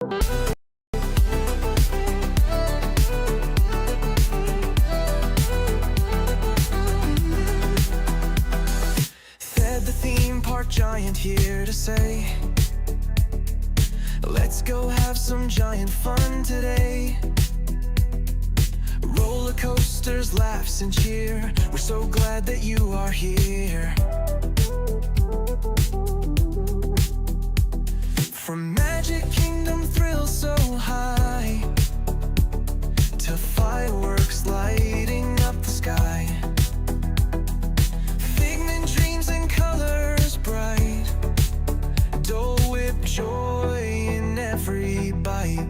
Fed the theme park giant here to say, let's go have some giant fun today. Roller coasters, laughs and cheer, we're so glad that you are here. From Magic Kingdom thrills so high to fireworks lighting up the sky, figment dreams and colors bright, Dole Whip joy in every bite.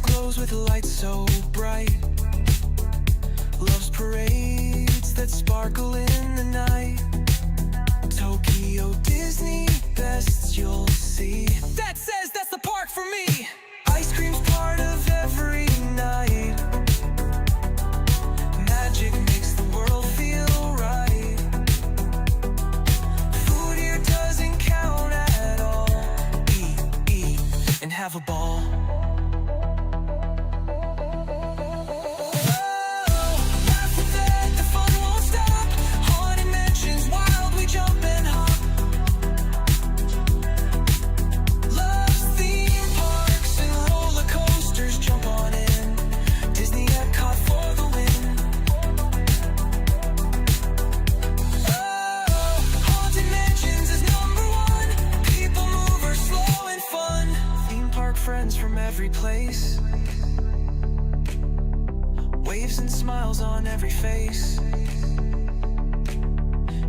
Glows with lights so bright, loves parades that sparkle in the night. Tokyo Disney bests you'll see. That says that's the park for me. Ice cream's part of every night. Magic makes the world feel right. Food here doesn't count at all. Eat, and have a ball. Friends from every place, waves and smiles on every face.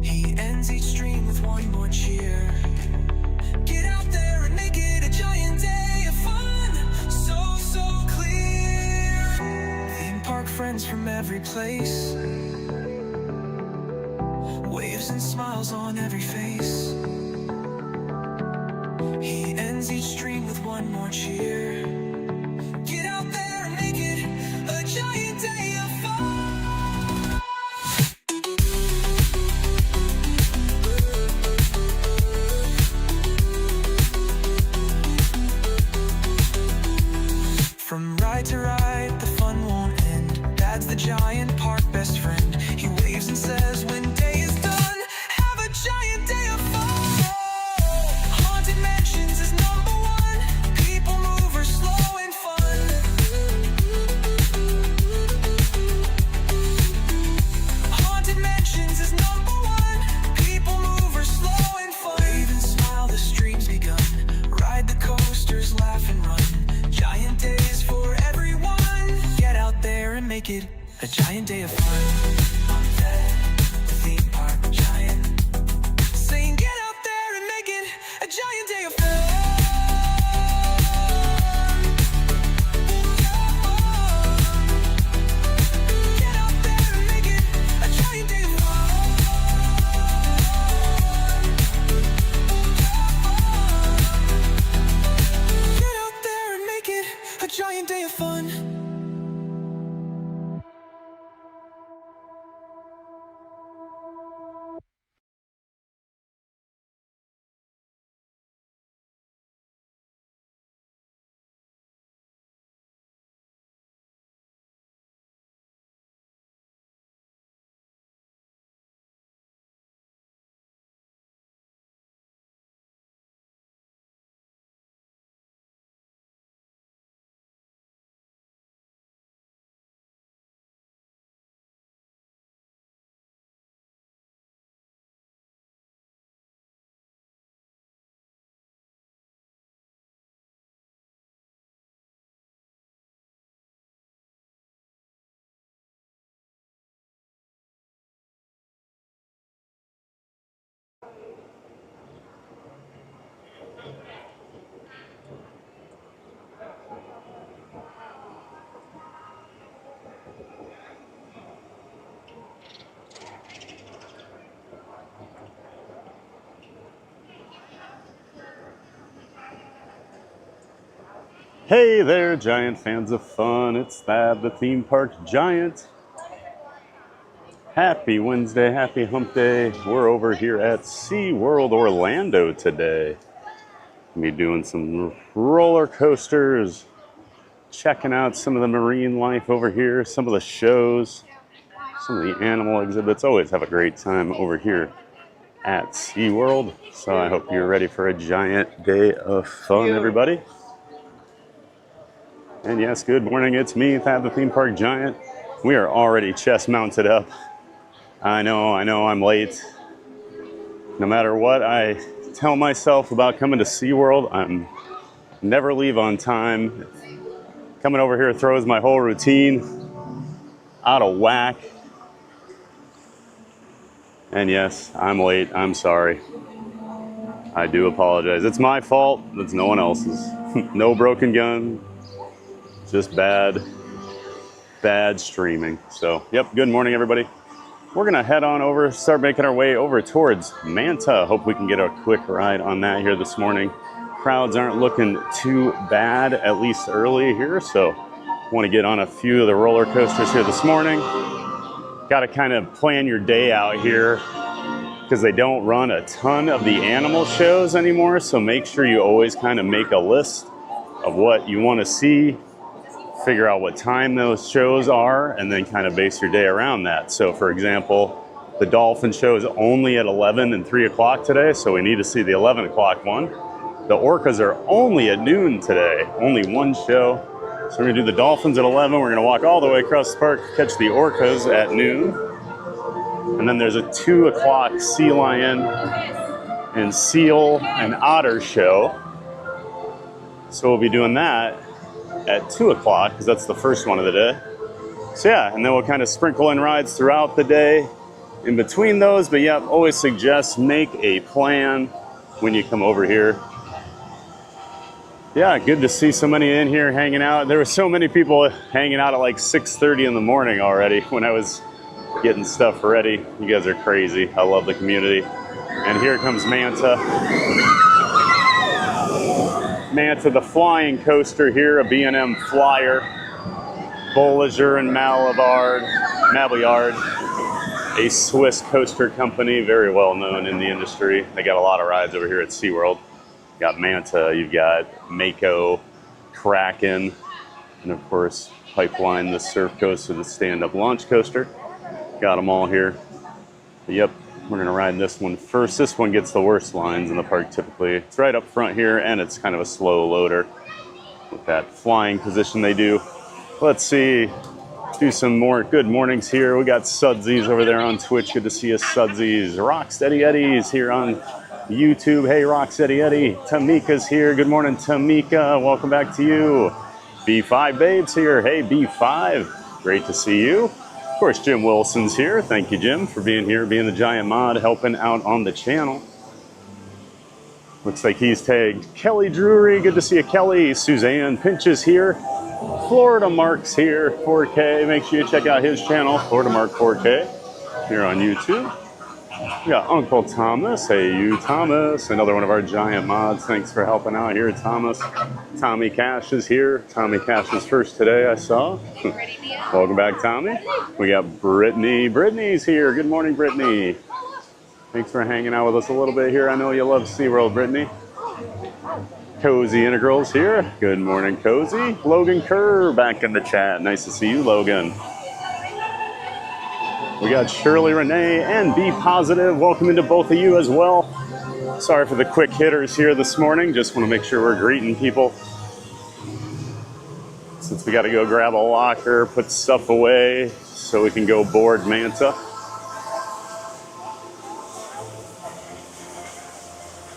He ends each stream with one more cheer. Get out there and make it a giant day of fun, so clear. Theme park friends from every place, waves and smiles on every face. He ends each stream with one more cheer. Get out there and make it a giant day of fun. From ride to ride, the fun won't end. Dad's the giant park best friend. He waves and says when day is done, have a giant day of fun. Mansions is number one. People mover, slow and fun. Haunted Mansions is number one. People mover, slow and fun. Wave and smile, the stream's begun. Ride the coasters, laugh and run. Giant days for everyone. Get out there and make it a giant day of fun. I'm Ted, the theme park giant, saying Hey there, giant fans of fun. It's Thad, the theme park giant. Happy Wednesday, happy hump day. We're over here at SeaWorld Orlando today. We'll be doing some roller coasters, checking out some of the marine life over here, some of the shows, some of the animal exhibits. Always have a great time over here at SeaWorld. So I hope you're ready for a giant day of fun, everybody. And yes, good morning, it's me, Thad the Theme Park Giant. We are already chest mounted up. I know, I'm late. No matter what I tell myself about coming to SeaWorld, I'm never leave on time. Coming over here throws my whole routine out of whack. And yes, I'm late, I'm sorry. I do apologize. It's my fault, it's no one else's. No broken gun. Just bad streaming. So, yep, good morning, everybody. We're gonna head on over, start making our way over towards Manta. Hope we can get a quick ride on that here this morning. Crowds aren't looking too bad, at least early here, so want to get on a few of the roller coasters here this morning. Got to kind of plan your day out here because they don't run a ton of the animal shows anymore, so make sure you always kind of make a list of what you want to see, figure out what time those shows are, and then kind of base your day around that. So for example, the Dolphin show is only at 11 and 3 o'clock today, so we need to see the 11 o'clock one. The Orcas are only at noon today, only one show. So we're gonna do the Dolphins at 11, we're gonna walk all the way across the park, catch the Orcas at noon. And then there's a 2 o'clock sea lion and seal and otter show. So we'll be doing that at 2 o'clock, because that's the first one of the day. So yeah, and then we'll kind of sprinkle in rides throughout the day in between those. But yeah, always suggest make a plan when you come over here. Yeah, good to see so many in here hanging out. There were so many people hanging out at like 6:30 in the morning already when I was getting stuff ready. You guys are crazy. I love the community. And here comes Manta. Manta, the flying coaster here, a B&M Flyer, Bolliger and Mabillard, a Swiss coaster company, very well known in the industry. They got a lot of rides over here at SeaWorld. You got Manta, you've got Mako, Kraken, and of course Pipeline, the surf coaster, the stand-up launch coaster. Got them all here. But yep. We're gonna ride this one first. This one gets the worst lines in the park typically. It's right up front here, and it's kind of a slow loader with that flying position they do. Let's see, do some more good mornings here. We got Sudsies over there on Twitch. Good to see you, Sudsies. Rocksteady Eddie's here on YouTube. Hey, Rocksteady Eddie. Tamika's here. Good morning, Tamika. Welcome back to you. B5 Babes here. Hey, B5. Great to see you. Of course, Jim Wilson's here. Thank you, Jim, for being here, being the giant mod, helping out on the channel. Looks like he's tagged Kelly Drury. Good to see you, Kelly. Suzanne Pinch is here. Florida Mark's here, 4K. Make sure you check out his channel, Florida Mark 4K, here on YouTube. We got Uncle Thomas. Hey, you, Thomas. Another one of our giant mods. Thanks for helping out here, Thomas. Tommy Cash is here. Tommy Cash was first today, I saw. Welcome back, Tommy. We got Brittany. Brittany's here. Good morning, Brittany. Thanks for hanging out with us a little bit here. I know you love SeaWorld, Brittany. Cozy Integrals here. Good morning, Cozy. Logan Kerr back in the chat. Nice to see you, Logan. We got Shirley Renee and Be Positive. Welcome into both of you as well. Sorry for the quick hitters here this morning. Just want to make sure we're greeting people. Since we got to go grab a locker, put stuff away so we can go board Manta.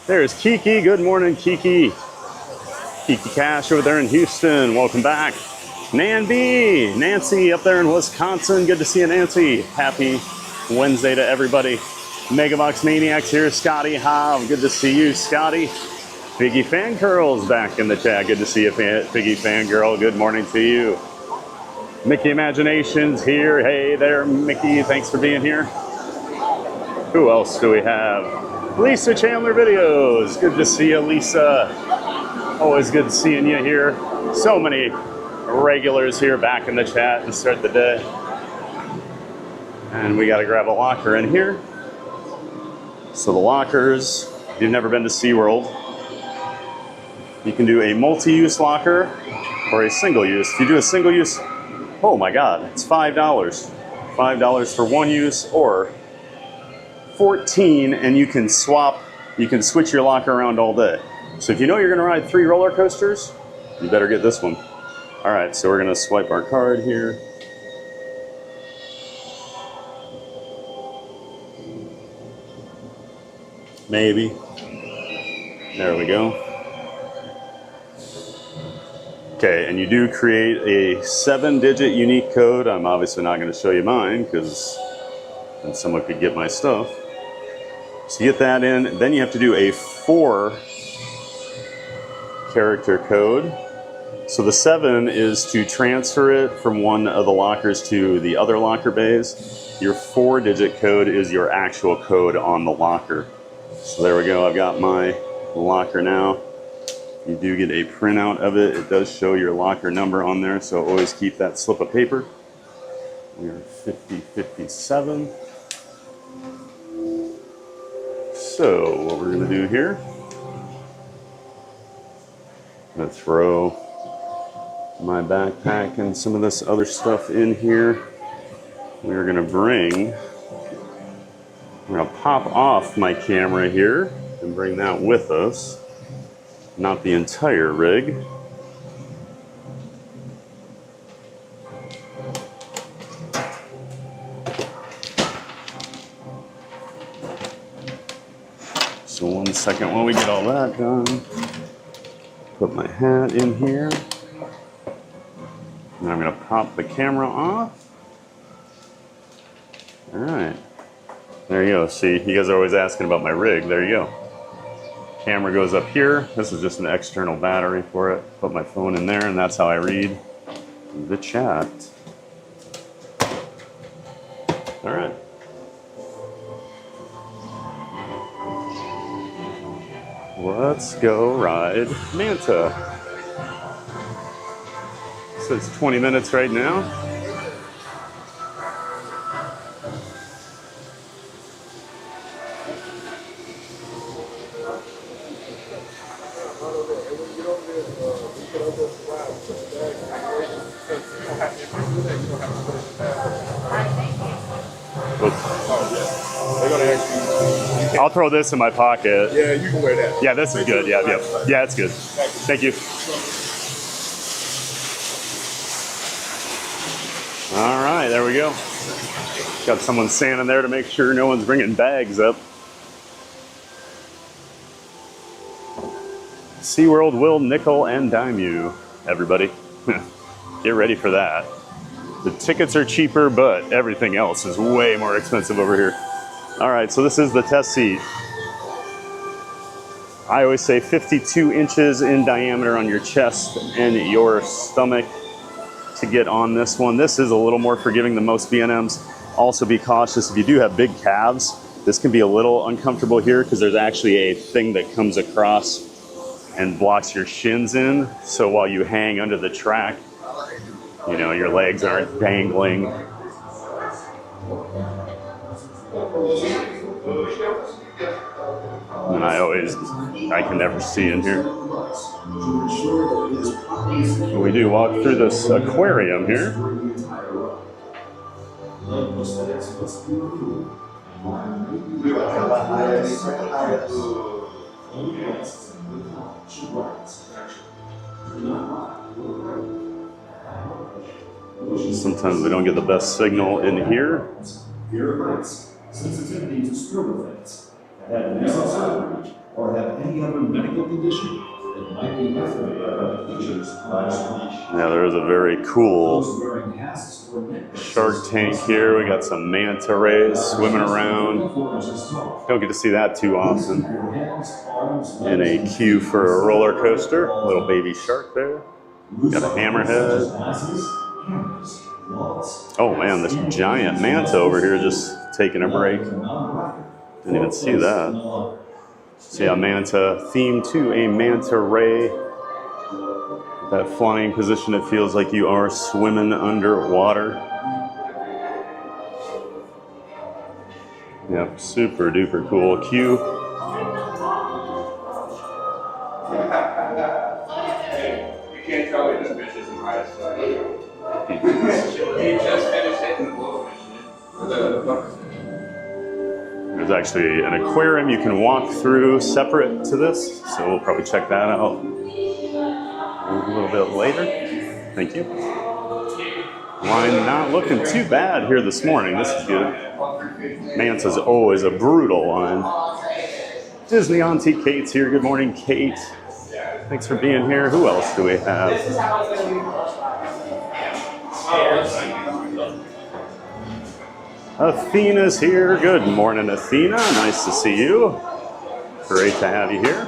There's Kiki. Good morning, Kiki. Kiki Cash over there in Houston. Welcome back. Nancy up there in Wisconsin. Good to see you, Nancy. Happy Wednesday to everybody. Megabox Maniacs here. Scotty Hobb. Good to see you, Scotty. Biggie Fangirl's back in the chat. Good to see you, Biggie Fangirl. Good morning to you. Mickey Imaginations here. Hey there, Mickey. Thanks for being here. Who else do we have? Lisa Chandler Videos. Good to see you, Lisa. Always good seeing you here. So many regulars here back in the chat to start the day. And we got to grab a locker in here. So the lockers, if you've never been to SeaWorld, you can do a multi-use locker or a single use. If you do a single use, oh my God, it's $5. $5 for one use or 14, and you can switch your locker around all day. So if you know you're gonna ride 3 roller coasters, you better get this one. All right, so we're gonna swipe our card here. Maybe. There we go. Okay, and you do create a 7-digit unique code. I'm obviously not gonna show you mine because then someone could get my stuff. So you get that in, then you have to do a 4-character code. So the 7 is to transfer it from one of the lockers to the other locker bays. Your 4-digit code is your actual code on the locker. So there we go, I've got my locker now. You do get a printout of it. It does show your locker number on there, so always keep that slip of paper. We are 5057. So what we're gonna do here, I'm gonna throw my backpack and some of this other stuff in here. We're gonna pop off my camera here and bring that with us. Not the entire rig. So 1 second while we get all that done. Put my hat in here. And I'm gonna pop the camera off. All right, there you go. See, you guys are always asking about my rig. There you go. Camera goes up here. This is just an external battery for it. Put my phone in there, and that's how I read the chat. All right. Let's go ride Manta. So it's 20 minutes right now. I'll throw this in my pocket. Yeah, you can wear that. Yeah, this is good. Yeah, yeah, it's good. Thank you. All right, there we go. Got someone standing there to make sure no one's bringing bags up. SeaWorld will nickel and dime you, everybody. Get ready for that. The tickets are cheaper, but everything else is way more expensive over here. All right, so this is the test seat. I always say 52 inches in diameter on your chest and your stomach to get on this one. This is a little more forgiving than most B&Ms. Also be cautious if you do have big calves. This can be a little uncomfortable here because there's actually a thing that comes across and blocks your shins in. So while you hang under the track, you know, your legs aren't dangling. And I can never see in here. We do walk through this aquarium here. Sometimes we don't get the best signal in here. Sensitivity to strobophants, have recent surgery, or have any other medical condition that might be affected by the features of Yeah, there is a very cool shark tank here. We got some manta rays swimming around. Don't get to see that too often. In a queue for a roller coaster, a little baby shark there. Got a hammerhead. Oh man, this giant manta over here just taking a break. Didn't even see that. See a manta theme to a manta ray That flying position, it feels like you are swimming underwater. Yep, super duper cool. Q. You can't tell me this bitch isn't right. He just finished hitting the blow machine. There's actually an aquarium you can walk through separate to this, so we'll probably check that out a little bit later. Thank you. Line not looking too bad here this morning. This is good. Manta's always a brutal line. Disney Auntie Kate's here. Good morning, Kate. Thanks for being here. Who else do we have? Athena's here. Good morning, Athena. Nice to see you. Great to have you here.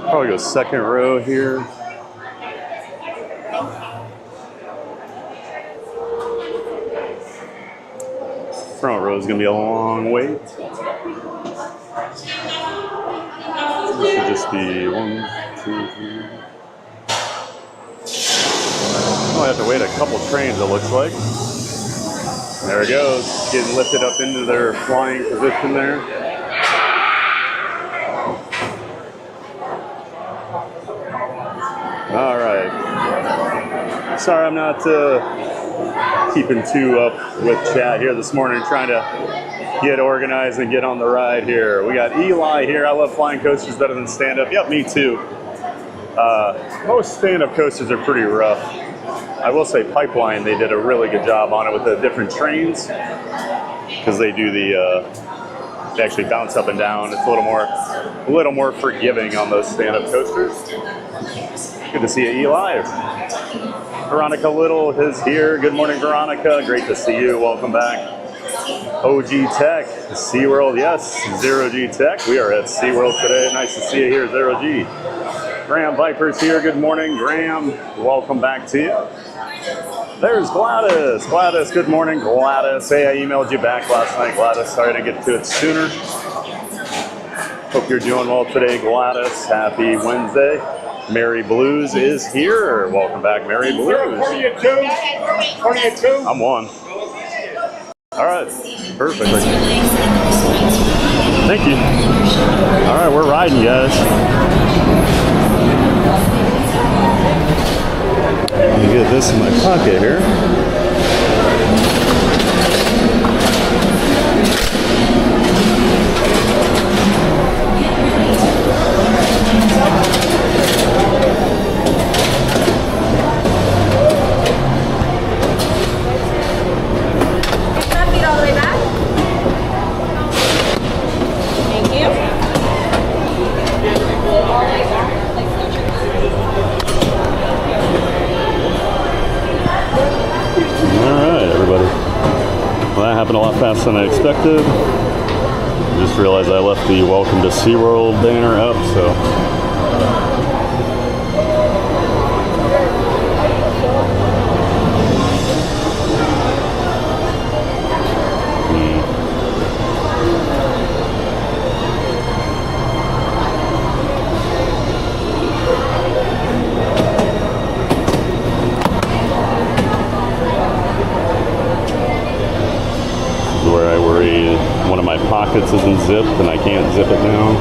Probably go second row here. Front row is going to be a long wait. This should just be 1, 2, 3. Oh, I have to wait a couple trains, it looks like. There it goes, getting lifted up into their flying position there. All right. Sorry, I'm not keeping too up with chat here this morning, trying to get organized and get on the ride here. We got Eli here. I love flying coasters better than stand-up. Yep, me too. Most stand-up coasters are pretty rough. I will say Pipeline, they did a really good job on it with the different trains, because they do they actually bounce up and down. It's a little more forgiving on those stand-up coasters. Good to see you, Eli. Veronica Little is here. Good morning, Veronica. Great to see you. Welcome back. OG Tech, SeaWorld, yes, Zero G Tech. We are at SeaWorld today. Nice to see you here, Zero G. Graham Viper's here. Good morning, Graham. Welcome back to you. There's Gladys. Gladys, good morning, Gladys. Hey, I emailed you back last night, Gladys. Sorry I didn't get to it sooner. Hope you're doing well today, Gladys. Happy Wednesday. Mary Blues is here. Welcome back, Mary Blues. What are you two? I'm one. All right, perfect. Thank you. All right, we're riding, guys. Let me get this in my pocket here. All the way back. Thank you. Alright, everybody. Well, that happened a lot faster than I expected. I just realized I left the Welcome to SeaWorld banner up, so. Where I worry one of my pockets isn't zipped and I can't zip it down.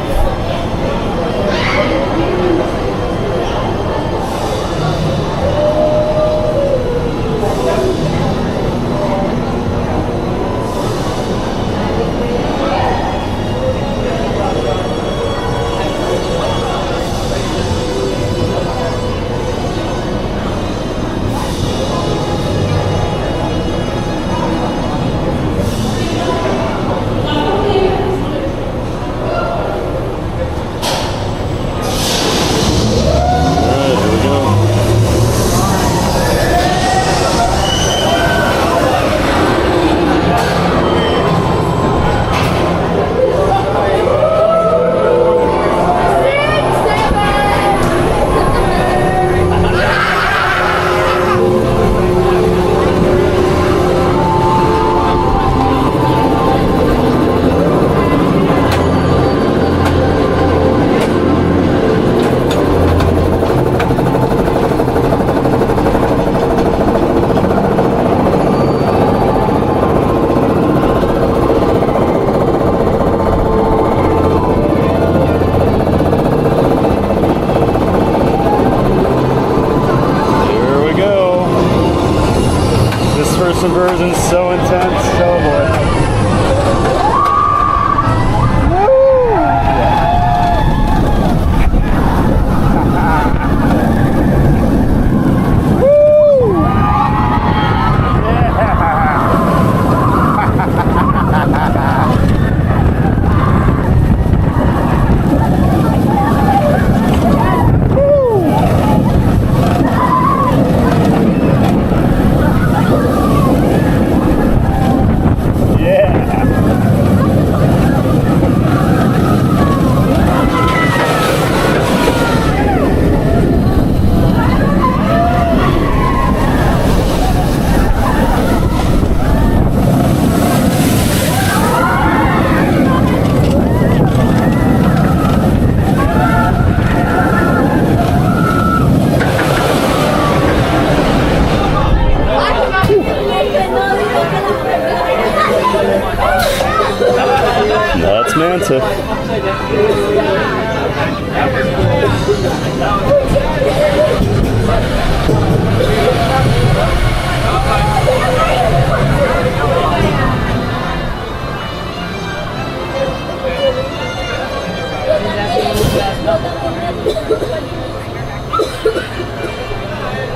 first inversion's so intense. Oh boy. That's Manta.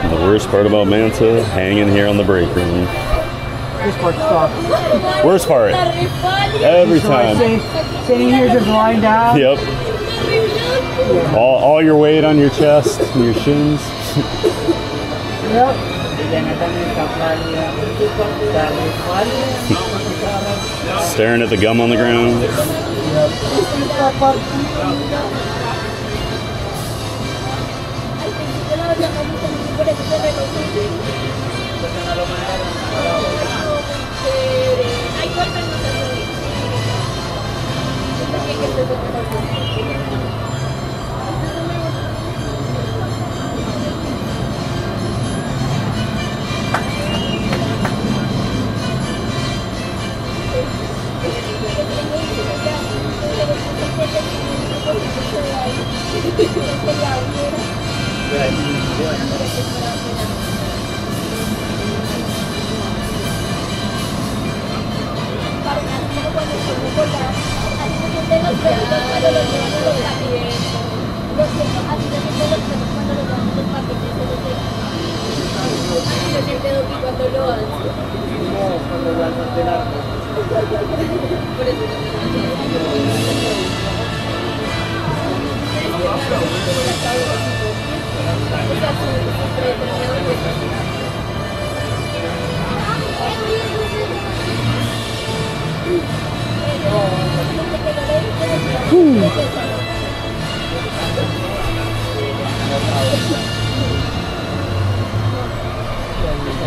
The worst part about Manta, hanging here on the brake room. This part sucks. Worst part. Every time. Sitting here just lying down. Yep. All your weight on your chest and your shins. Yep. Staring at the gum on the ground.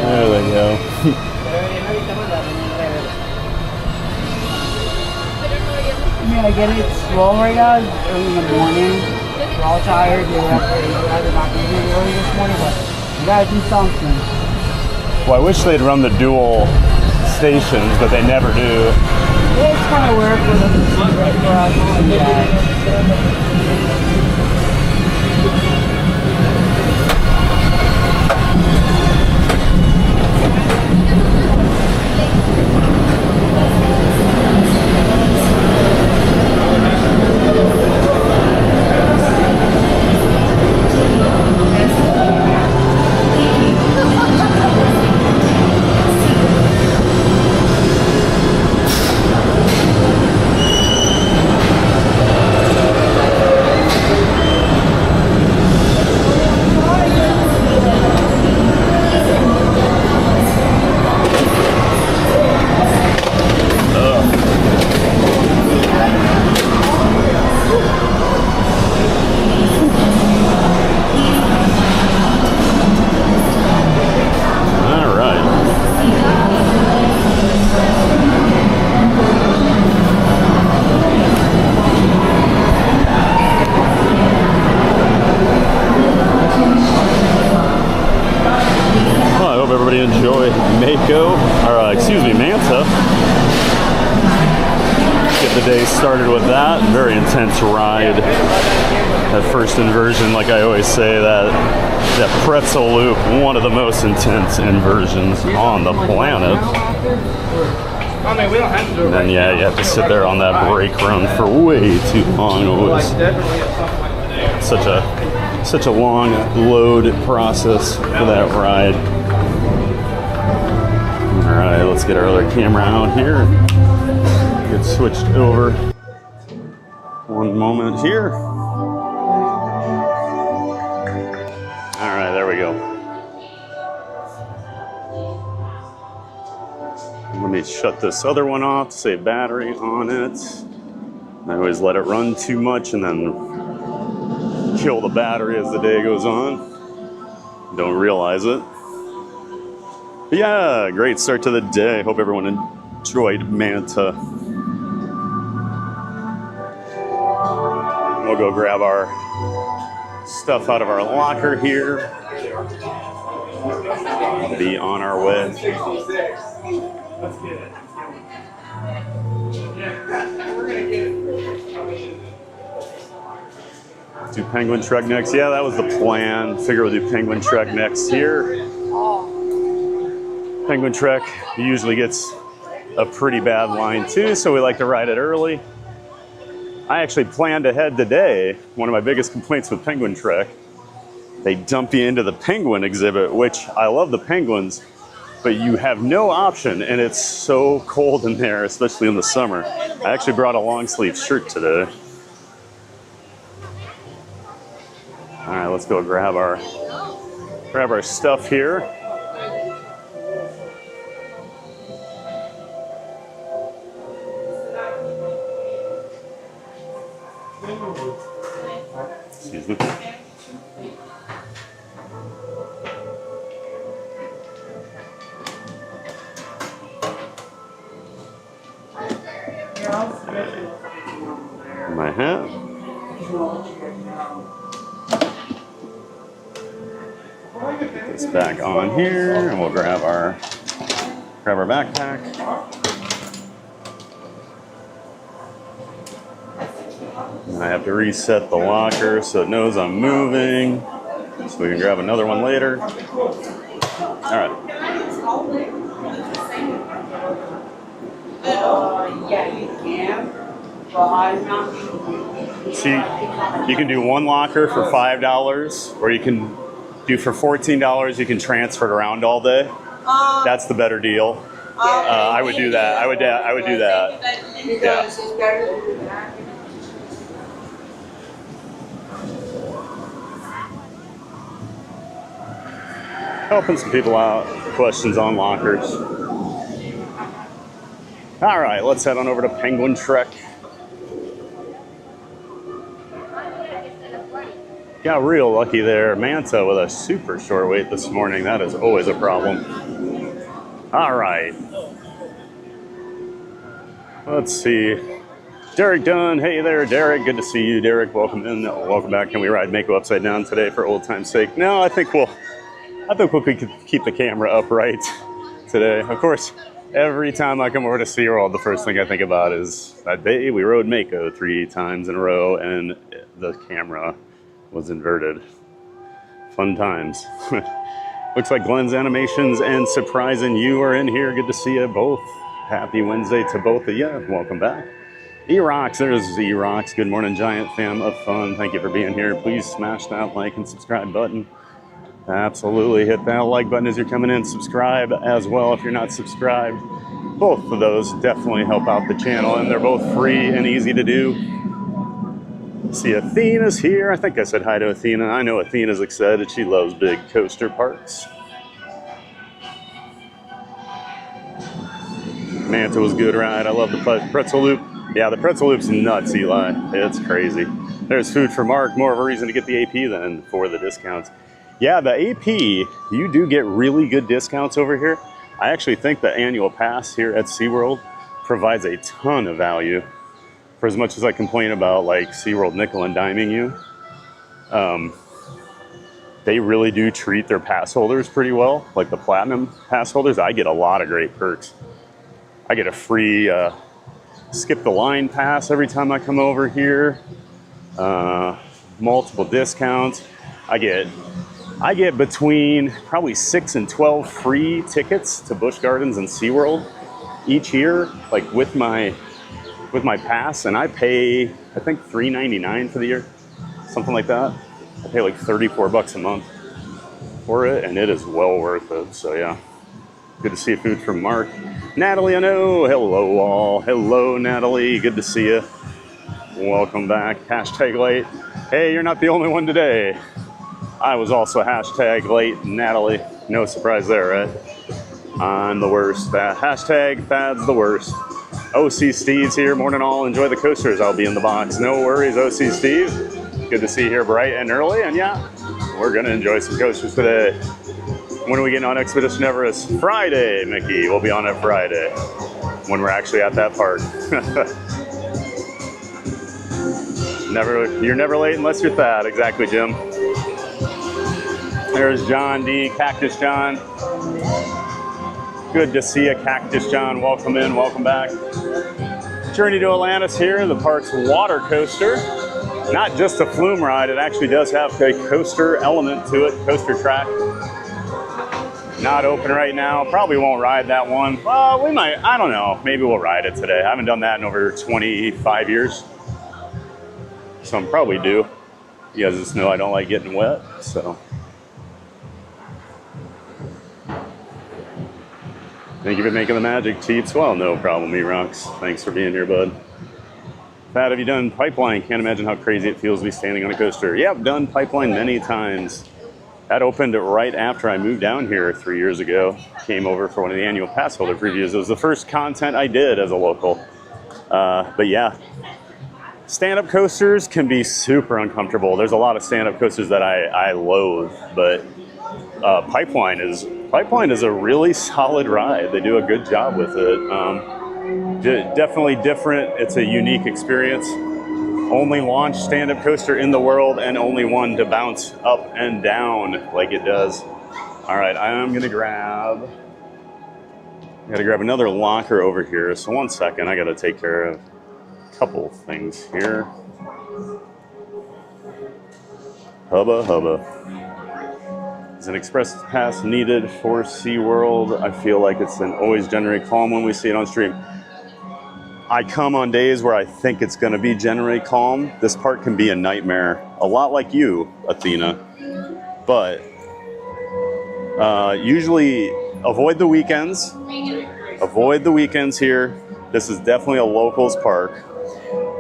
There they go. I get it, it's slow right now, it's early in the morning. We're all tired, we're either not going to do it early this morning, but we gotta do something. Well, I wish they'd run the dual stations, but they never do. It's kind of weird for them to see right for us to do that. Enjoy Mako, or excuse me, Manta. Get get the day started with that. Very intense ride. That first inversion, like I always say, that pretzel loop, one of the most intense inversions on the planet. I mean, we don't have to do it. And then yeah, you have to sit there on that brake run for way too long. It was such a long load process for that ride. All right, let's get our other camera out here. Get switched over. One moment here. All right, there we go. Let me shut this other one off to save battery on it. I always let it run too much and then kill the battery as the day goes on. Don't realize it. But yeah, great start to the day. Hope everyone enjoyed Manta. We'll go grab our stuff out of our locker here. Be on our way. Let's get it. We're gonna get it. Do Penguin Trek next. Yeah, that was the plan. Figure we'll do Penguin Trek next here. Penguin Trek usually gets a pretty bad line too, so we like to ride it early. I actually planned ahead today. One of my biggest complaints with Penguin Trek, they dump you into the penguin exhibit, which I love the penguins, but you have no option, and it's so cold in there, especially in the summer. I actually brought a long sleeve shirt today. All right, let's go grab our stuff here. Excuse me. My hat. Get this back on here, and we'll grab our backpack. And I have to reset the locker so it knows I'm moving, so we can grab another one later. All right. Yeah, you can. Well, I'm not. See, you can do one locker for $5, or you can do for $14. You can transfer it around all day. That's the better deal. I would do that. I would do that. Yeah. Helping some people out. Questions on lockers. All right, let's head on over to Penguin Trek. Got real lucky there. Manta with a super short wait this morning. That is always a problem. All right. Let's see. Derek Dunn. Hey there, Derek. Good to see you, Derek. Welcome in. Welcome back. Can we ride Mako upside down today for old time's sake? No, I think we'll keep the camera upright today. Of course, every time I come over to SeaWorld, the first thing I think about is that day we rode Mako 3 times in a row and the camera was inverted. Fun times. Looks like Glenn's Animations and Surprising You are in here. Good to see you both. Happy Wednesday to both of you. Welcome back. E-Rocks, there's E-Rocks. Good morning, Giant Fam of Fun. Thank you for being here. Please smash that like and subscribe button. Absolutely. Hit that like button as you're coming in. Subscribe as well if you're not subscribed. Both of those definitely help out the channel, and they're both free and easy to do. See, Athena's here. I think I said hi to Athena. I know Athena's excited. She loves big coaster parks. Manta was a good ride. I love the pretzel loop. Yeah, the pretzel loop's nuts, Eli. It's crazy. There's food for Mark. More of a reason to get the AP than for the discounts. Yeah, the AP, you do get really good discounts over here. I actually think the annual pass here at SeaWorld provides a ton of value. For as much as I complain about like SeaWorld nickel and diming you, they really do treat their pass holders pretty well. Like the platinum pass holders, I get a lot of great perks. I get a free skip the line pass every time I come over here. Multiple discounts. I get between probably 6 and 12 free tickets to Busch Gardens and SeaWorld each year, like with my pass, and I pay, I think $3.99 for the year, something like that. I pay like $34 a month for it, and it is well worth it. So yeah, good to see food from Mark. Natalie, I know. Hello all. Hello Natalie, good to see you. Welcome back. Hashtag late. Hey, you're not the only one today. I was also hashtag late, Natalie. No surprise there, right? I'm the worst. Hashtag Thad's the worst. OC Steve's here. Morning all. Enjoy the coasters. I'll be in the box. No worries, OC Steve. Good to see you here bright and early. And yeah, we're going to enjoy some coasters today. When are we getting on Expedition Everest? Friday, Mickey. We'll be on it Friday when we're actually at that park. You're never late unless you're Thad. Exactly, Jim. There's John D. Cactus John. Good to see you, Cactus John. Welcome in, welcome back. Journey to Atlantis here, the park's water coaster. Not just a flume ride, it actually does have a coaster element to it, coaster track. Not open right now, probably won't ride that one. Well, we might, I don't know, maybe we'll ride it today. I haven't done that in over 25 years. So I'm probably due. You guys just know I don't like getting wet, so. Thank you for making the magic, Teeps. Well, no problem, E-Rocks. Thanks for being here, bud. Pat, have you done Pipeline? Can't imagine how crazy it feels to be standing on a coaster. Yeah, I've done Pipeline many times. That opened right after I moved down here 3 years ago. Came over for one of the annual pass holder previews. It was the first content I did as a local. But yeah, stand-up coasters can be super uncomfortable. There's a lot of stand-up coasters that I loathe, but Pipeline is a really solid ride. They do a good job with it. Definitely different. It's a unique experience. Only launched stand-up coaster in the world and only one to bounce up and down like it does. All right, I'm gonna grab another locker over here. So 1 second, I gotta take care of a couple things here. Hubba hubba. Is an express pass needed for SeaWorld? I feel like it's an always generate calm when we see it on stream. I come on days where I think it's going to be generate calm. This park can be a nightmare, a lot like you, Athena. But usually avoid the weekends. Avoid the weekends here. This is definitely a locals park.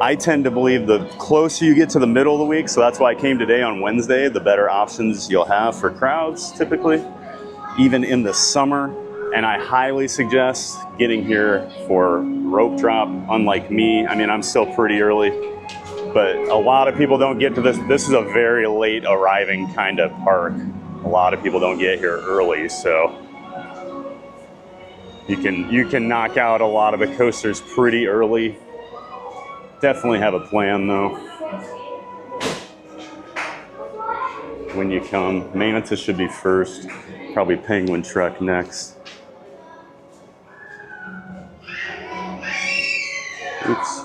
I tend to believe the closer you get to the middle of the week, so that's why I came today on Wednesday, the better options you'll have for crowds typically, even in the summer. And I highly suggest getting here for rope drop, unlike me. I mean, I'm still pretty early, but a lot of people don't get to this. This is a very late arriving kind of park. A lot of people don't get here early, so you can knock out a lot of the coasters pretty early. Definitely have a plan though. When you come, Manta should be first, probably Penguin Trek next. Oops.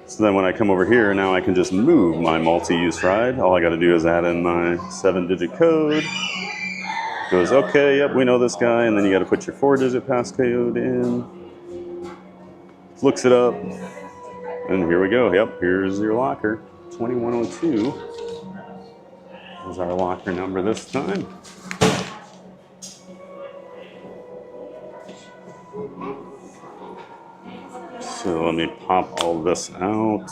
So then when I come over here, now I can just move my multi-use ride. All I gotta do is add in my 7-digit code. Goes, okay, yep, we know this guy. And then you gotta put your 4-digit passcode in. Looks it up. And here we go. Yep, here's your locker. 2102 is our locker number this time. So let me pop all this out.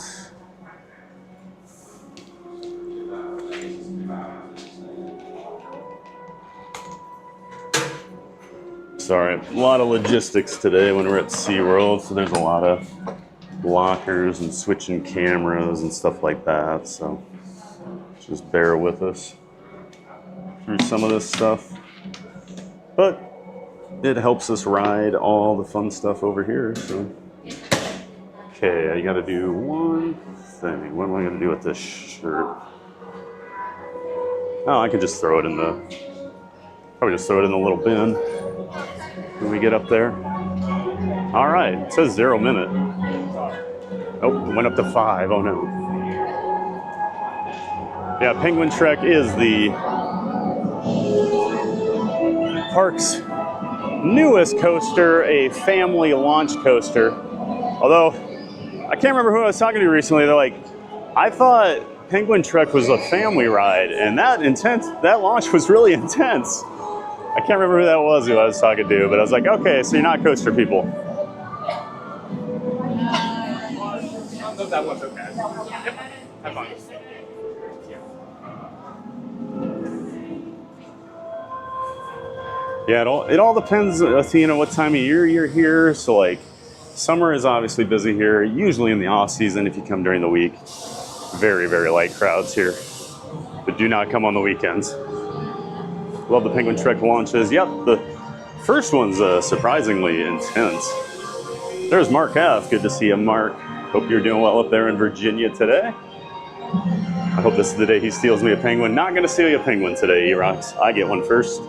Sorry, a lot of logistics today when we're at SeaWorld, so there's a lot of lockers and switching cameras and stuff like that, so just bear with us through some of this stuff. But it helps us ride all the fun stuff over here, so. Okay, I gotta do one thing. What am I gonna do with this shirt? Oh, I could just throw it in the, probably just throw it in the little bin when we get up there. All right, it says 0 minute. Oh, it went up to 5. Oh no. Yeah, Penguin Trek is the park's newest coaster, a family launch coaster. Although, I can't remember who I was talking to recently. They're like, I thought Penguin Trek was a family ride, and that launch was really intense. I can't remember who that was who I was talking to, but I was like, okay, so you're not coaster people. That one's okay. Yep. Have fun. Yeah, it all depends, Athena, what time of year you're here. So like, summer is obviously busy here, usually in the off season if you come during the week. Very, very light crowds here, but do not come on the weekends. Love the Penguin Trek launches. Yep, the first one's surprisingly intense. There's Mark F. Good to see you, Mark. Hope you're doing well up there in Virginia today. I hope this is the day he steals me a penguin. Not going to steal you a penguin today, E-Rocks. I get one first.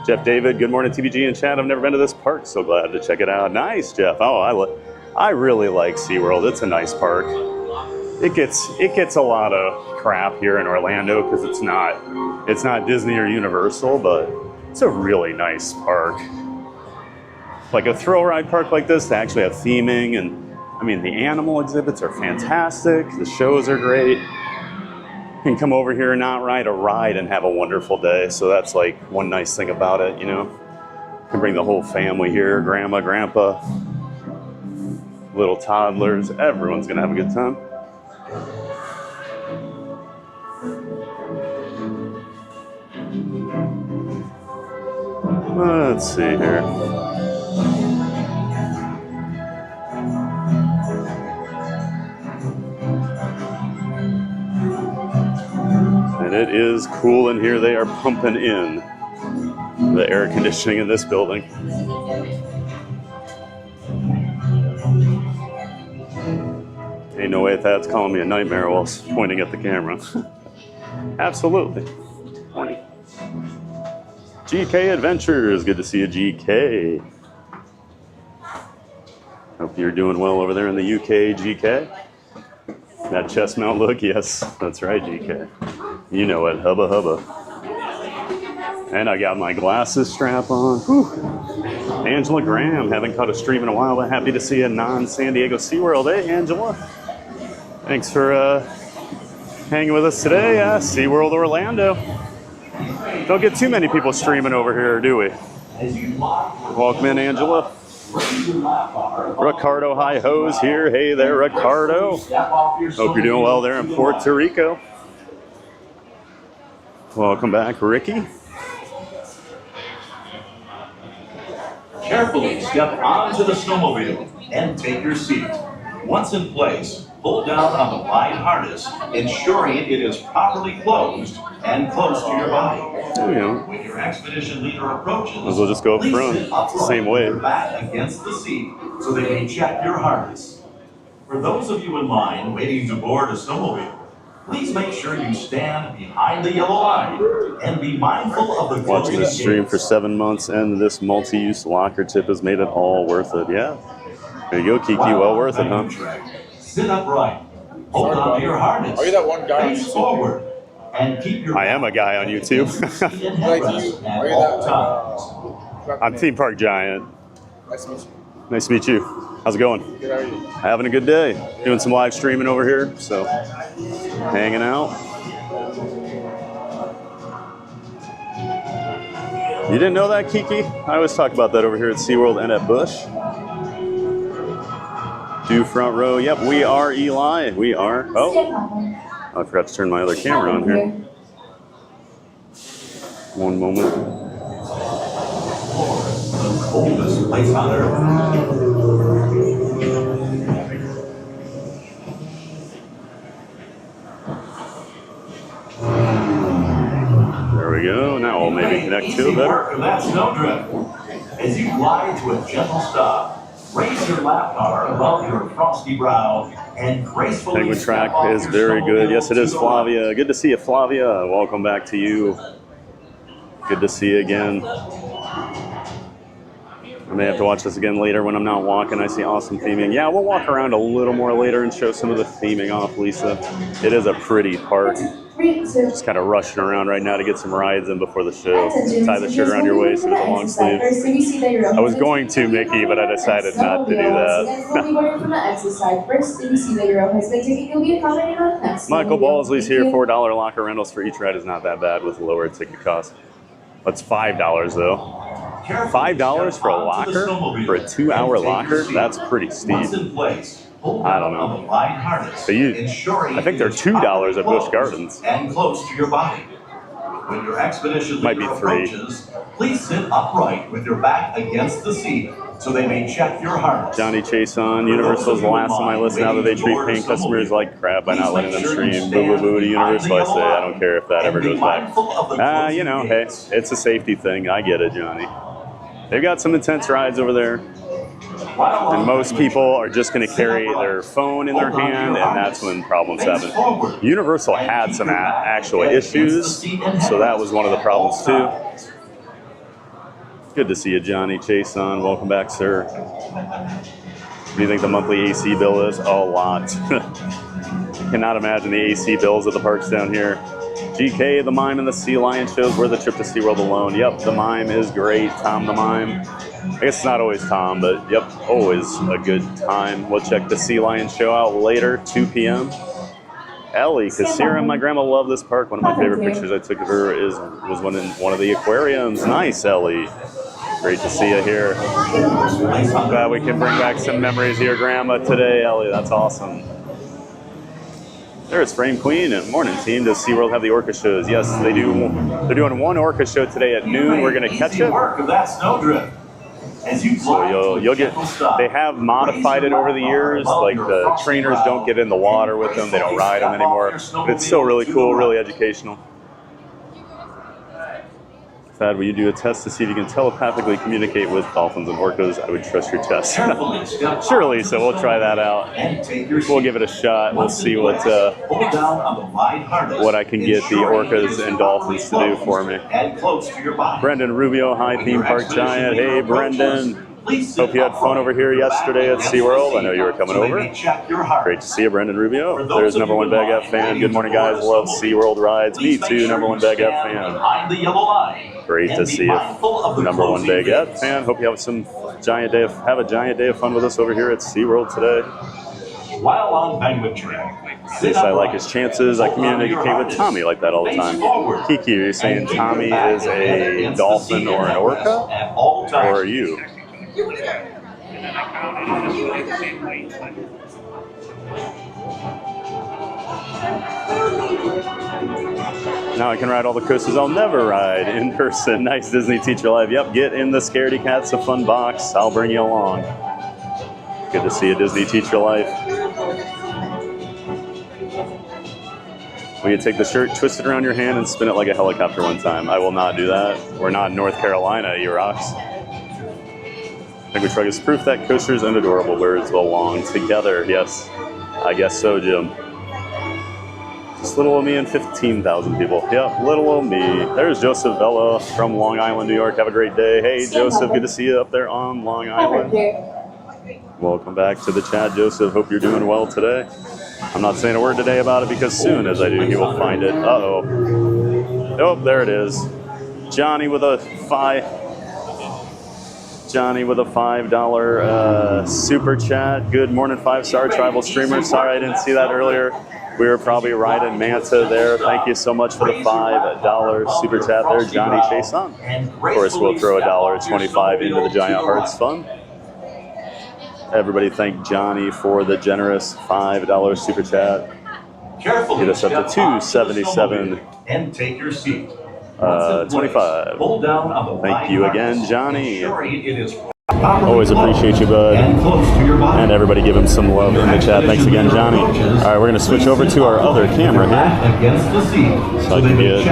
Jeff David, good morning, TBG and chat. I've never been to this park, so glad to check it out. Nice, Jeff. Oh, I really like SeaWorld. It's a nice park. It gets a lot of crap here in Orlando because it's not Disney or Universal, but it's a really nice park. Like a thrill ride park like this, they actually have theming, and I mean the animal exhibits are fantastic. The shows are great. You can come over here and not ride a ride and have a wonderful day. So that's like one nice thing about it, you know. You can bring the whole family here, grandma, grandpa, little toddlers. Everyone's gonna have a good time. Let's see here. And it is cool in here. They are pumping in the air conditioning in this building. Ain't no way that's calling me a nightmare while pointing at the camera. Absolutely. Morning. GK Adventures. Good to see you, GK. Hope you're doing well over there in the UK, GK. That chest mount look, yes, that's right, GK. You know it, hubba hubba. And I got my glasses strap on. Whew. Angela Graham, haven't caught a stream in a while, but happy to see a non-San Diego SeaWorld. Hey, Angela. Thanks for hanging with us today. SeaWorld Orlando. Don't get too many people streaming over here, do we? Welcome in, Angela. Ricardo High Hose here. Hey there, Ricardo. Hope you're doing well there in Puerto Rico. Welcome back, Ricky. Carefully step onto the snowmobile and take your seat. Once in place, pull down on the ride harness, ensuring it is properly closed and close to your body. There we go. When your expedition leader approaches, Might as well just go up please front. sit upright It's the same way. with your back against the seat so they can check your harness. For those of you in line waiting to board a snowmobile, please make sure you stand behind the yellow line and be mindful of the Watching closing this stream gates. for 7 months, and this multi-use locker tip has made it all worth it. Yeah. There you go, Kiki. Well worth it, huh? Sit upright. Hold on to your harness. Are you that one guy on Face YouTube? forward. And keep your I am a guy on YouTube. in headrest at all times. I'm Theme Park Giant. Nice to meet you. Nice to meet you. How's it going? Good, how are you? Having a good day. Doing some live streaming over here, so hanging out. You didn't know that, Kiki? I always talk about that over here at SeaWorld and at Busch. Do front row. Yep, we are Eli. We are. Oh, I forgot to turn my other camera on here. One moment. The coldest place on earth. There we go. Now we'll maybe connect to it better. Work of that snowdrift. As you glide to a gentle stop, raise your lap bar above your frosty brow and gracefully Penguin step track off is your very good. snowmobile Yes, it to is, the Flavia. Good to see you, Flavia. Welcome back to you. Good to see you again. I may have to watch this again later when I'm not walking. I see awesome theming. Yeah, we'll walk around a little more later and show some of the theming off, Lisa. It is a pretty park. Just kind of rushing around right now to get some rides in before the show. Tie the shirt around your waist with a long sleeve. I was going to, Mickey, but I decided not to do that. Michael Balsley's here. $4 locker rentals for each ride is not that bad with lower ticket cost. That's $5 though. $5 for a locker? For a 2-hour locker? That's pretty steep. I don't know. But I think they're $2 at Busch Gardens. And close to your body. When your expedition Might be $3. approaches, please sit upright with your back against the seat so they may check your harness. Johnny Chase on Universal's last on my list now that they treat paying customers like crap by not letting them stream. Boo boo boo to Universal. I say I don't care if that ever goes back. You know, hey, it's a safety thing. I get it, Johnny. They've got some intense rides over there. And most people are just going to carry their phone in their hand, and that's when problems happen. Universal had some actual issues, so that was one of the problems too. Good to see you, Johnny Chase on. Welcome back, sir. What do you think the monthly AC bill is? Oh, a lot. Cannot imagine the AC bills at the parks down here. GK, the Mime, and the Sea Lion shows worth the trip to SeaWorld alone. Yep, the Mime is great. Tom the Mime. I guess it's not always Tom, but yep, always a good time. We'll check the Sea Lion show out later, 2 p.m. Ellie, Kasira, my grandma loved this park. One of my favorite pictures I took of her was one in one of the aquariums. Nice, Ellie. Great to see you here. Glad we can bring back some memories of your grandma today, Ellie. That's awesome. There's Frame Queen and morning team. Does SeaWorld have the Orca shows? Yes, they do. They're doing one Orca show today at noon. We're going to catch it. So you'll get, they have modified it over the years. Like the trainers don't get in the water with them. They don't ride them anymore. But it's still really cool, really educational. Thad, will you do a test to see if you can telepathically communicate with dolphins and orcas? I would trust your test. Sure, Lisa, we'll try that out. We'll give it a shot. We'll see what I can get the orcas and dolphins to do for me. Brendan Rubio, hi, Theme Park Giant. Hey, Brendan. Hope you had fun over here yesterday at SeaWorld. I know you were coming over. Great to see you, Brendan Rubio. There's number one Bag F fan. Good morning, guys. Love SeaWorld rides. Me too, number one Bag F fan. Great to see you, number one Bag F fan. Hope you have a giant day of fun with us over here at SeaWorld today. While on Penguin Trail, At least I like his chances. I communicate with Tommy like that all the time. Kiki, are you saying Tommy is a dolphin or an orca? Or are you? Now I can ride all the coasters I'll never ride in person. Nice Disney Teacher Live. Yep, get in the Scaredy Cats a fun box. I'll bring you along. Good to see you, Disney Teacher Life. Will you take the shirt, twist it around your hand, and spin it like a helicopter one time? I will not do that. We're not in North Carolina, you rocks. Penguin Truck is proof that coasters and adorable birds belong together. Yes, I guess so, Jim. Just little old me and 15,000 people. Yep, little old me. There's Joseph Vella from Long Island, New York. Have a great day. Hey, Joseph, good to see you up there on Long Island. Welcome back to the chat, Joseph. Hope you're doing well today. I'm not saying a word today about it because soon as I do, he will find it. Uh-oh. Oh, there it is. Johnny with a $5 super chat. Good morning, 5-star tribal streamer. Sorry I didn't see that earlier. We were probably riding Manta there. Thank you so much for the $5 super chat there, Johnny Chase on. Of course, we'll throw $1.25 into the Giant Hearts Fund. Everybody thank Johnny for the generous $5 super chat. Get us up to $2.77. And take your seat. 25. Pull down on the Thank you again, Johnny. It is Always appreciate you, bud. And everybody give him some love in the chat. Thanks again, Johnny. All right, we're going to switch over to our other camera here. So I can get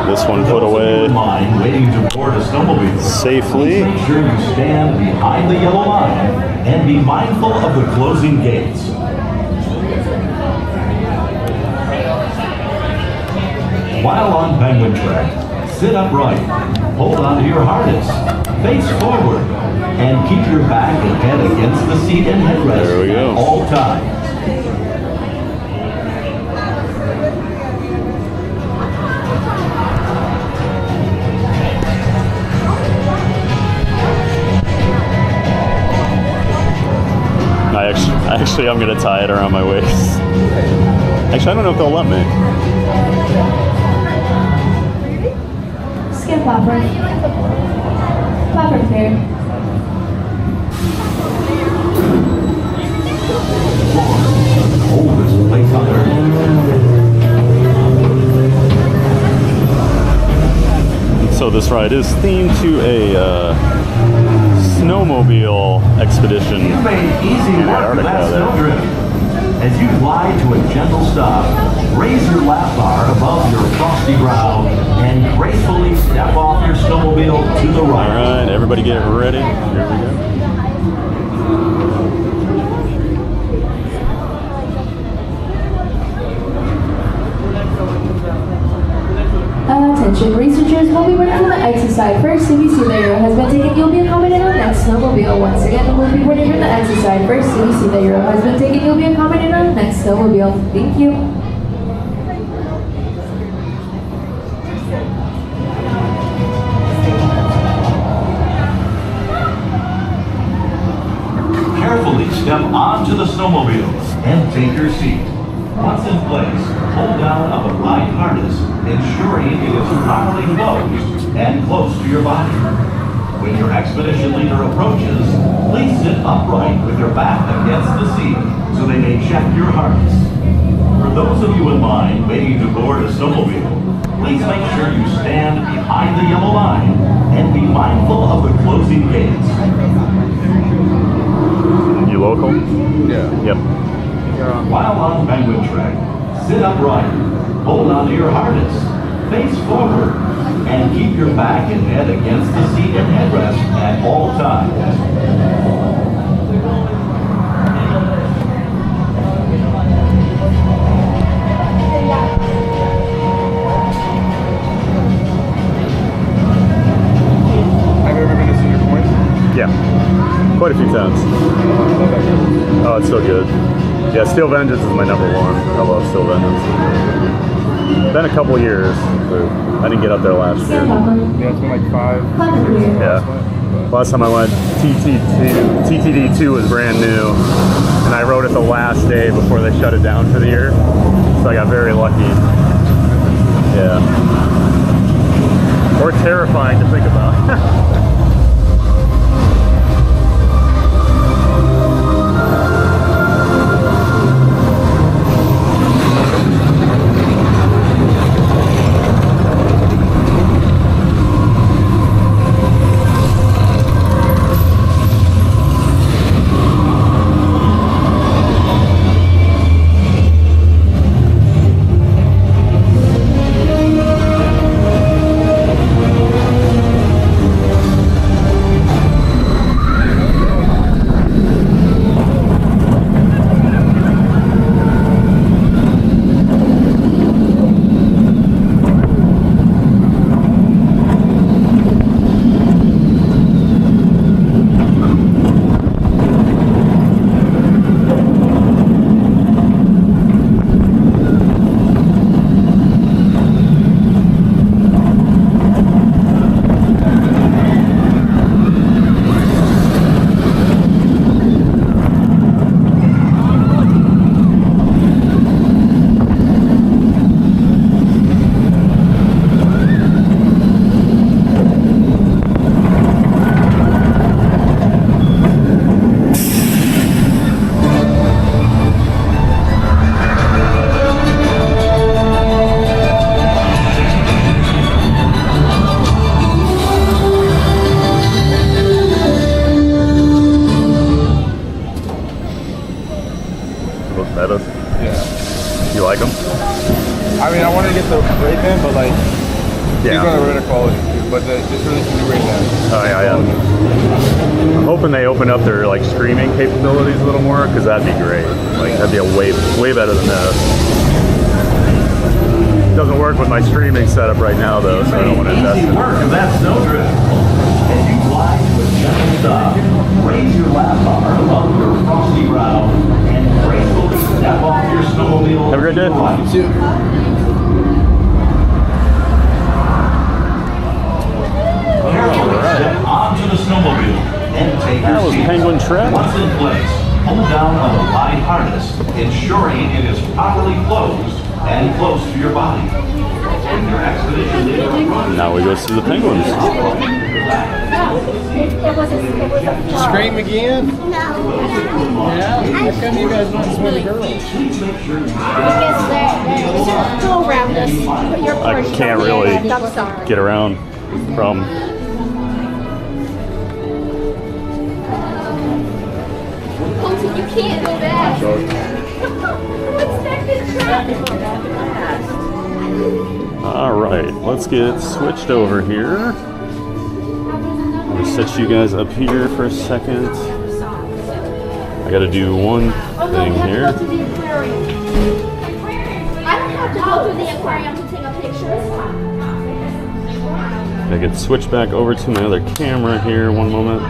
this one put away safely. Make sure you stand behind the yellow line and be mindful of the closing gates. While on Penguin Track, Sit upright. Hold on to your harness. Face forward. And keep your back and head against the seat and headrest There we go. at all times. Actually, I'm gonna tie it around my waist. Actually, I don't know if they'll let me. Skin flapper. Flapper cleared. Oldest place on earth. So this ride is themed to a snowmobile expedition You've made easy in work of that Antarctica there. snowdrift. As you glide to a gentle stop, raise your lap bar above your frosty brow and gracefully step off your snowmobile to the All right. right, everybody get ready. Here we go. Attention, researchers will be running from the exit side. First, if you see the arrow has been taken, you'll be accommodated on the next snowmobile. Once again, we'll be running from the exit side. First, if you see the arrow has been taken, you'll be accommodated on the next snowmobile. Thank you. Carefully step onto the snowmobile and take your seat. Once in place, hold down of a ride harness, ensuring it is properly closed and close to your body. When your expedition leader approaches, please sit upright with your back against the seat so they may check your harness. For those of you in line waiting to board a snowmobile, please make sure you stand behind the yellow line and be mindful of the closing gates. You local? Yeah. Yep. While on Penguin Trek, sit upright, hold on to your harness, face forward, and keep your back and head against the seat and headrest at all times. Have you ever been to Cedar Point? Yeah. Quite a few times. Oh, it's so good. Yeah, Steel Vengeance is my number one. I love Steel Vengeance. Been a couple years, but I didn't get up there last year. Skin flapper. Yeah, it's been like 5. Flapper cleared. Yeah. Last time I went, TTD2 was brand new, and I rode it the last day before they shut it down for the year. So I got very lucky. Yeah. Or terrifying to think about. I mean, I want to get the Ray Ban, but like, these Yeah. are the better quality too. But just released the new Ray Ban. Oh yeah, yeah. I'm hoping they open up their like streaming capabilities a little more, because that'd be great. Like that'd be a way better than this. Doesn't work with my streaming setup right now though, so I don't want to invest Easy in it. work of that snowdrift. As you glide to a gentle stop, raise your lap bar above your frosty brow and gracefully step off your snowmobile. Have a great day. Carefully step onto the snowmobile and take That your was seat. Penguin Trip. Once in place, pull down on the ride harness, ensuring it is properly closed and close to your body. When your expedition is Now we go see the penguins. Scream again? No. Yeah? How come you guys want to swim girls? Because they go around us. Put your I can't really dumpster. get around. Problem. You can't go back. What's back in traffic? All right, let's get switched over here. I'm gonna set you guys up here for a second. I gotta do one thing here. I don't have to go to the aquarium to take a picture. I can switch back over to my other camera here. One moment.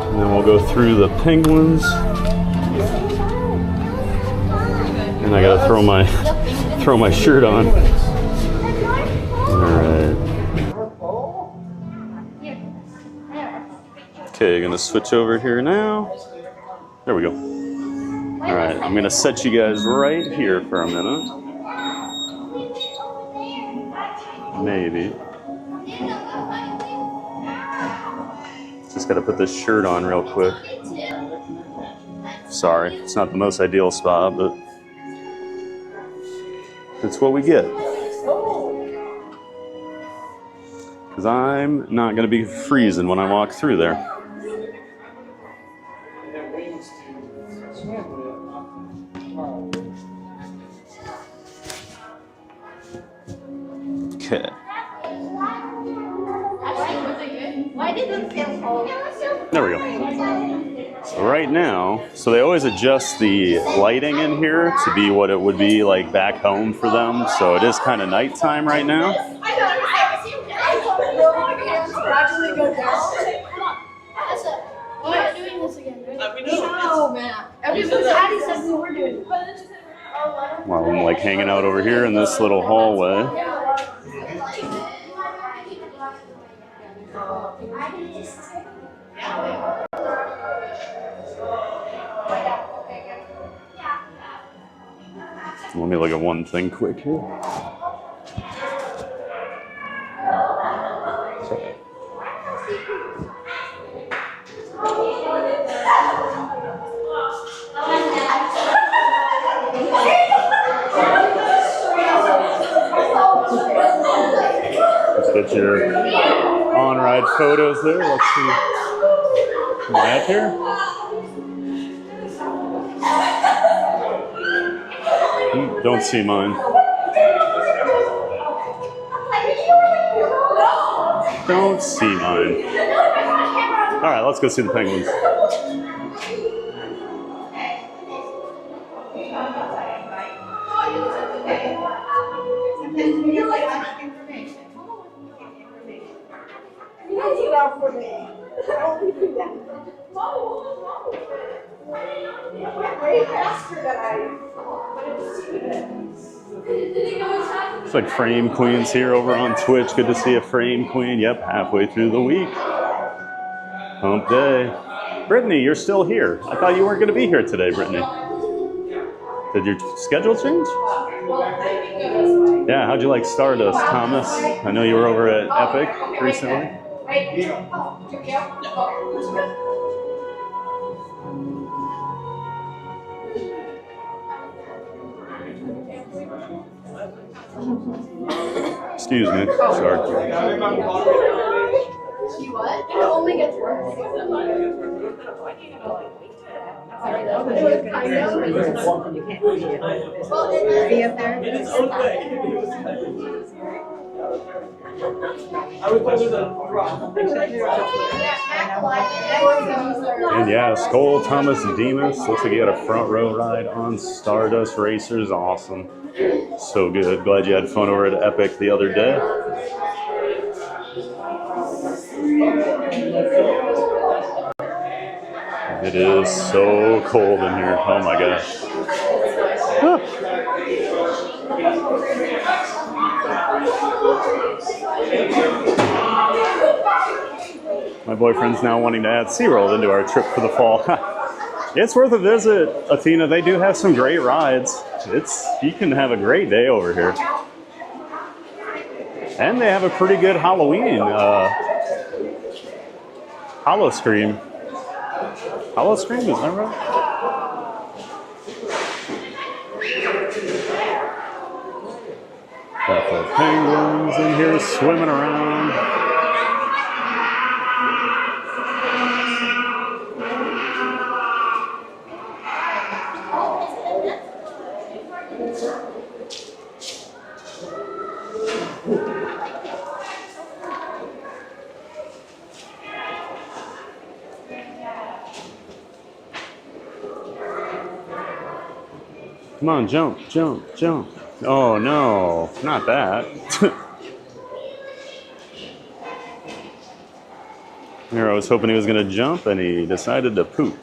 And then we'll go through the penguins. And I gotta throw my shirt on. Alright. Okay, gonna switch over here now. There we go. Alright, I'm gonna set you guys right here for a minute. Maybe. Just gotta put this shirt on real quick. Sorry, it's not the most ideal spot, but it's what we get. Because I'm not gonna be freezing when I walk through there. Okay. Why did it feel cold? There we go. So right now, so they always adjust the lighting in here to be what it would be like back home for them. So it is kind of nighttime right now. Gradually go down. We're not doing this again, right? No, man. Addie said we were doing it. While I'm like hanging out over here in this little hallway. Let me look at one thing quick here. Let's get your on-ride photos there. Let's see. Am I up here? Don't see mine. Don't see mine. All right, let's go see the penguins. It's like Frame Queen's here over on Twitch. Good to see a Frame Queen. Yep, halfway through the week. Hump day. Brittany, you're still here. I thought you weren't going to be here today, Brittany. Did your schedule change? Yeah, how'd you like Stardust, Thomas? I know you were over at Epic recently. Excuse me. Sorry. You what? It only gets worse. And yeah, Skull Thomas Demas. Looks like he had a front row ride on Stardust Racers. Awesome. So good. Glad you had fun over at Epic the other day. It is so cold in here. Oh my gosh. My boyfriend's now wanting to add SeaWorld into our trip for the fall. It's worth a visit, Athena. They do have some great rides. You can have a great day over here. And they have a pretty good Halloween Hollow Scream. Hollow Scream, is that right? Got the penguins in here swimming around. Come on, jump, jump, jump. Oh no, not that. Here, I was hoping he was gonna jump and he decided to poop.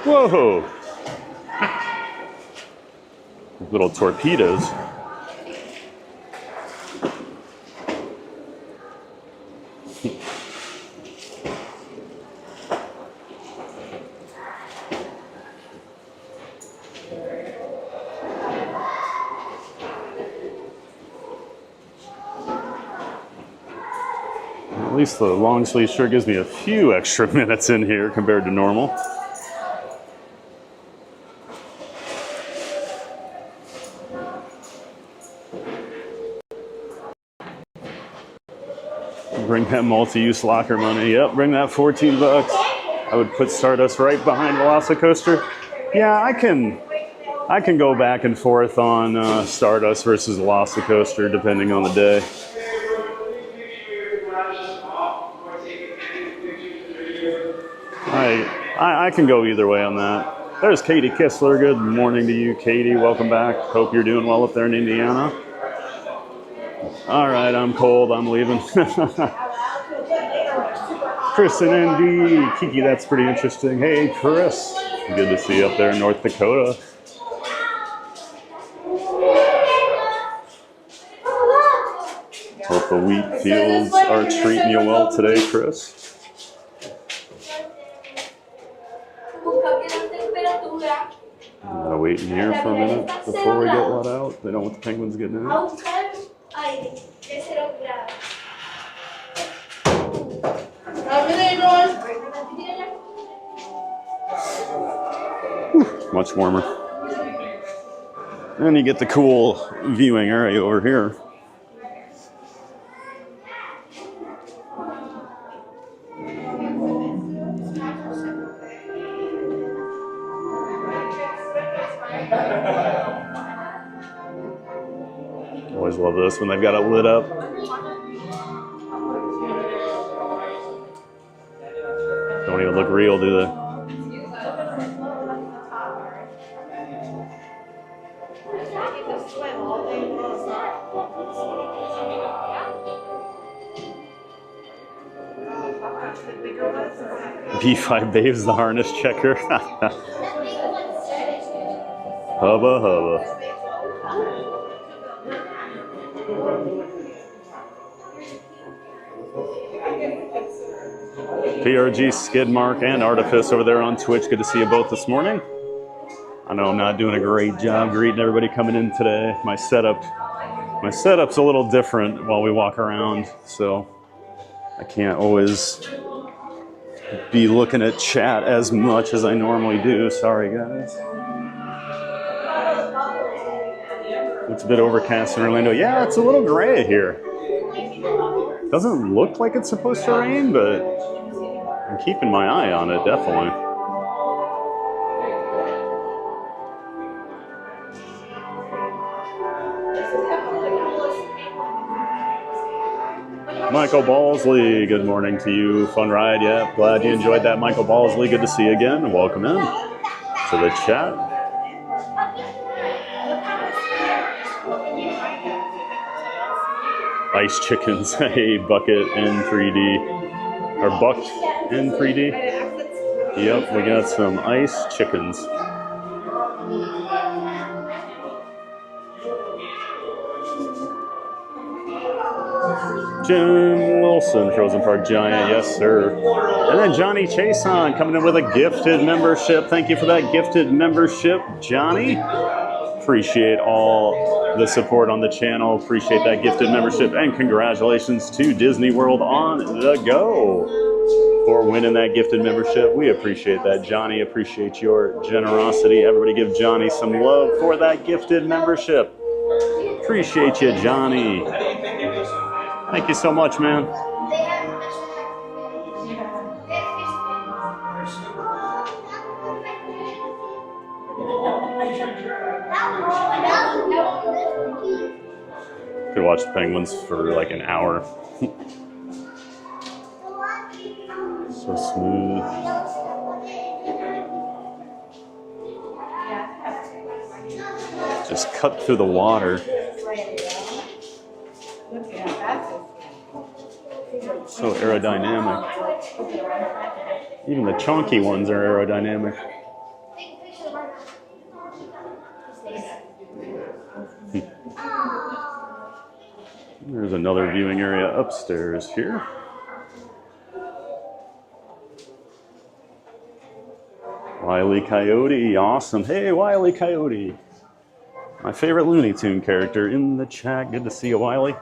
Whoa! Little torpedoes. At least the long sleeve shirt gives me a few extra minutes in here compared to normal. Bring that multi-use locker money. Yep, bring that 14 bucks. I would put Stardust right behind Velocicoaster. Yeah, I can go back and forth on Stardust versus Velocicoaster depending on the day. I can go either way on that. There's Katie Kistler. Good morning to you, Katie. Welcome back. Hope you're doing well up there in Indiana. All right, I'm cold. I'm leaving. Chris and Andy. Kiki, that's pretty interesting. Hey, Chris. Good to see you up there in North Dakota. Hope the wheat fields are treating you well today, Chris. Gotta wait in here for a minute before we get let out. They don't want the penguins getting out. Much warmer. And you get the cool viewing area over here. Always love this when they've got it lit up. Don't even look real, do they? B5 Babe's the harness checker. Hubba hubba. PRG, Skidmark, and Artifice over there on Twitch. Good to see you both this morning. I know I'm not doing a great job greeting everybody coming in today. My setup's a little different while we walk around, so I can't always be looking at chat as much as I normally do. Sorry, guys. It's a bit overcast in Orlando. Yeah, it's a little gray here. Doesn't look like it's supposed to rain, but I'm keeping my eye on it, definitely. Michael Balsley, good morning to you. Fun ride, yeah. Glad you enjoyed that, Michael Balsley. Good to see you again. Welcome in to the chat. Ice chickens, a bucket in 3D. Or bucked in 3D. Yep, we got some ice chickens. Jim Wilson, Frozen Park Giant, yes sir. And then Johnny Chason coming in with a gifted membership. Thank you for that gifted membership, Johnny. Appreciate all the support on the channel. Appreciate that gifted membership. And congratulations to Disney World on the Go for winning that gifted membership. We appreciate that, Johnny. Appreciate your generosity. Everybody give Johnny some love for that gifted membership. Appreciate you, Johnny. Thank you so much, man. Could watch the penguins for like an hour. So smooth. Just cut through the water. So aerodynamic. Even the chunky ones are aerodynamic. There's another viewing area upstairs here. Wile E. Coyote, awesome. Hey, Wile E. Coyote. My favorite Looney Tune character in the chat. Good to see you, Wiley.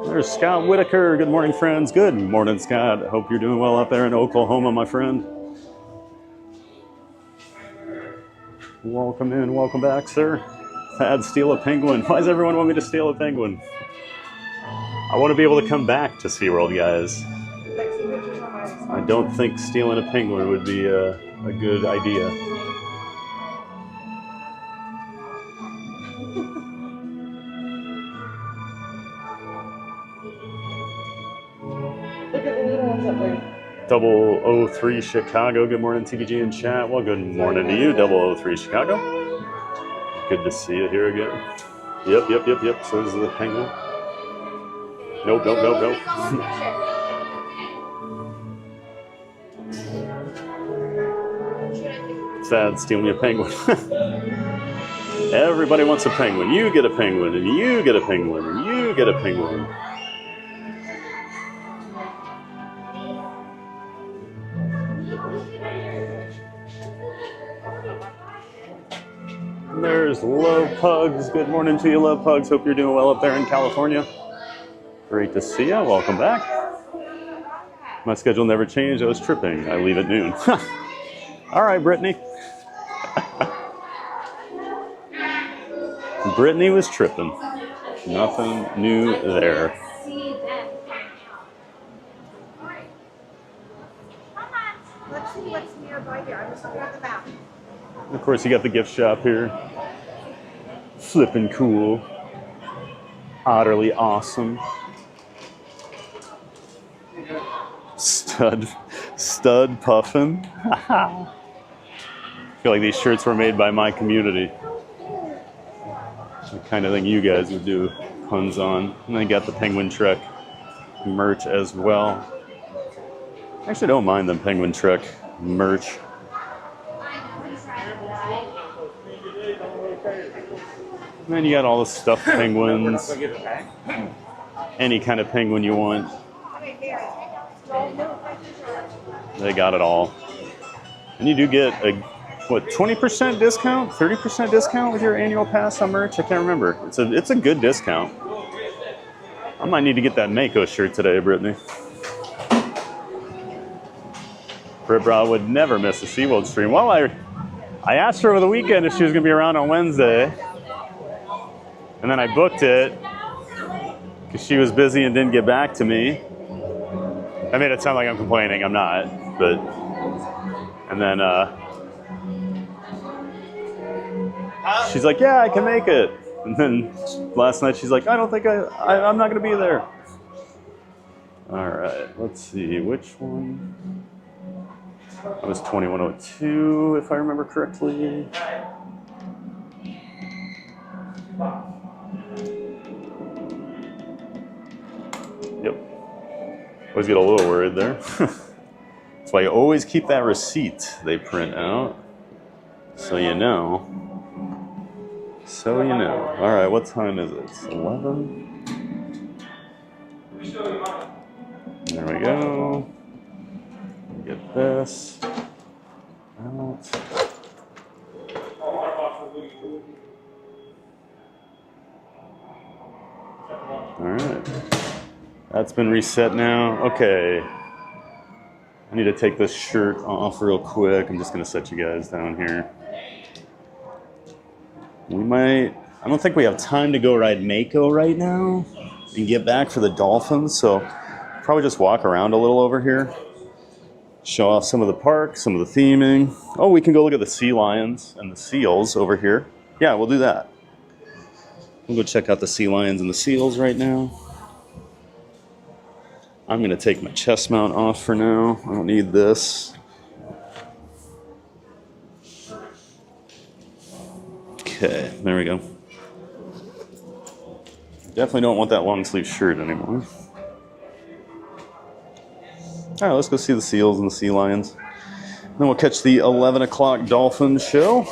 There's Scott Whitaker. Good morning, friends. Good morning, Scott. Hope you're doing well out there in Oklahoma, my friend. Welcome in, welcome back, sir. Thad, steal a penguin. Why does everyone want me to steal a penguin? I want to be able to come back to SeaWorld, guys. I don't think stealing a penguin would be a good idea. Look at the little ones up there. 003 Chicago. Good morning, TVG in chat. Well, good morning to you, 003 Chicago. Good to see you here again. Yep. So this is the penguin. Nope. Sad stealing a penguin. Everybody wants a penguin. You get a penguin, and you get a penguin, and you get a penguin. There's Love Pugs. Good morning to you, Love Pugs. Hope you're doing well up there in California. Great to see you. Welcome back. My schedule never changed. I was tripping. I leave at noon. All right, Brittany. Brittany was tripping. Nothing new there. Let's see what's nearby here. I'm just looking at the map. Of course, you got the gift shop here. Flippin' cool. Utterly awesome. Stud puffin'. I feel like these shirts were made by my community. The kind of thing you guys would do puns on. And I got the Penguin Trek merch as well. I actually don't mind the Penguin Trek merch. And then you got all the stuffed penguins. Any kind of penguin you want. They got it all. And you do get a, what, 20% discount? 30% discount with your annual pass on merch? I can't remember. It's a good discount. I might need to get that Mako shirt today, Brittany. Britt Brown would never miss a SeaWorld stream. Well, I asked her over the weekend if she was going to be around on Wednesday. And then I booked it because she was busy and didn't get back to me. I made it sound like I'm complaining. I'm not. But, and then she's like, yeah, I can make it. And then last night she's like, I don't think I'm not going to be there. All right, let's see, which one? It was 2102, if I remember correctly. Yep. Always get a little worried there. That's why you always keep that receipt they print out, so you know. So you know. All right, what time is it? It's 11. There we go. Get this out. All right. That's been reset now. Okay. I need to take this shirt off real quick. I'm just going to set you guys down here. I don't think we have time to go ride Mako right now and get back for the Dolphins, so probably just walk around a little over here. Show off some of the park, some of the theming. Oh, we can go look at the sea lions and the seals over here. Yeah, we'll do that. We'll go check out the sea lions and the seals right now. I'm going to take my chest mount off for now. I don't need this. Okay, there we go. Definitely don't want that long sleeve shirt anymore. All right, let's go see the seals and the sea lions. Then we'll catch the 11 o'clock Dolphin show.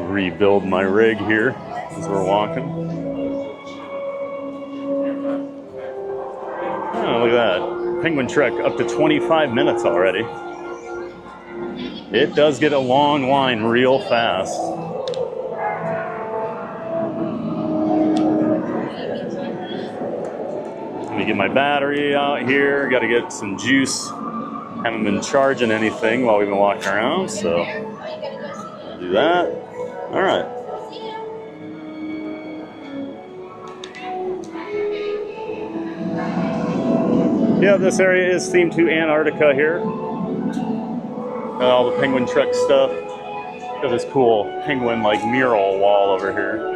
Rebuild my rig here as we're walking. Oh, look at that. Penguin trek up to 25 minutes already. It does get a long line real fast. Let me get my battery out here. Got to get some juice. Haven't been charging anything while we've been walking around, so do that. All right. Yeah, this area is themed to Antarctica here. Got all the penguin trek stuff. Got this cool penguin like mural wall over here.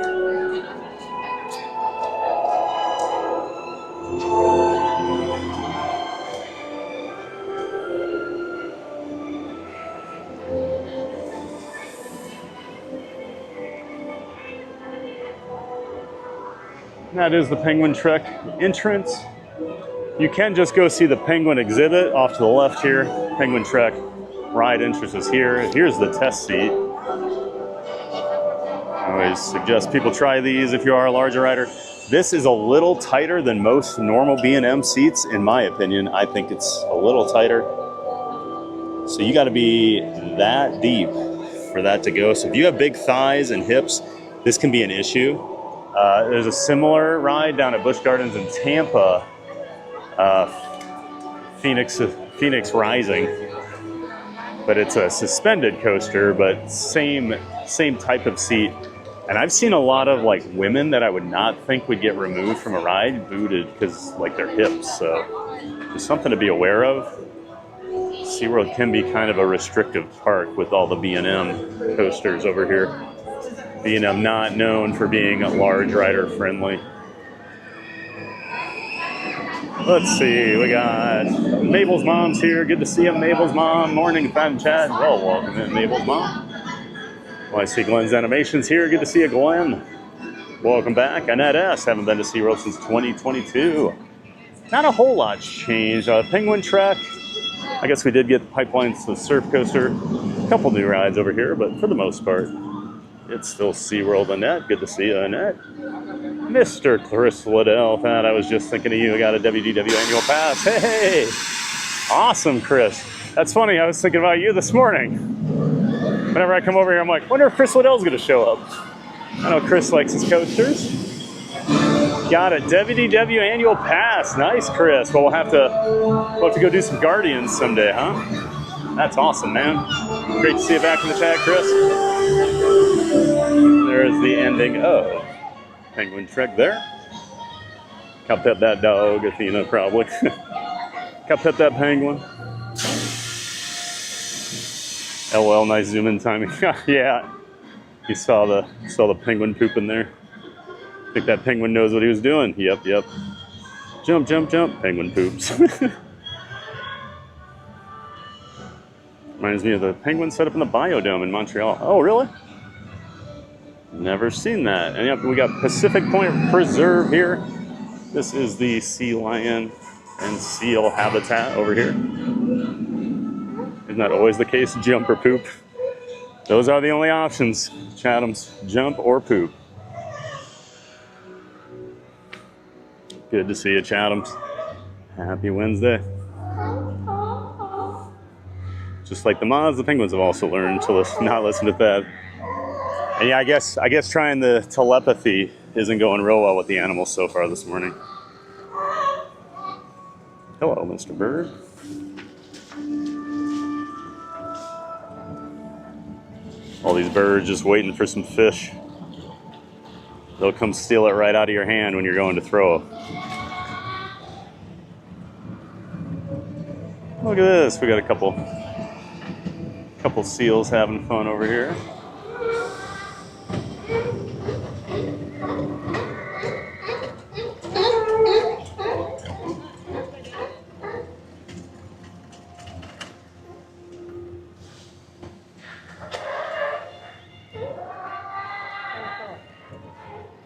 That is the Penguin Trek entrance. You can just go see the Penguin exhibit off to the left here. Penguin Trek ride entrance is here. Here's the test seat. I always suggest people try these if you are a larger rider. This is a little tighter than most normal B&M seats, in my opinion. I think it's a little tighter. So you got to be that deep for that to go. So if you have big thighs and hips, this can be an issue. There's a similar ride down at Busch Gardens in Tampa, Phoenix Rising, but it's a suspended coaster, but same type of seat. And I've seen a lot of like women that I would not think would get removed from a ride booted because like their hips. So just something to be aware of. SeaWorld can be kind of a restrictive park with all the B&M coasters over here. B&M not known for being large rider friendly. Let's see, we got Mabel's mom's here. Good to see you, Mabel's mom. Morning, Fat and Chad. Well, welcome in, Mabel's mom. Well, I see Glenn's Animations here. Good to see you, Glenn. Welcome back. Annette S. Haven't been to SeaWorld since 2022. Not a whole lot's changed. Penguin Trek. I guess we did get Pipelines to the Surf Coaster. A couple new rides over here, but for the most part, it's still SeaWorld. Annette. Good to see you, Annette. Mr. Chris Liddell. Thought I was just thinking of you. I got a WDW annual pass. Hey! Awesome, Chris. That's funny. I was thinking about you this morning. Whenever I come over here, I'm like, wonder if Chris Liddell's gonna show up. I know Chris likes his coasters. Got a WDW annual pass. Nice, Chris. Well, we'll have to go do some Guardians someday, huh? That's awesome, man. Great to see you back in the chat, Chris. There's the ending of Penguin Trek there. Come pet that dog, Athena, probably. Come pet that penguin. LOL, nice zoom in timing. Yeah, you saw the penguin pooping there. I think that penguin knows what he was doing. Yep. Jump, jump, jump. Penguin poops. Reminds me of the penguin set up in the Biodome in Montreal. Oh, really? Never seen that. And yep, we got Pacific Point Preserve here. This is the sea lion and seal habitat over here. Isn't that always the case? Jump or poop? Those are the only options, Chathams. Jump or poop. Good to see you, Chathams. Happy Wednesday. Just like the mods, the penguins have also learned to not listen to that. And yeah, I guess trying the telepathy isn't going real well with the animals so far this morning. Hello, Mr. Bird. All these birds just waiting for some fish. They'll come steal it right out of your hand when you're going to throw. Look at this. We got a couple seals having fun over here.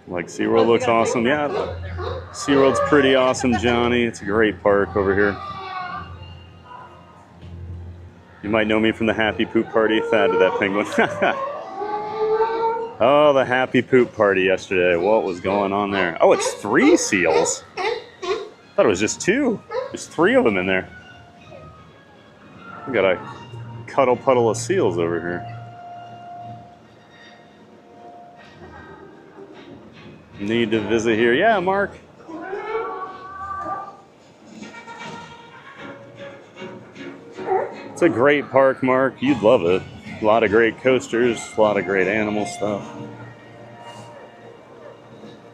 Like SeaWorld looks awesome. Yeah, SeaWorld's pretty awesome, Johnny. It's a great park over here. You might know me from the Happy Poop Party. Fad to that penguin. Oh, the Happy Poop Party yesterday. What was going on there? Oh, it's 3 seals. I thought it was just 2. There's 3 of them in there. We got a cuddle puddle of seals over here. Need to visit here. Yeah, Mark. It's a great park, Mark. You'd love it. A lot of great coasters, a lot of great animal stuff.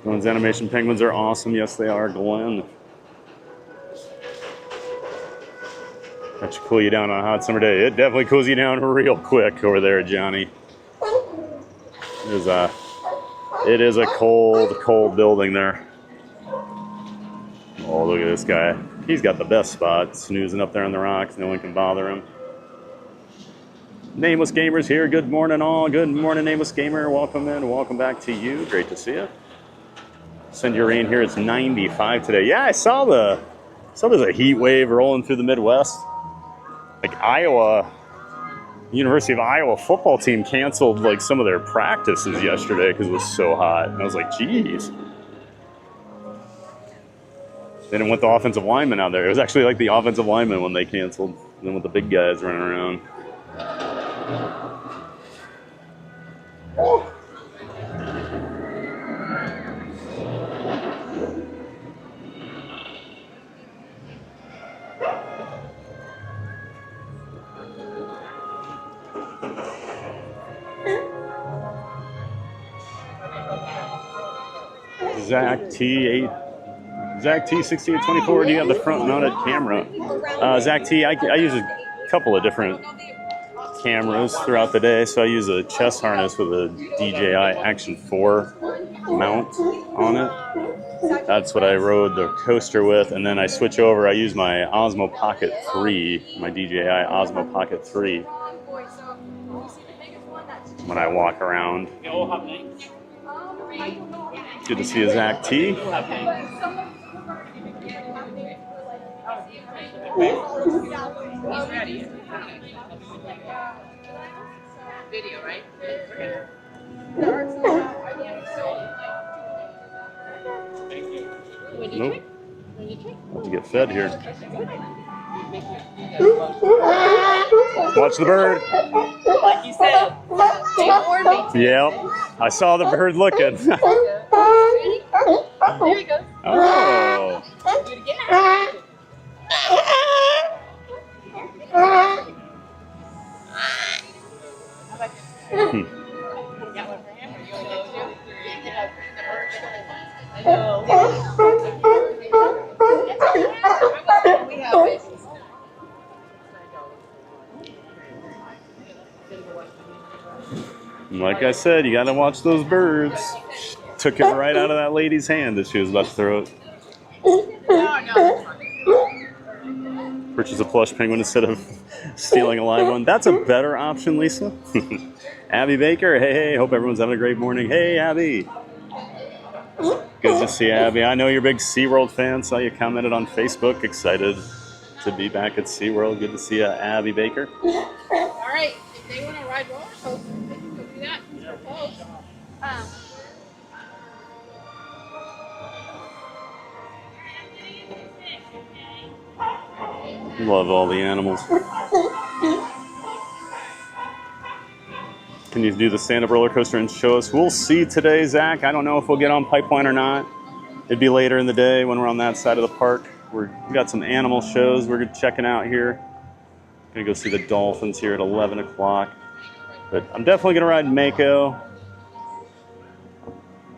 Glenn's animation penguins are awesome. Yes, they are, Glenn. That should cool you down on a hot summer day. It definitely cools you down real quick over there, Johnny. It is a cold building there. Oh, look at this guy. He's got the best spot, snoozing up there on the rocks. No one can bother him. Nameless Gamer's here. Good morning, all. Good morning, Nameless Gamer. Welcome in. Welcome back to you. Great to see you. Send your rain here. It's 95 today. Yeah, I saw there's a heat wave rolling through the Midwest. Like Iowa, University of Iowa football team canceled like some of their practices yesterday because it was so hot. And I was like, geez. They didn't want the offensive linemen out there. It was actually like the offensive linemen when they canceled. And then with the big guys running around. Zach T 6824, do you have the front mounted camera? Zach T, I use a couple of different cameras throughout the day. So I use a chest harness with a DJI Action 4 mount on it. That's what I rode the coaster with. And then I switch over, I use my Osmo Pocket 3, my DJI Osmo Pocket 3 when I walk around. Good to see you, Zach T. Video, right? Nope. Have to get fed here. Watch the bird. Like you said. warned me to. Yep, I saw the bird looking. Ready? There he goes. Oh. Do it again. Hmm. Got one for him, or you want to do? I know. We have bases. Like I said, you gotta watch those birds. Took it right out of that lady's hand as she was about to throw it. No. Purchase a plush penguin instead of stealing a live one. That's a better option, Lisa. Abby Baker, hey, hope everyone's having a great morning. Hey, Abby. Good to see Abby. I know you're a big SeaWorld fan. Saw you commented on Facebook. Excited to be back at SeaWorld. Good to see you, Abby Baker. All right, if they want to ride roller coasters, they can go do that. It's proposed. Love all the animals. Can you do the stand-up roller coaster and show us? We'll see today, Zach. I don't know if we'll get on Pipeline or not. It'd be later in the day when we're on that side of the park. We got some animal shows we're checking out here. Gonna go see the dolphins here at 11 o'clock. But I'm definitely gonna ride Mako.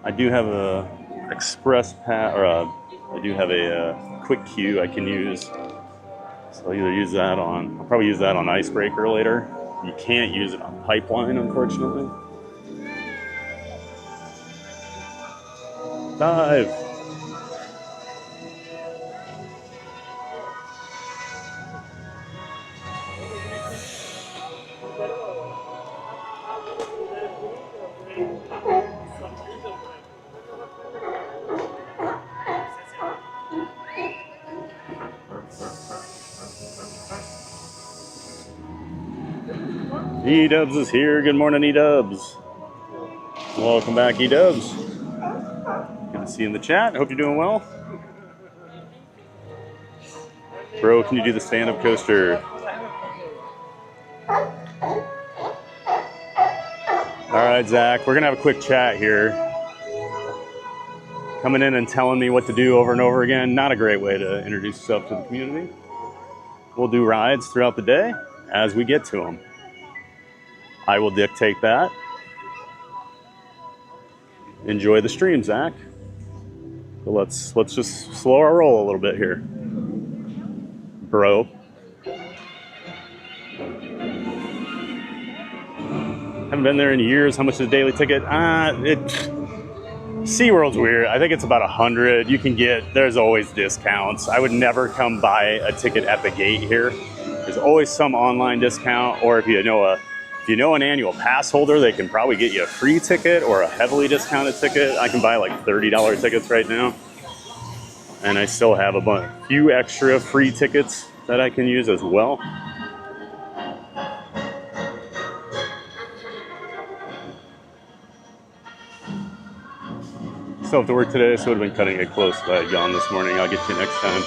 I do have a express pass, or I do have a quick queue I can use. So I'll either use that on, I'll probably use that on Icebreaker later. You can't use it on Pipeline, unfortunately. Dive. E-Dubs is here. Good morning, E-Dubs. Welcome back, E-Dubs. Good to see you in the chat. Hope you're doing well. Bro, can you do the stand-up coaster? All right, Zach, we're going to have a quick chat here. Coming in and telling me what to do over and over again, not a great way to introduce yourself to the community. We'll do rides throughout the day as we get to them. I will dictate that. Enjoy the stream, Zach. But let's just slow our roll a little bit here, bro. Haven't been there in years. How much is a daily ticket? SeaWorld's weird. I think it's about 100. You can get, there's always discounts. I would never come buy a ticket at the gate here. There's always some online discount, or if you know an annual pass holder, they can probably get you a free ticket or a heavily discounted ticket. I can buy like $30 tickets right now. And I still have a few extra free tickets that I can use as well. Still have to work today, so I would have been cutting it close if I had gone this morning. I'll get you next time.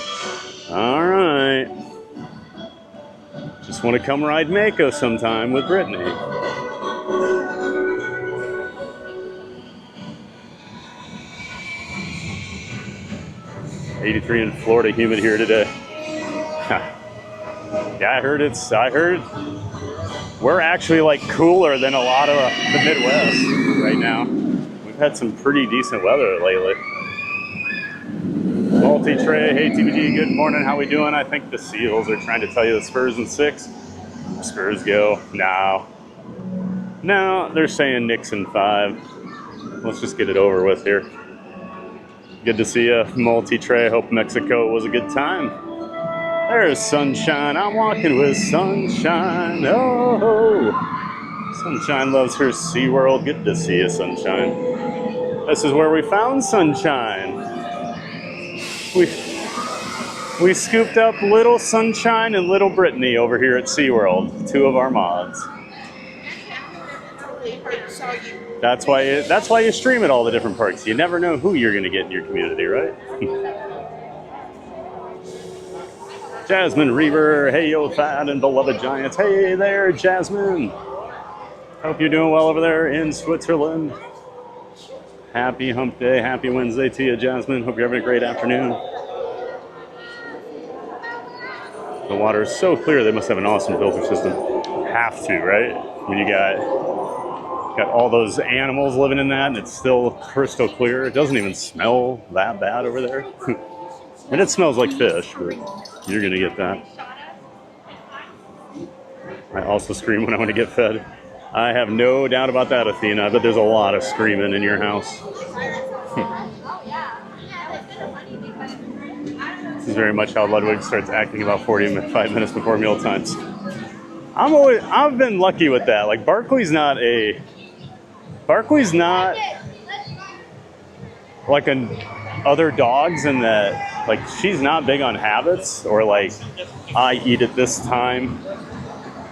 All right. Just want to come ride Mako sometime with Brittany. '83 in Florida, humid here today. Yeah, I heard we're actually like cooler than a lot of the Midwest right now. We've had some pretty decent weather lately. Multi-Tray, hey TBG, good morning, how we doing? I think the Seals are trying to tell you the Spurs in 6. Spurs go, no, they're saying Knicks in 5. Let's just get it over with here. Good to see you, Multi-Tray, hope Mexico was a good time. There's Sunshine, I'm walking with Sunshine, oh, Sunshine loves her SeaWorld, good to see you, Sunshine. This is where we found Sunshine. We scooped up little Sunshine and little Brittany over here at SeaWorld, 2 of our mods. That's why you stream at all the different parks. You never know who you're going to get in your community, right? Jasmine Reaver, hey yo fat and beloved giants. Hey there, Jasmine. Hope you're doing well over there in Switzerland. Happy hump day, happy Wednesday to you, Jasmine. Hope you're having a great afternoon. The water is so clear, they must have an awesome filter system. Have to, right? When you got all those animals living in that and it's still crystal clear. It doesn't even smell that bad over there. And it smells like fish, but you're gonna get that. I also scream when I want to get fed. I have no doubt about that, Athena. I bet there's a lot of screaming in your house. This is very much how Ludwig starts acting about 45 minutes before meal times. I've been lucky with that. Like Barkley's not like other dogs in that, like, she's not big on habits or like I eat at this time.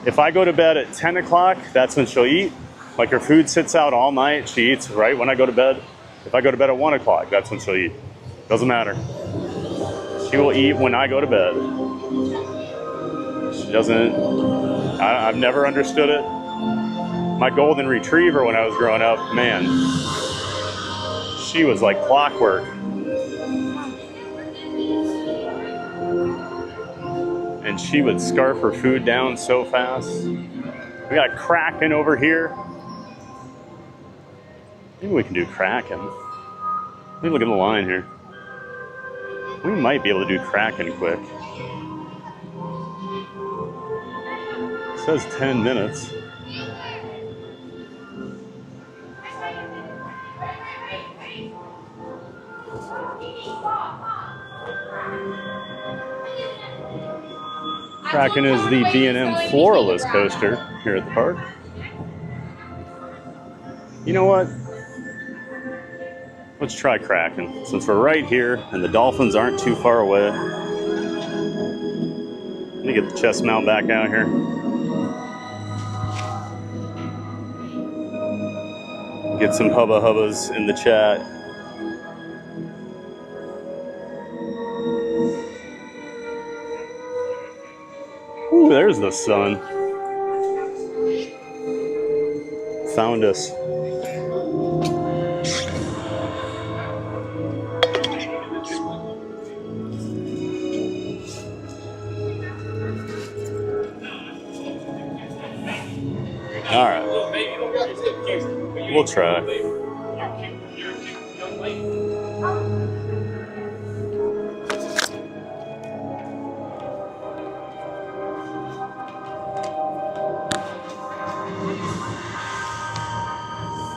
If I go to bed at 10 o'clock, that's when she'll eat. Like her food sits out all night, she eats right when I go to bed. If I go to bed at 1 o'clock, that's when she'll eat. Doesn't matter. She will eat when I go to bed. She doesn't, I've never understood it. My golden retriever when I was growing up, man, she was like clockwork. And she would scarf her food down so fast. We got Kraken over here. Maybe we can do Kraken. Let me look at the line here. We might be able to do Kraken quick. It says 10 minutes. Kraken is the B&M floorless coaster here at the park. You know what? Let's try Kraken, since we're right here and the dolphins aren't too far away. Let me get the chest mount back out here. Get some hubba hubbas in the chat. Ooh, there's the sun. Found us. All right. We'll try.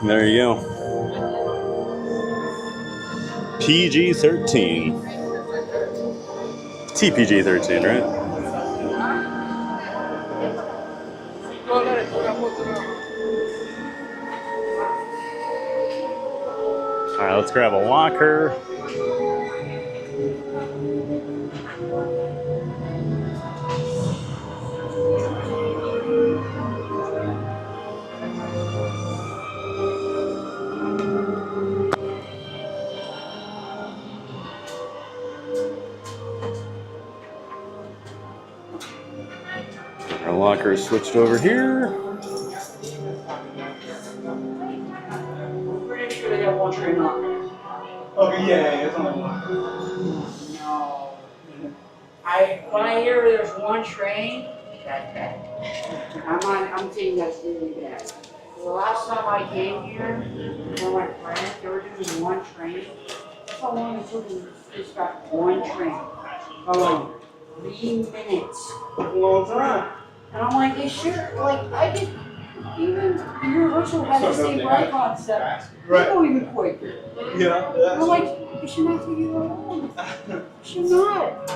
There you go. PG-13. TPG-13, right? All right, let's grab a locker. Our locker is switched over here. Pretty sure they have one train on there. Okay, yeah, it's on the line. No. When I hear there's one train, that's bad. I'm saying that's really bad. The last time I came here, with my friends, they were doing one train. That's how long it took them to just got one train. How long? 3 minutes. A long time. And I'm like, they sure, like, I did, even Universal had the same ride concept. They go even quicker. Yeah, I'm like, you should not take it along. You should not.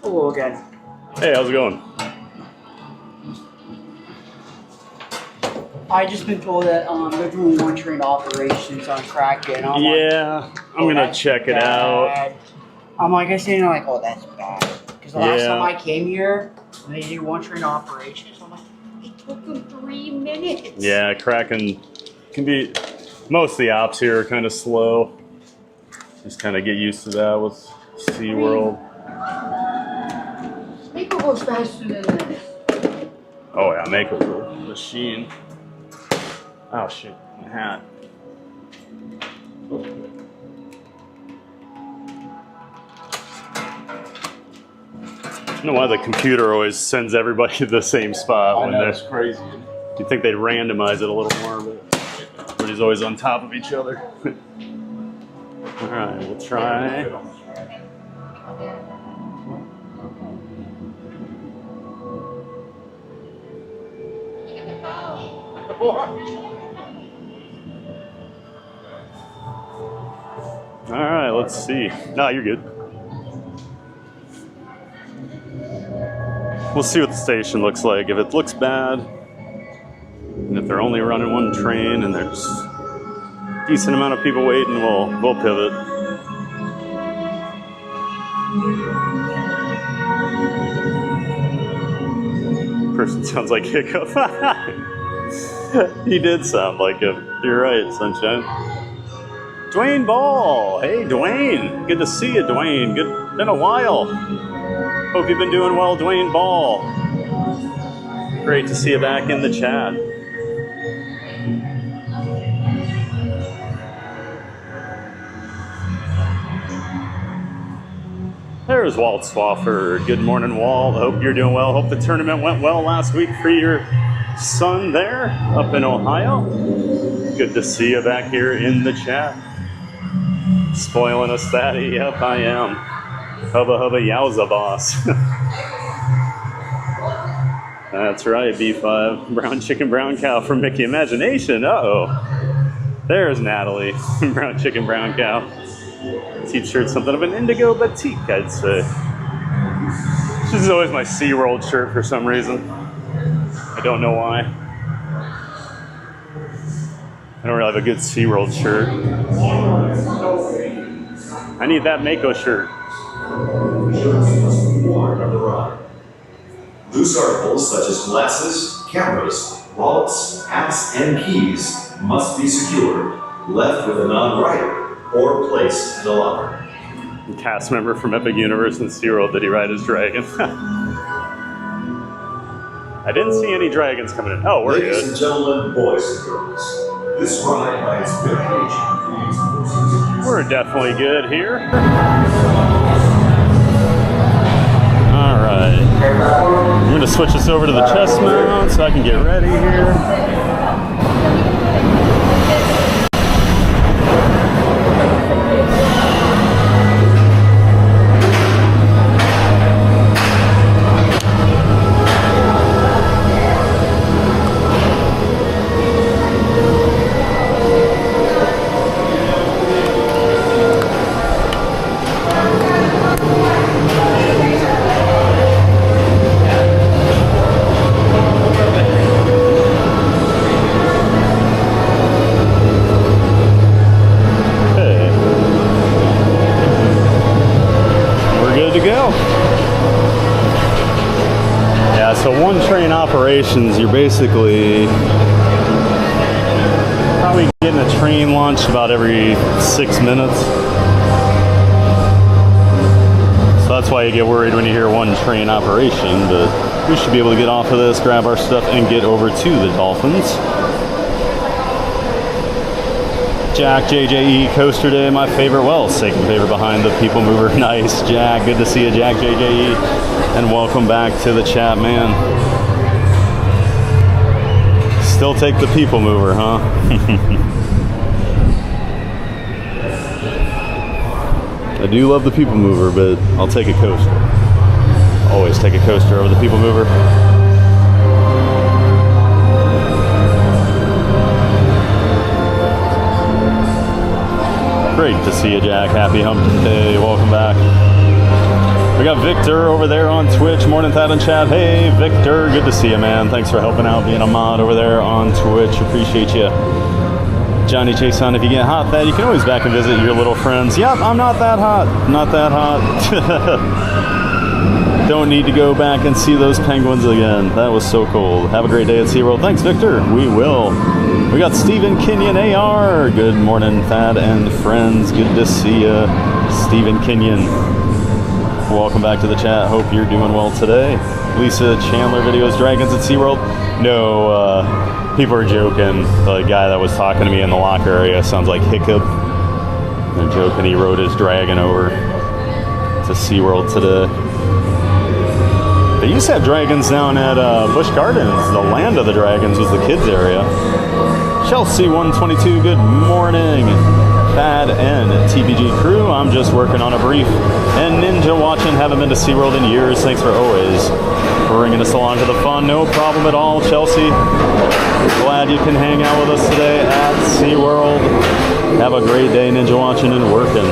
Hello again. Hey, how's it going? I just been told that they're doing one train operations on Kraken. Yeah, I'm gonna check it out. I'm like, I say, like, oh, that's bad. Because the last time I came here, they did one train operations. I'm like, it took them 3 minutes. Yeah, Kraken can be, most of the ops here are kind of slow. Just kind of get used to that with SeaWorld. Mako Mako's faster than that. Oh yeah, Mako's a machine. Oh shoot, my hat. I don't know why the computer always sends everybody to the same spot when That's crazy. you'd think they'd randomize it a little more, but everybody's always on top of each other. Alright, we'll try. Alright, let's see. No, you're good. We'll see what the station looks like. If it looks bad, and if they're only running one train and there's a decent amount of people waiting, we'll pivot. Person sounds like Hiccup. He did sound like him. You're right, Sunshine. Dwayne Ball. Hey, Dwayne. Good to see you, Dwayne. Good. Been a while. Hope you've been doing well, Dwayne Ball. Great to see you back in the chat. There's Walt Swafford. Good morning, Walt. Hope you're doing well. Hope the tournament went well last week for your son there up in Ohio. Good to see you back here in the chat. Spoiling us, Thaddy. Yep, I am. Hubba hubba yowza, boss. That's right, B5. Brown chicken, brown cow from Mickey Imagination. Uh-oh. There's Natalie. Brown chicken, brown cow. T-shirt, something of an indigo batik, I'd say. This is always my SeaWorld shirt for some reason. I don't know why. I don't really have a good SeaWorld shirt. I need that Mako shirt. Loose articles such as glasses, cameras, wallets, hats, and keys must be secured, left with a non-rider, or placed in a locker. Cast member from Epic Universe and SeaWorld, did he ride his dragon? I didn't see any dragons coming in. Oh, we're Ladies good. and gentlemen, boys and girls, this ride by its very nature. We're definitely good here. Alright. I'm going to switch this over to the chest mount so I can get ready here. Operations, you're basically probably getting a train launched about every 6 minutes. So that's why you get worried when you hear one train operation, but we should be able to get off of this, grab our stuff, and get over to the Dolphins. Jack, JJE, Coaster Day, my favorite, well, second favorite behind the People Mover. Nice, Jack. Good to see you, Jack, JJE. And welcome back to the chat, man. Still take the People Mover, huh? I do love the People Mover, but I'll take a coaster. Always take a coaster over the People Mover. Great to see you, Jack. Happy Hump Day. Welcome back. We got Victor over there on Twitch. Morning, Thad and chat. Hey, Victor. Good to see you, man. Thanks for helping out, being a mod over there on Twitch. Appreciate you. Johnny Jason, if you get hot, Thad, you can always back and visit your little friends. Yep, I'm not that hot. Not that hot. Don't need to go back and see those penguins again. That was so cold. Have a great day at SeaWorld. Thanks, Victor. We will. We got Stephen Kenyon AR. Good morning, Thad and friends. Good to see you, Stephen Kenyon. Welcome back to the chat. Hope you're doing well today. Lisa Chandler videos, Dragons at SeaWorld. No, people are joking. The guy that was talking to me in the locker area sounds like Hiccup. They're joking he rode his dragon over to SeaWorld today. They used to have dragons down at Busch Gardens. The land of the dragons was the kids area. Chelsea 122, good morning. Thad and TBG crew, I'm just working on a brief. And Ninja watching, haven't been to SeaWorld in years. Thanks for always bringing us along to the fun. No problem at all, Chelsea. Glad you can hang out with us today at SeaWorld. Have a great day, Ninja watching and working.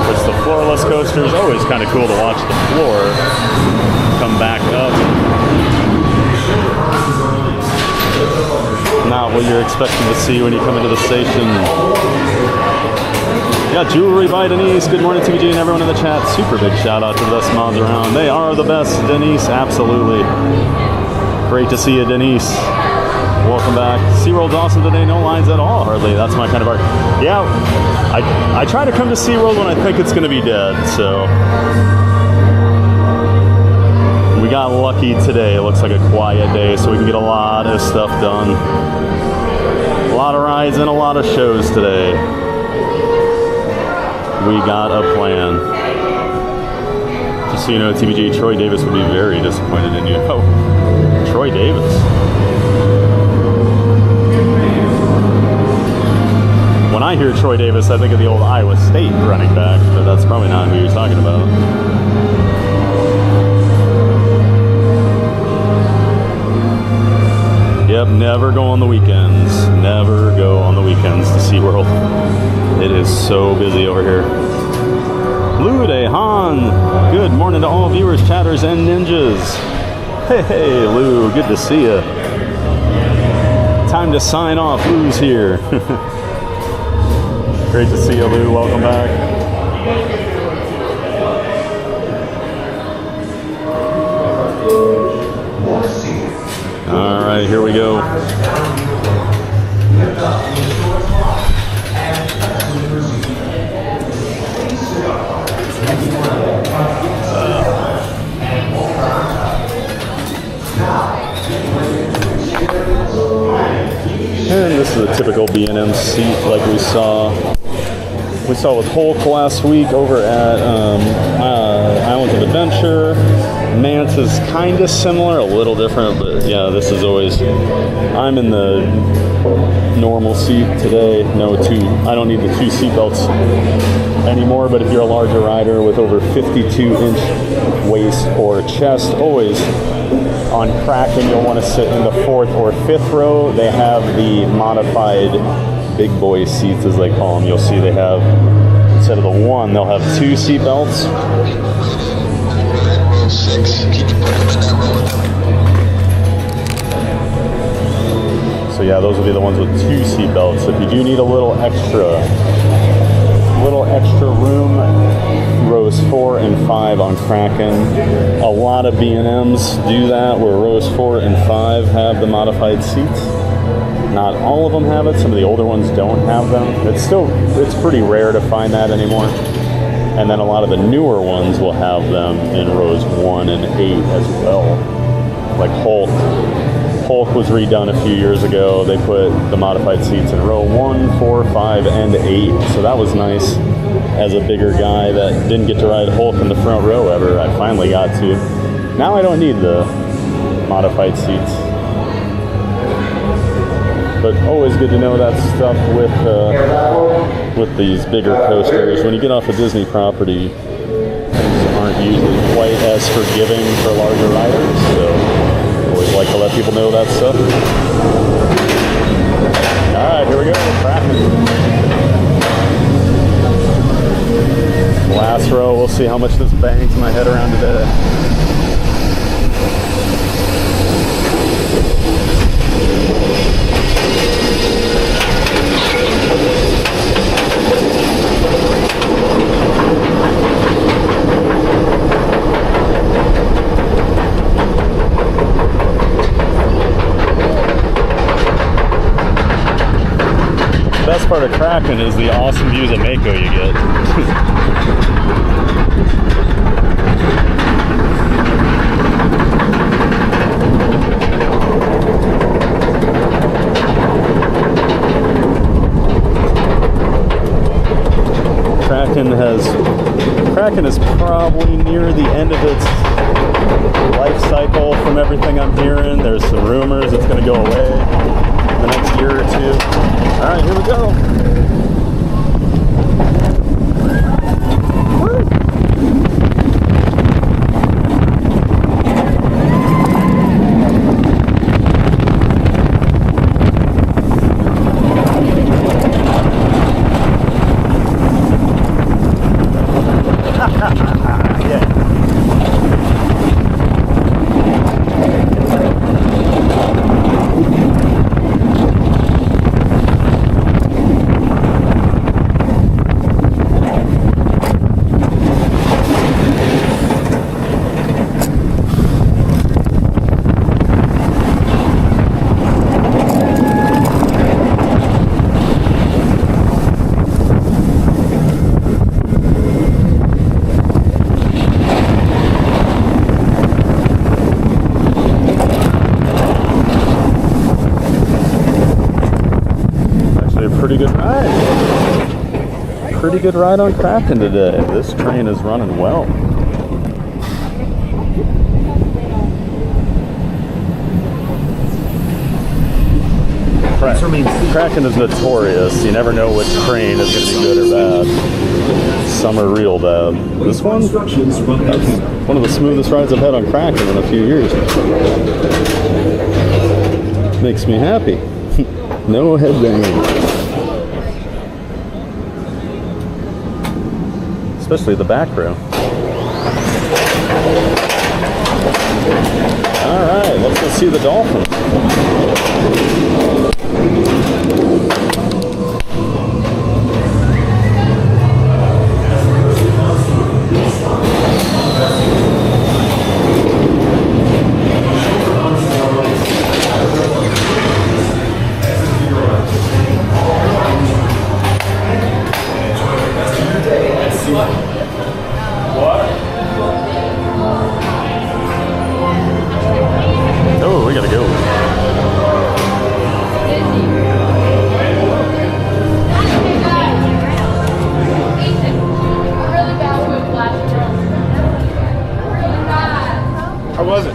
Which the floorless coaster is always kind of cool to watch the floor come back up. Not what you're expecting to see when you come into the station. Yeah, Jewelry by Denise. Good morning, TBG, and everyone in the chat. Super big shout out to the best moms around. They are the best, Denise. Absolutely. Great to see you, Denise. Welcome back. SeaWorld's awesome today. No lines at all, hardly. That's my kind of art. Yeah, I try to come to SeaWorld when I think it's going to be dead, so. We got lucky today. It looks like a quiet day, so we can get a lot of stuff done. A lot of rides and a lot of shows today. We got a plan. Just so you know, TBG, Troy Davis would be very disappointed in you. Oh, Troy Davis. When I hear Troy Davis, I think of the old Iowa State running back, but that's probably not who you're talking about. Yep, never go on the weekends. Never go on the weekends to SeaWorld. It is so busy over here. Lude Han, good morning to all viewers, chatters, and ninjas. Hey, Lou, good to see you. Time to sign off. Lou's here. Great to see you, Lou. Welcome back. All right, here we go. And this is a typical B&M seat like we saw with Hulk last week over at Islands of Adventure. Manta's kind of similar, a little different, but yeah, this is always, I'm in the normal seat today. I don't need the 2 seat belts anymore, but if you're a larger rider with over 52-inch waist or chest, always on Kraken, you'll want to sit in the 4th or 5th row. They have the modified big boy seats, as they call them. You'll see they have, instead of the 1, they'll have 2 seat belts. So yeah, those will be the ones with 2 seat belts. If you do need a little extra room, rows 4 and 5 on Kraken. A lot of B&Ms do that, where rows 4 and 5 have the modified seats. Not all of them have it. Some of the older ones don't have them. It's pretty rare to find that anymore. And then a lot of the newer ones will have them in rows 1 and 8 as well. Like Hulk was redone a few years ago. They put the modified seats in row 1, 4, 5, and 8. So that was nice. As a bigger guy that didn't get to ride Hulk in the front row ever, I finally got to. Now I don't need the modified seats. But always good to know that stuff with these bigger coasters. When you get off a Disney property, things aren't usually quite as forgiving for larger riders. So always like to let people know that stuff. All right, here we go. Kraken. Last row. We'll see how much this bangs my head around today. best part of Kraken is the awesome views of Mako you get. Kraken is probably near the end of its life cycle from everything I'm hearing. There's some rumors it's going to go away in the next year or two. All right, here we go. Pretty good ride on Kraken today. This train is running well. Kraken is notorious. You never know which train is going to be good or bad. Some are real bad. This one? That's one of the smoothest rides I've had on Kraken in a few years. Makes me happy. No headbanging. Especially the back row. All right, let's go see the Dolphin. Oh, we gotta go. How was it?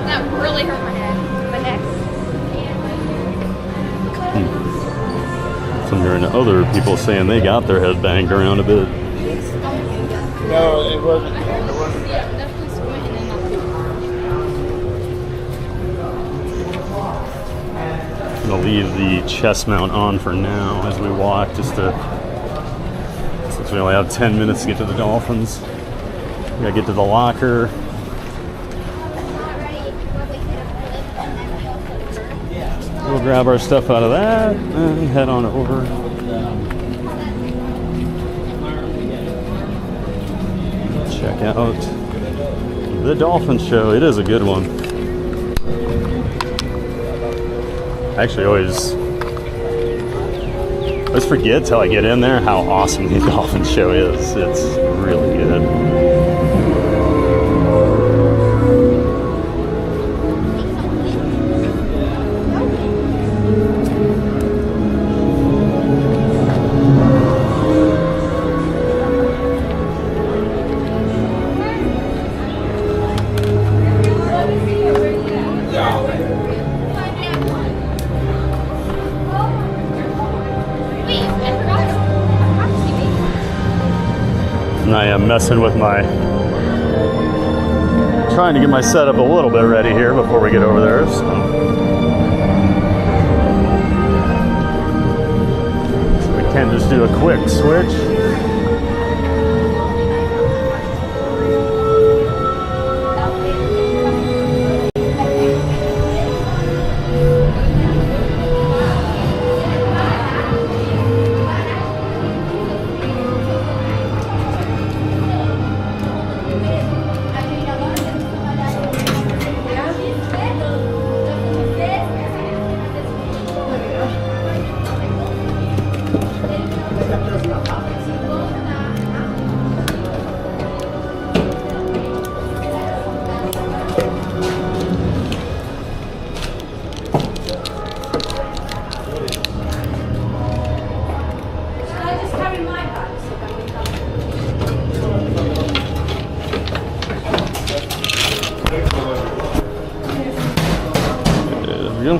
That really hurt my head. My neck. So I'm hearing other people saying they got their head banged around a bit. No, it wasn't. Definitely squinting in I'm gonna leave the chest mount on for now as we walk, just to, since we only have 10 minutes to get to the Dolphins. We gotta get to the locker. We'll grab our stuff out of that and head on over. Check out the Dolphin show. It is a good one. I actually always forget till I get in there how awesome the Dolphin show is. It's really good. And I am messing with trying to get my setup a little bit ready here before we get over there. So we can just do a quick switch. go.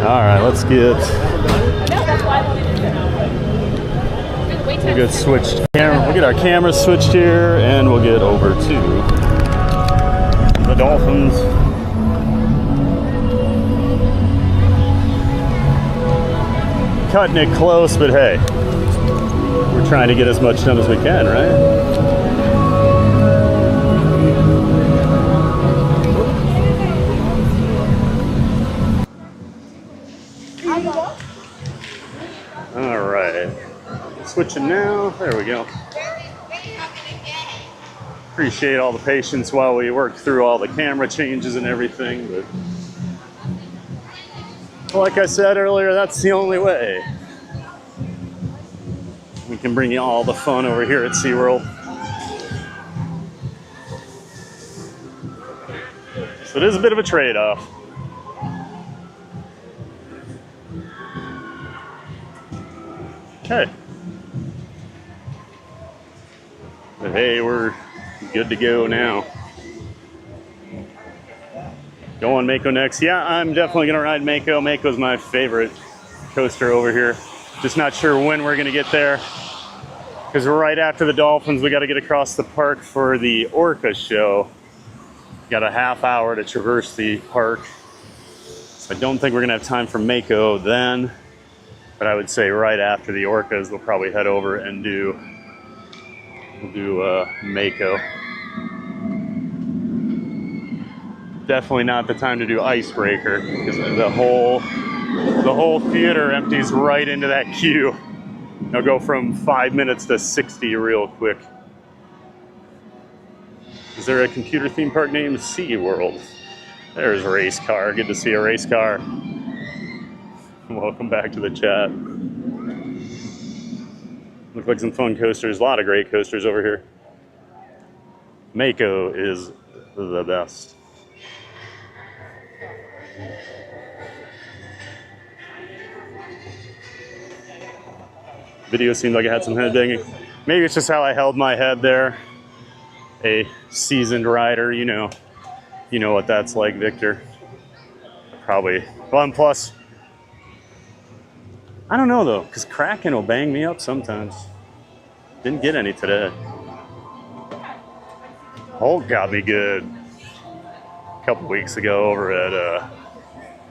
All right, let's get. We'll get switched camera. We'll get our cameras switched here, and we'll get over to the Dolphins. Cutting it close, but hey, we're trying to get as much done as we can, right? All right, switching now. There we go. Appreciate all the patience while we work through all the camera changes and everything, but like I said earlier, that's the only way we can bring you all the fun over here at SeaWorld. So it is a bit of a trade-off. Okay. But hey, we're good to go now. Going Mako next. Yeah, I'm definitely gonna ride Mako. Mako's my favorite coaster over here. Just not sure when we're gonna get there, because we're right after the Dolphins. We got to get across the park for the Orca show. Got a half hour to traverse the park. So I don't think we're gonna have time for Mako then, but I would say right after the Orcas, we'll probably head over and do Mako. Definitely not the time to do Icebreaker, because the whole theater empties right into that queue. They'll go from 5 minutes to 60 real quick. Is there a computer theme park named SeaWorld? There's a race car. Good to see a race car. Welcome back to the chat. Look like some fun coasters. A lot of great coasters over here. Mako is the best. Video seemed like it had some head banging. Maybe it's just how I held my head there. A seasoned rider, you know what that's like, Victor. Probably. Well, and plus, I don't know though, because Kraken will bang me up sometimes. Didn't get any today. Hulk got me good a couple weeks ago over at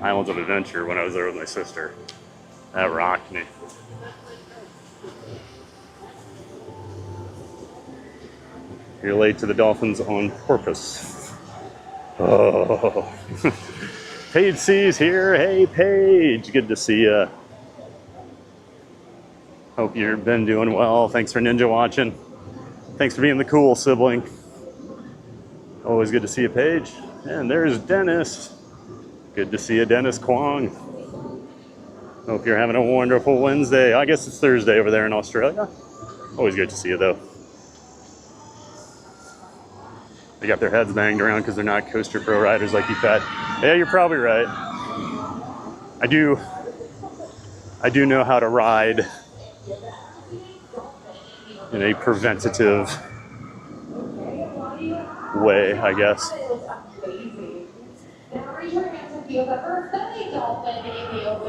Islands of Adventure when I was there with my sister. That rocked me. You're late to the Dolphins on purpose. Oh. Paige C's here. Hey, Paige. Good to see ya. Hope you've been doing well. Thanks for ninja watching. Thanks for being the cool sibling. Always good to see you, Paige. And there's Dennis. Good to see you, Dennis Kwong. Hope you're having a wonderful Wednesday. I guess it's Thursday over there in Australia. Always good to see you, though. They got their heads banged around because they're not Coaster Pro riders like you thought. Yeah, you're probably right. I do know how to ride in a preventative way, I guess.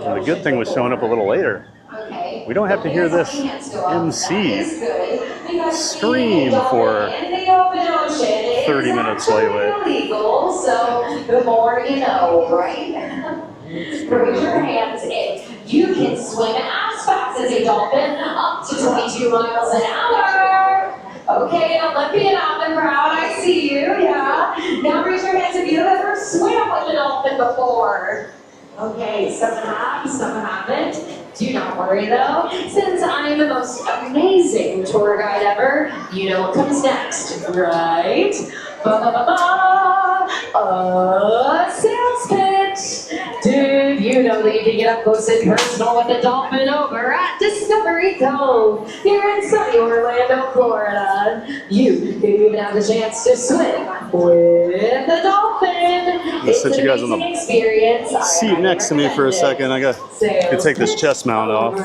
And the good thing was showing up a little later. We don't have to hear this MC scream for 30 minutes anyway. So the more you know, right? Raise your hands if you can swim as fast as a dolphin, up to 22 miles an hour. Okay, Olympian out in the crowd, I see you, yeah. Now raise your hands if you've ever swam with a dolphin before. Okay, some have, some haven't. Do not worry though, since I'm the most amazing tour guide ever, you know what comes next, right? Sales pitch! Dude, you know that you can get up close and personal with the dolphin over at Discovery Cove here in sunny Orlando, Florida. You can even have the chance to swim with the dolphin. Let's set you guys on the experience. seat next to me for a second. I got to take this chest mount off.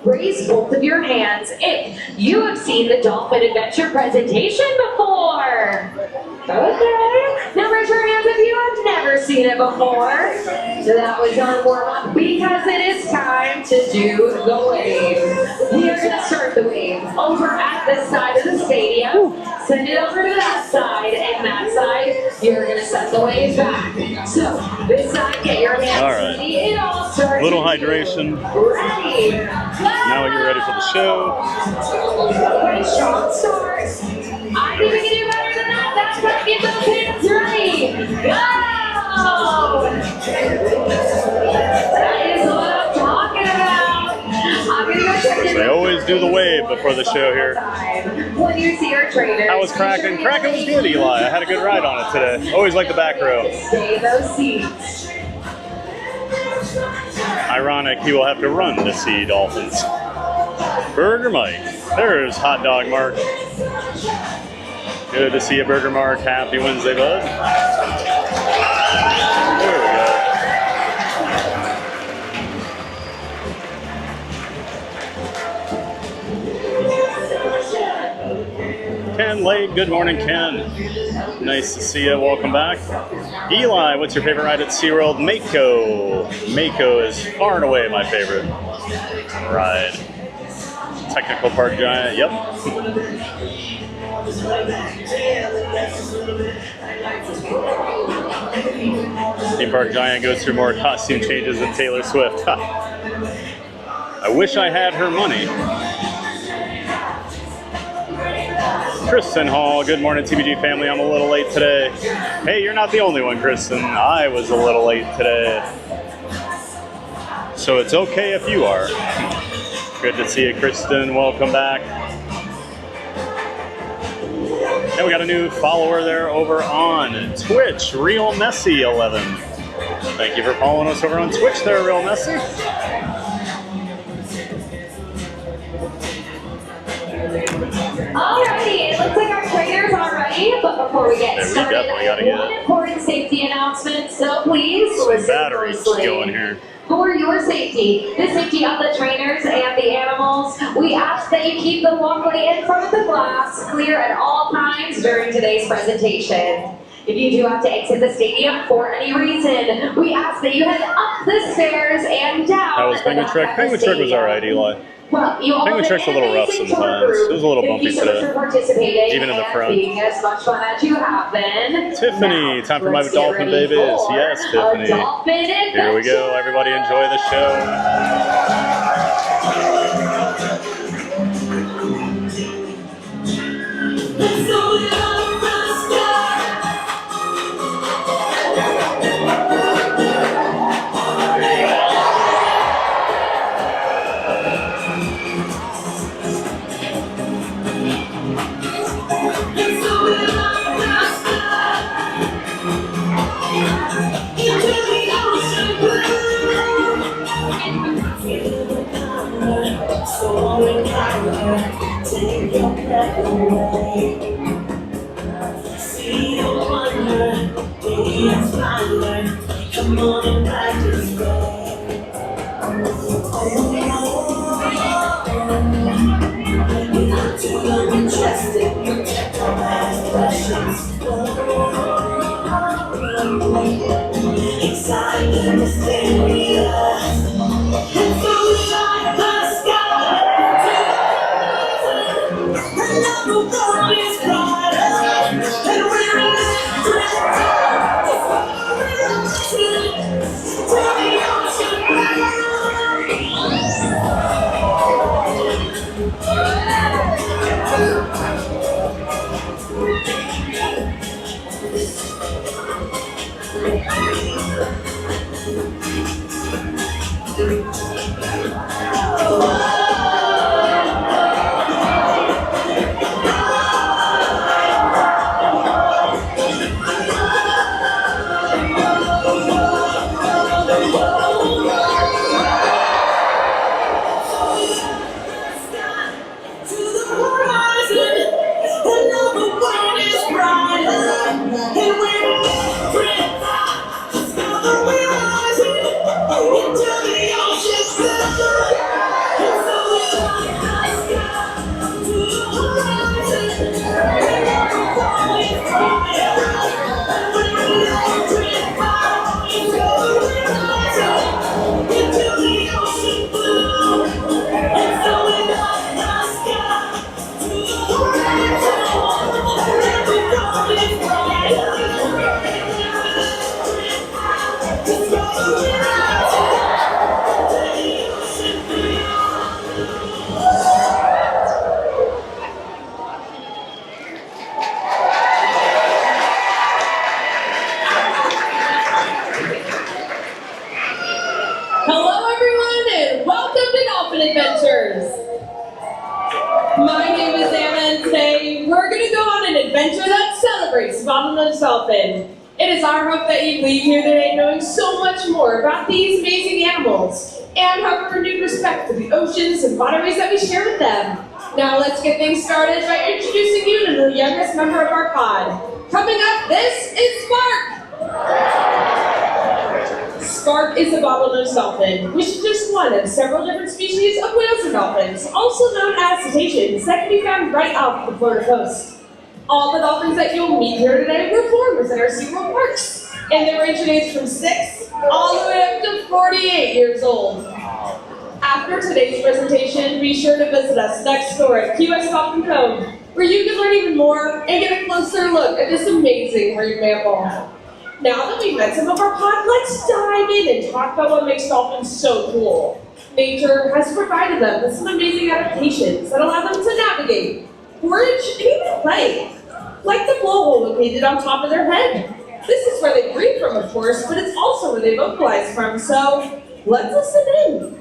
Raise both of your hands if you have seen the Dolphin Adventure presentation before. Okay. Now raise your hands if you have never seen it before. So that was our warm-up because it is time to do the wave. We are going to start the wave over at this side of the stadium. Send it over to that side, and that side, you're going to set the waves back. So this side, get your hands ready. It all starts. Little hydration. Ready. Now we get ready for the show. Strong start. I think we can do better than that. That's right. Get those hands ready. Go! That is what I'm talking about. I'm gonna go check it. They always do the wave before the show here. When you see our trainers. How was Kraken? Kraken was good, Eli. I had a good ride on it today. Always like the back row. Stay those seats. Ironic, he will have to run to see Dolphins. Burger Mike. There's Hot Dog Mark. Good to see you, Burger Mark. Happy Wednesday, bud. There we go. Ken Lake, good morning, Ken. Nice to see you. Welcome back. Eli, what's your favorite ride at SeaWorld? Mako. Mako is far and away my favorite ride. Technical Park Giant, yep. Theme Park Giant goes through more costume changes than Taylor Swift. I wish I had her money. Kristen Hall, good morning TBG family. I'm a little late today. Hey, you're not the only one, Kristen. I was a little late today. So it's okay if you are. Good to see you, Kristen. Welcome back. And we got a new follower there over on Twitch, Real Messy 11. Thank you for following us over on Twitch there, Real Messy. Alrighty, it looks like our trainers are ready, but before we get started, one important safety announcement, so please listen batteries going here. For your safety, the safety of the trainers and the animals, we ask that you keep the walkway in front of the glass clear at all times during today's presentation. If you do have to exit the stadium for any reason, we ask that you head up the stairs and down. How was Penguin Trek? Penguin Trek was alright, Eli. Well, Penguin Trek's a little rough sometimes. It was a little bumpy today. Even in the front. As much fun as you have been. Tiffany, time for my Dolphin babies. Yes, Tiffany. Here we go. Everybody enjoy the show. Take your breath away. See you wonder, dance fire. Come on and ride this way. You're not too interested. Protect our last questions. Exciting, mysterious. And so we like the sky. bottlenose dolphin. It is our hope that you leave here today knowing so much more about these amazing animals and have a renewed respect for the oceans and waterways that we share with them. Now let's get things started by introducing you to the youngest member of our pod. Coming up, this is Spark! Spark is a bottlenose dolphin, which is just one of several different species of whales and dolphins, also known as cetaceans, that can be found right off the Florida coast. All the dolphins that you'll meet here today were born within our SeaWorld parks, and they range in age from 6 all the way up to 48 years old. After today's presentation, be sure to visit us next door at QS Dolphin Cove, where you can learn even more and get a closer look at this amazing marine mammal. Now that we've met some of our pod, let's dive in and talk about what makes dolphins so cool. Nature has provided them with some amazing adaptations that allow them to navigate, forage, and even play. Like the blowhole located on top of their head. This is where they breathe from, of course, but it's also where they vocalize from, so let's listen in.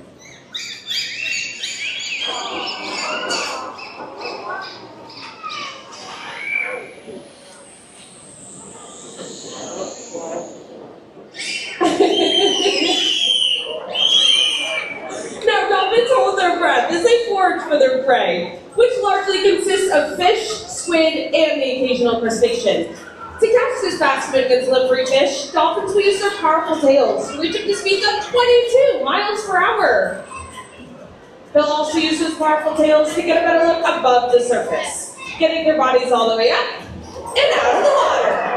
Now, dolphins hold their breath as they forage for their prey, which largely consists of fish, squid, and the occasional crustacean. To catch this fast moving slippery fish, dolphins will use their powerful tails to reach up to speeds of 22 miles per hour. They'll also use those powerful tails to get a better look above the surface, getting their bodies all the way up and out of the water.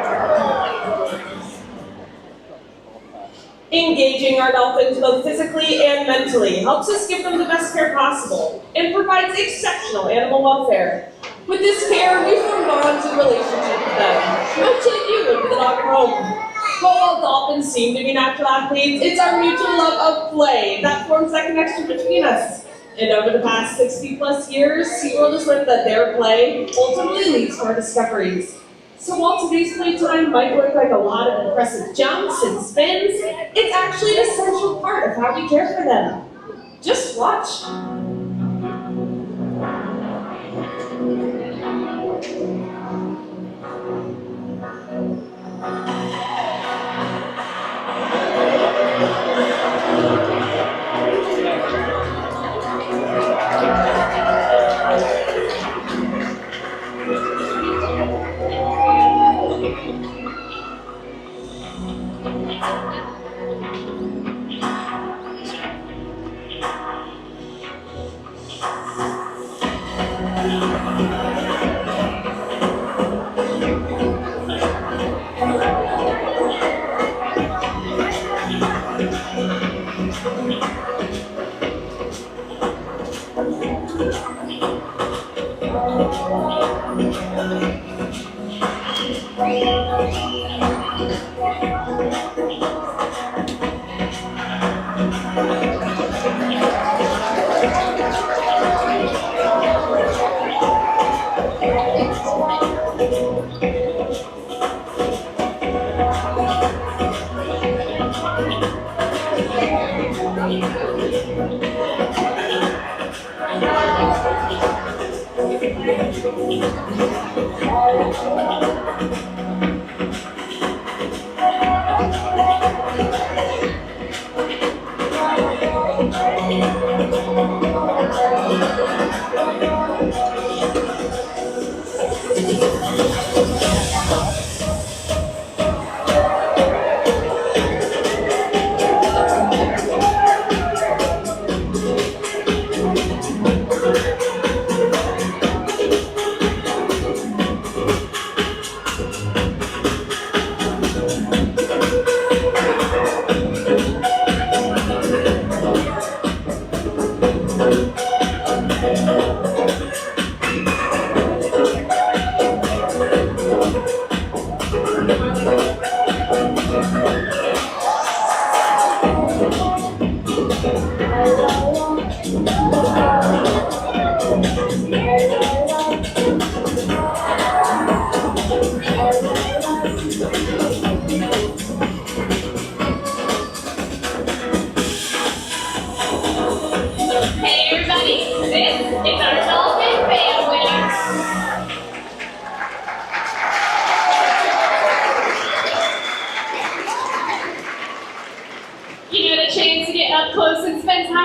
Engaging our dolphins both physically and mentally helps us give them the best care possible and provides exceptional animal welfare. With this care, we form bonds and relationships with them, much like you would with a dog at home. But while dolphins seem to be natural athletes, it's our mutual love of play that forms that connection between us. And over the past 60 plus years, SeaWorld has learned that their play ultimately leads to our discoveries. So while today's playtime might look like a lot of impressive jumps and spins, it's actually an essential part of how we care for them. Just watch.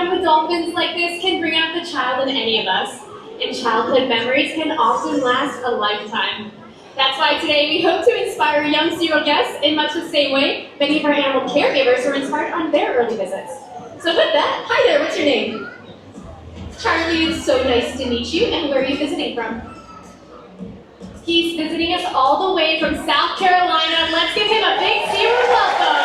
time with dolphins like this can bring out the child in any of us, and childhood memories can often last a lifetime. That's why today we hope to inspire young SeaWorld guests in much the same way many of our animal caregivers were inspired on their early visits. So with that, hi there, what's your name? Charlie, it's so nice to meet you, and where are you visiting from? He's visiting us all the way from South Carolina. Let's give him a big SeaWorld welcome.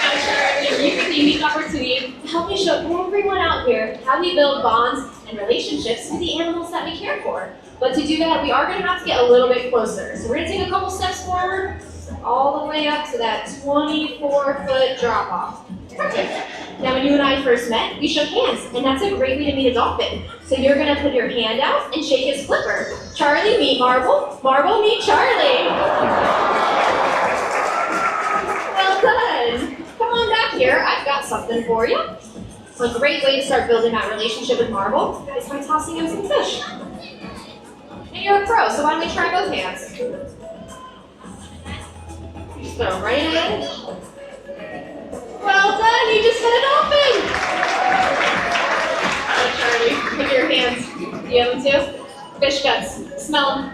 Now, Charlie, you have the unique opportunity to help me show everyone out here how we build bonds and relationships with the animals that we care for. But to do that, we are going to have to get a little bit closer. So we're going to take a couple steps forward, all the way up to that 24-foot drop-off. Perfect. Now, when you and I first met, we shook hands, and that's a great way to meet a dolphin. So you're going to put your hand out and shake his flipper. Charlie, meet Marble. Marble, meet Charlie. Well done. Come on back here. I've got something for you. A great way to start building that relationship with Marble is by tossing him some fish. And you're a pro, so why don't we try both hands? Just throw right in. Well done, you just hit a dolphin! Oh, Charlie, look at your hands. Do you have them too? Fish guts. Smell them.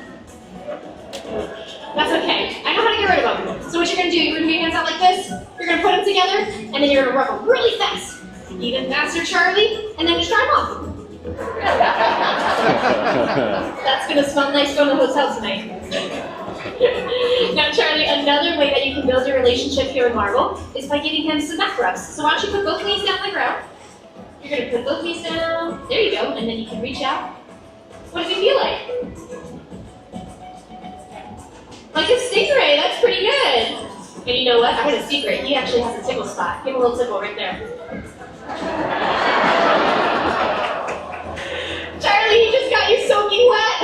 That's okay. I know how to get rid of them. So what you're going to do, you're going to put your hands out like this, you're going to put them together, and then you're going to rub them really fast. Even faster, Charlie, and then just dry them off. That's going to smell nice going to the hotel tonight. Now, Charlie, another way that you can build your relationship here with Marble is by giving him some neck rubs. So why don't you put both knees down on the ground? You're going to put both knees down. There you go. And then you can reach out. What does he feel like? Like a stingray. That's pretty good. And you know what? I had a secret. He actually has a tickle spot. Give him a little tickle right there. Charlie, he just got you soaking wet.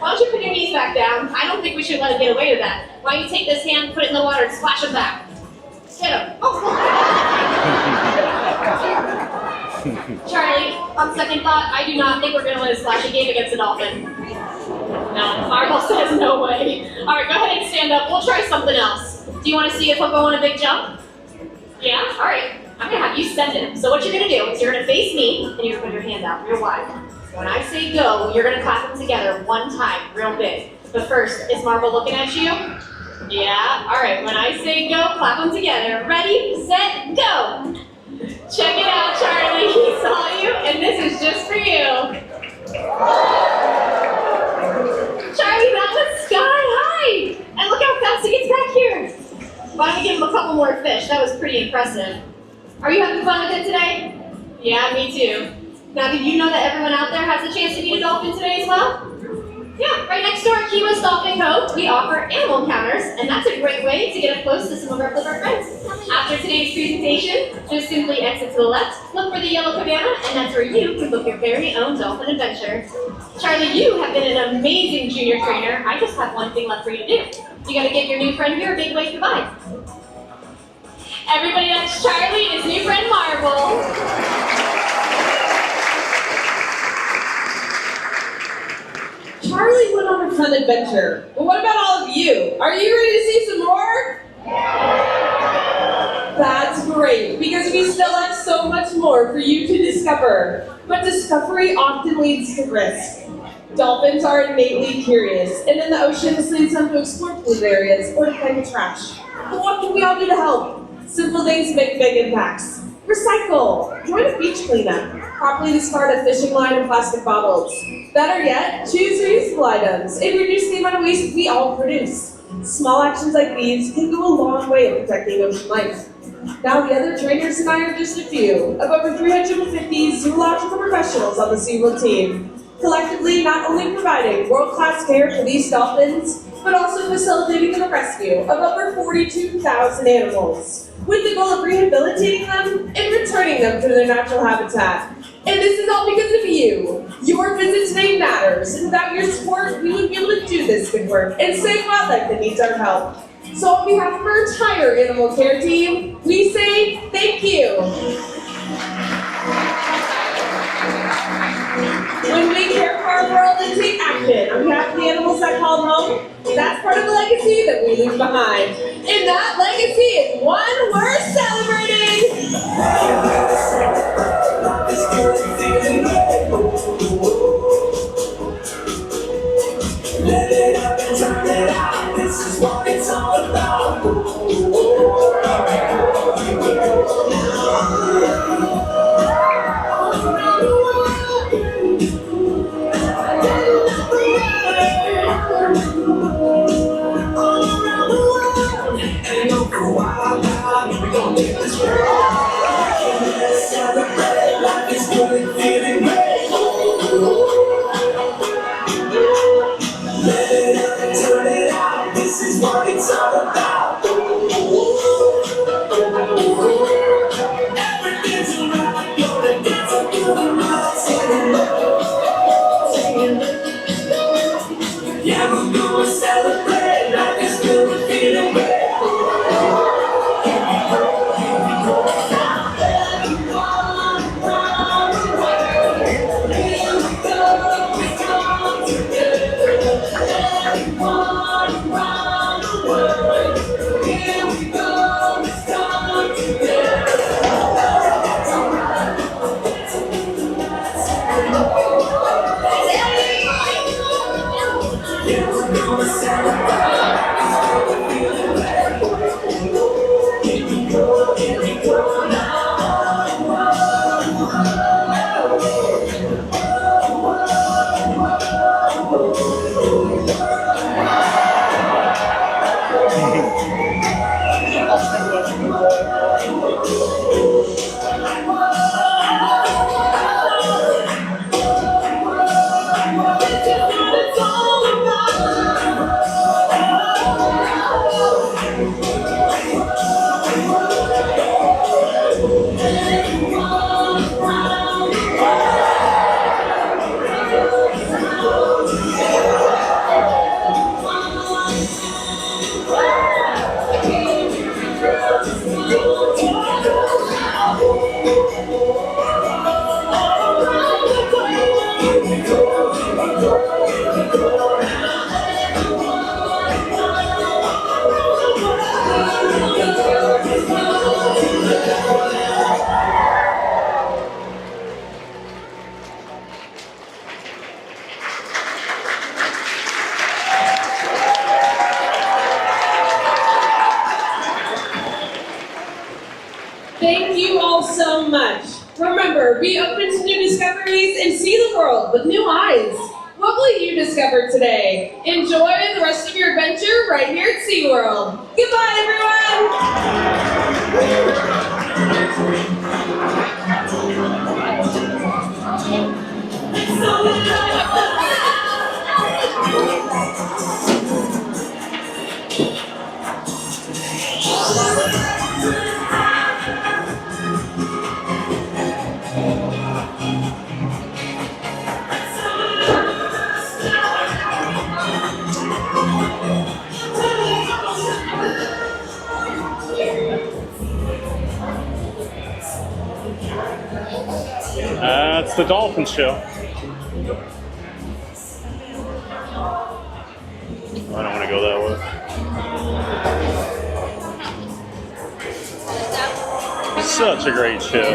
Why don't you put your knees back down? I don't think we should let him get away with that. Why don't you take this hand, put it in the water, and splash him back. Hit him. Oh. Charlie, on second thought, I do not think we're going to win a splashing game against a dolphin. No, Marble says no way. All right, go ahead and stand up. We'll try something else. Do you want to see if he'll go on a big jump? Yeah? All right. I'm going to have you send him. So what you're going to do is you're going to face me, and you're going to put your hand out real wide. When I say go, you're going to clap them together one time, real big. But first, is Marble looking at you? Yeah? All right, when I say go, clap them together. Ready, set, go! Check it out, Charlie. He saw you, and this is just for you. Charlie, that was sky high! And look how fast he gets back here. Why don't we give him a couple more fish? That was pretty impressive. Are you having fun with it today? Yeah, me too. Now, did you know that everyone out there has a chance to meet a dolphin today as well? Yeah, right next door at Key West Dolphin Cove, we offer animal encounters, and that's a great way to get up close to some of our flipper friends. After today's presentation, just simply exit to the left, look for the yellow cabana, and that's where you can book your very own dolphin adventure. Charlie, you have been an amazing junior trainer. I just have one thing left for you to do. You gotta give your new friend here a big wave goodbye. Everybody, that's Charlie and his new friend Marble. Charlie went on a fun adventure, but what about all of you? Are you ready to see some more? That's great, because we still have so much more for you to discover. But discovery often leads to risk. Dolphins are innately curious, and in the ocean this leads them to explore polluted areas or to play with trash. But what can we all do to help? Simple things make big impacts. Recycle. Join a beach cleanup. Properly discard a fishing line and plastic bottles. Better yet, choose reusable items and reduce the amount of waste we all produce. Small actions like these can go a long way in protecting ocean life. Now the other trainers and I are just a few of over 350 zoological professionals on the SeaWorld team, collectively not only providing world-class care for these dolphins, but also facilitating the rescue of over 42,000 animals, with the goal of rehabilitating them and returning them to their natural habitat. And this is all because of you. Your visit today matters, and without your support, we wouldn't be able to do this good work and save wildlife that needs our help. So on behalf of our entire animal care team, we say thank you. When we care for our world and take action on behalf of the animals that call home, that's part of the legacy that we leave behind. And that legacy is one worth celebrating. Let it up and turn it out. This is what it's all about. And go for a while now. We gon' take this world. Let's celebrate. Life is good and feeling great. Let it up and turn it out. This is what it's all about. Everything's alright. Gonna dance up to the night. Singing. Yeah, we're gonna celebrate. Life is good and feeling great. Thank you all so much. Remember, be open to new discoveries and see the world with new eyes. What will you discover today? Enjoy the rest of your adventure right here at SeaWorld. Goodbye, That's the Dolphin show. I don't want to go that way. Such a great show.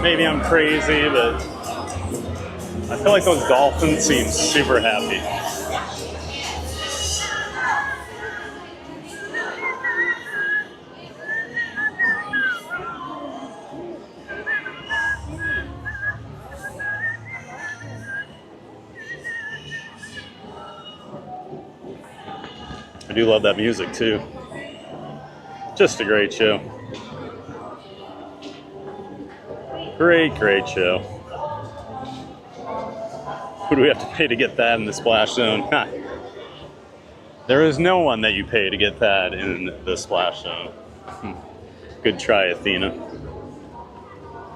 Maybe I'm crazy, but I feel like those dolphins seem super happy. I do love that music too. Just a great show. Great, great show. Who do we have to pay to get that in the splash zone? There is no one that you pay to get that in the splash zone. Good try, Athena.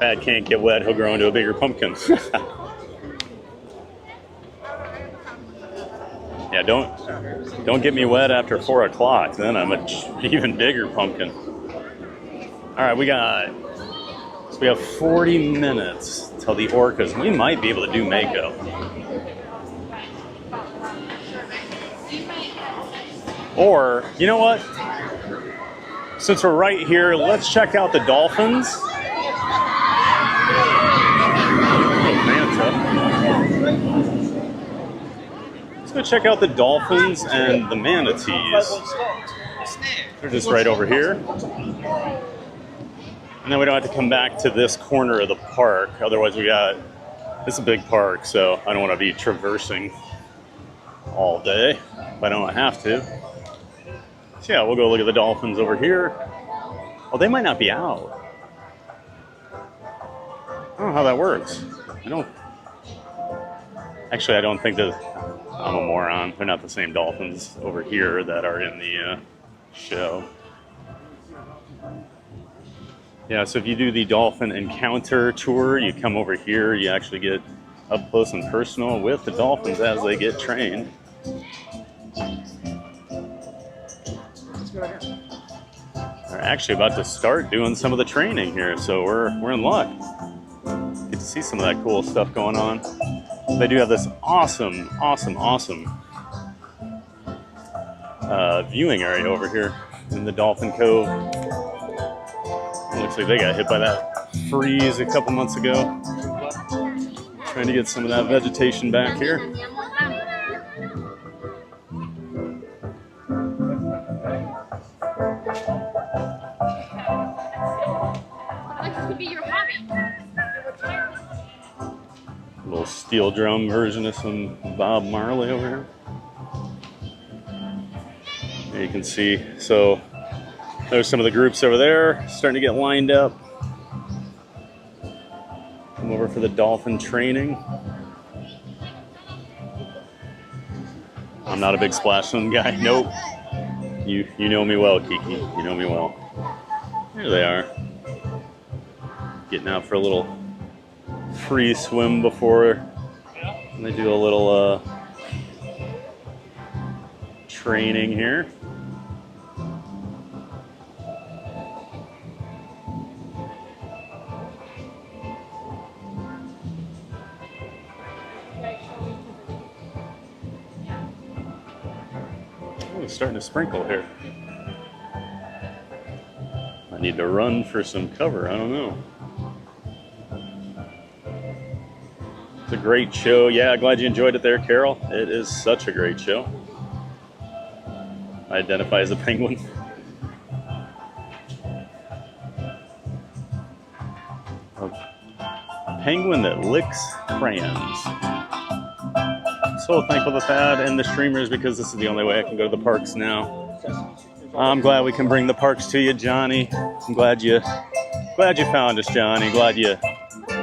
Pad can't get wet, he'll grow into a bigger pumpkin. Yeah, don't get me wet after 4 o'clock. Then I'm an even bigger pumpkin. All right, we have 40 minutes till the orcas. We might be able to do Mako. Or, you know what? Since we're right here, let's check out the dolphins. Manta. Let's go check out the dolphins and the manatees. They're just right over here. And then we don't have to come back to this corner of the park. Otherwise it's a big park, so I don't want to be traversing all day if I don't have to. So yeah, we'll go look at the dolphins over here. Oh, they might not be out. I don't know how that works. I don't think that I'm a moron. They're not the same dolphins over here that are in the show. Yeah, so if you do the Dolphin Encounter tour, you come over here, you actually get up close and personal with the dolphins as they get trained. They're actually about to start doing some of the training here, so we're in luck. Get to see some of that cool stuff going on. They do have this awesome viewing area over here in the Dolphin Cove. It looks like they got hit by that freeze a couple months ago. Trying to get some of that vegetation back here. A little steel drum version of some Bob Marley over here. There you can see, so there's some of the groups over there starting to get lined up. Come over for the dolphin training. I'm not a big splash swim guy. Nope. You know me well, Kiki. You know me well. There they are. Getting out for a little free swim before they do a little training here. It's starting to sprinkle here. I need to run for some cover. I don't know. It's a great show. Yeah, glad you enjoyed it there, Carol. It is such a great show. I identify as a penguin. A penguin that licks crayons. So thankful to Thad and the streamers because this is the only way I can go to the parks now. I'm glad we can bring the parks to you, Johnny. I'm glad you found us, Johnny. Glad you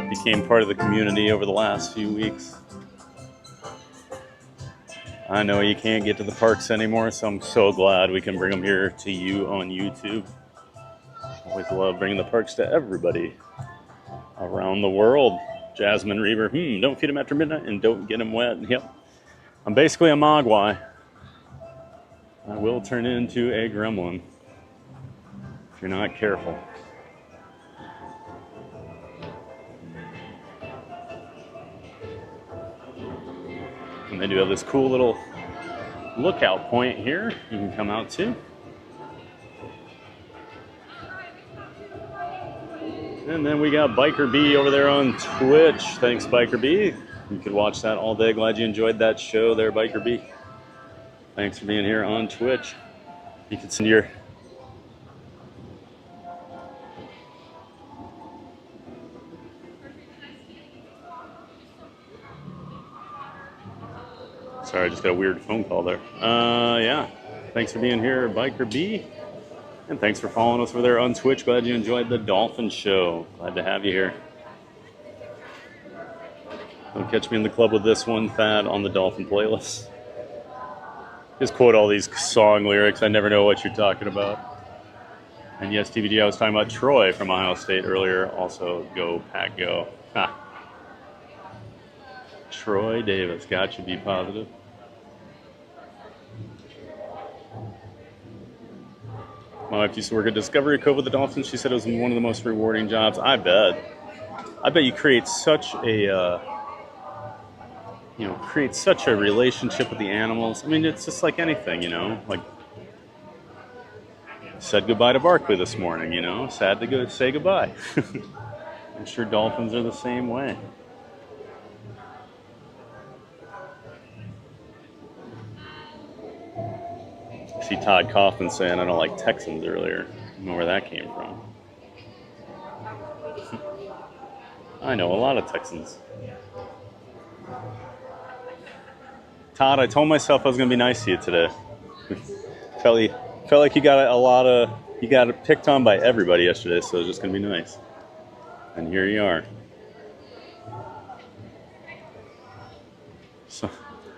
became part of the community over the last few weeks. I know you can't get to the parks anymore, so I'm so glad we can bring them here to you on YouTube. Always love bringing the parks to everybody around the world. Jasmine Reaver, don't feed them after midnight and don't get them wet. Yep. I'm basically a mogwai. I will turn into a gremlin if you're not careful. And they do have this cool little lookout point here you can come out to. And then we got Biker B over there on Twitch. Thanks, Biker B. You could watch that all day. Glad you enjoyed that show there, Biker B. Thanks for being here on Twitch. You can send your... Sorry, I just got a weird phone call there. Yeah. Thanks for being here, Biker B. And thanks for following us over there on Twitch. Glad you enjoyed the Dolphin show. Glad to have you here. Don't catch me in the club with this one, Thad, on the Dolphin playlist. Just quote all these song lyrics. I never know what you're talking about. And yes, TVD, I was talking about Troy from Ohio State earlier. Also, go, Pack, go. Ha. Troy Davis, got you, be positive. My wife used to work at Discovery Cove with the Dolphins. She said it was one of the most rewarding jobs. I bet you create such a, create such a relationship with the animals. I mean, it's just like anything, like Said goodbye to Barkley this morning, you know, sad to go say goodbye. I'm sure dolphins are the same way. I see Todd Kaufman saying I don't like Texans earlier. I don't know where that came from. I know a lot of Texans. Todd, I told myself I was going to be nice to you today. Felt like you got picked on by everybody yesterday, so it was just going to be nice. And here you are. So,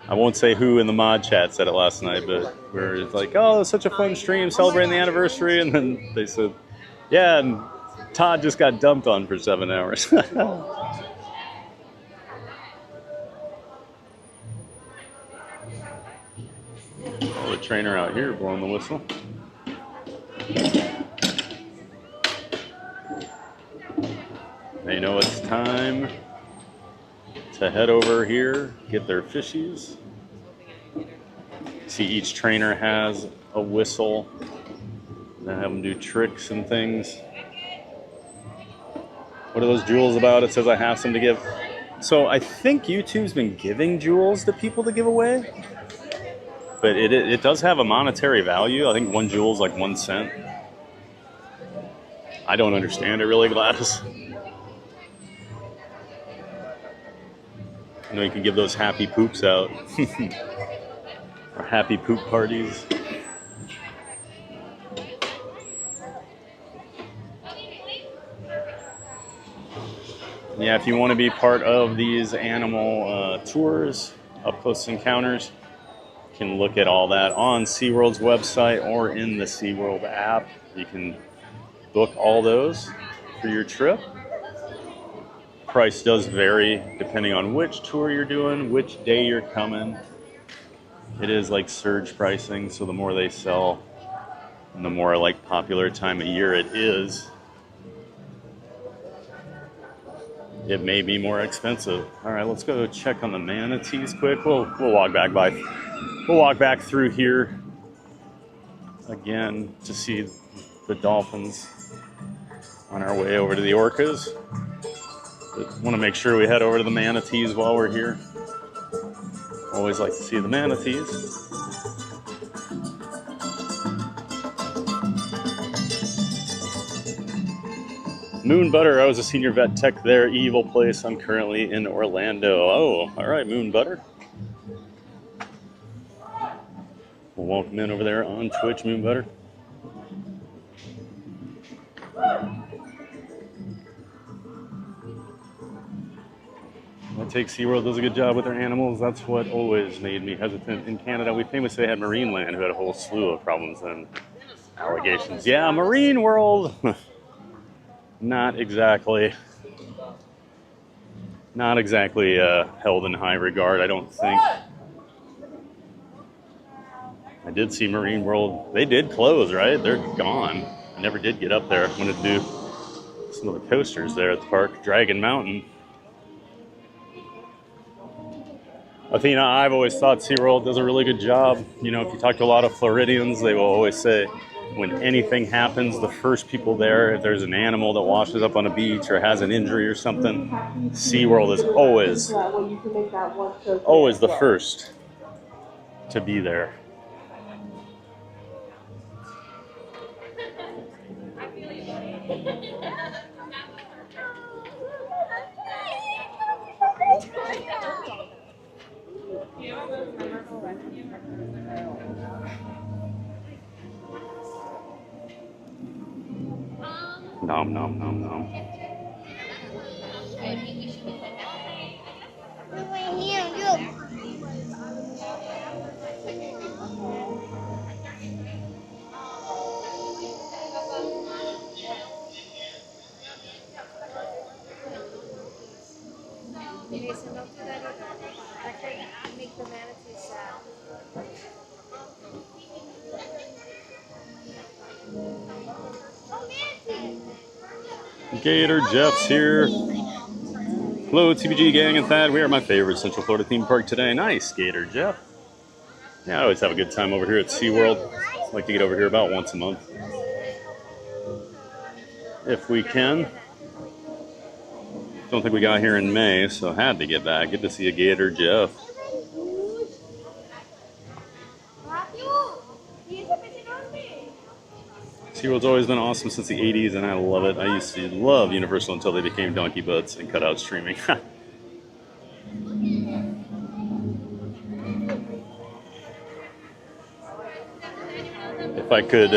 I won't say who in the mod chat said it last night, but we're like, oh, it was such a fun stream celebrating the anniversary. And then they said, yeah, and Todd just got dumped on for 7 hours. Oh, the trainer out here blowing the whistle. They know it's time to head over here, get their fishies. See, each trainer has a whistle. They have them do tricks and things. What are those jewels about? It says I have some to give. So I think YouTube's been giving jewels to people to give away. But it does have a monetary value. I think one jewel is like 1 cent. I don't understand it really, Gladys. You know, you can give those happy poops out. Or happy poop parties. Yeah, if you want to be part of these animal tours, up close encounters, you can look at all that on SeaWorld's website or in the SeaWorld app. You can book all those for your trip. Price does vary depending on which tour you're doing, which day you're coming. It is like surge pricing, so the more they sell, and the more like popular time of year it is, it may be more expensive. All right, let's go check on the manatees quick. We'll walk back through here again to see the dolphins on our way over to the orcas. But want to make sure we head over to the manatees while we're here. Always like to see the manatees. Moon Butter, I was a senior vet tech there, evil place. I'm currently in Orlando. Oh, all right, Moon Butter. We'll welcome in over there on Twitch, Moon Butter. I take SeaWorld does a good job with their animals. That's what always made me hesitant. In Canada, we famously had Marineland, who had a whole slew of problems and allegations. Yeah, Marine World. Not exactly held in high regard, I don't think. I did see Marine World. They did close, right? They're gone. I never did get up there. I wanted to do some of the coasters there at the park. Dragon Mountain. Athena, I've always thought SeaWorld does a really good job. You know, if you talk to a lot of Floridians, they will always say when anything happens, the first people there, if there's an animal that washes up on a beach or has an injury or something, SeaWorld is always the first to be there. Nom nom nom nom. Jason, don't do that either. That could make the manatee sad. Gator Jeff's here. Hello, TBG Gang and Thad. We are at my favorite Central Florida theme park today. Nice, Gator Jeff. Yeah, I always have a good time over here at SeaWorld. I like to get over here about once a month. if we can. Don't think we got here in May, so had to get back. Good to see a gator, Jeff. SeaWorld's always been awesome since the 80s, and I love it. I used to love Universal until they became donkey butts and cut out streaming. If I could,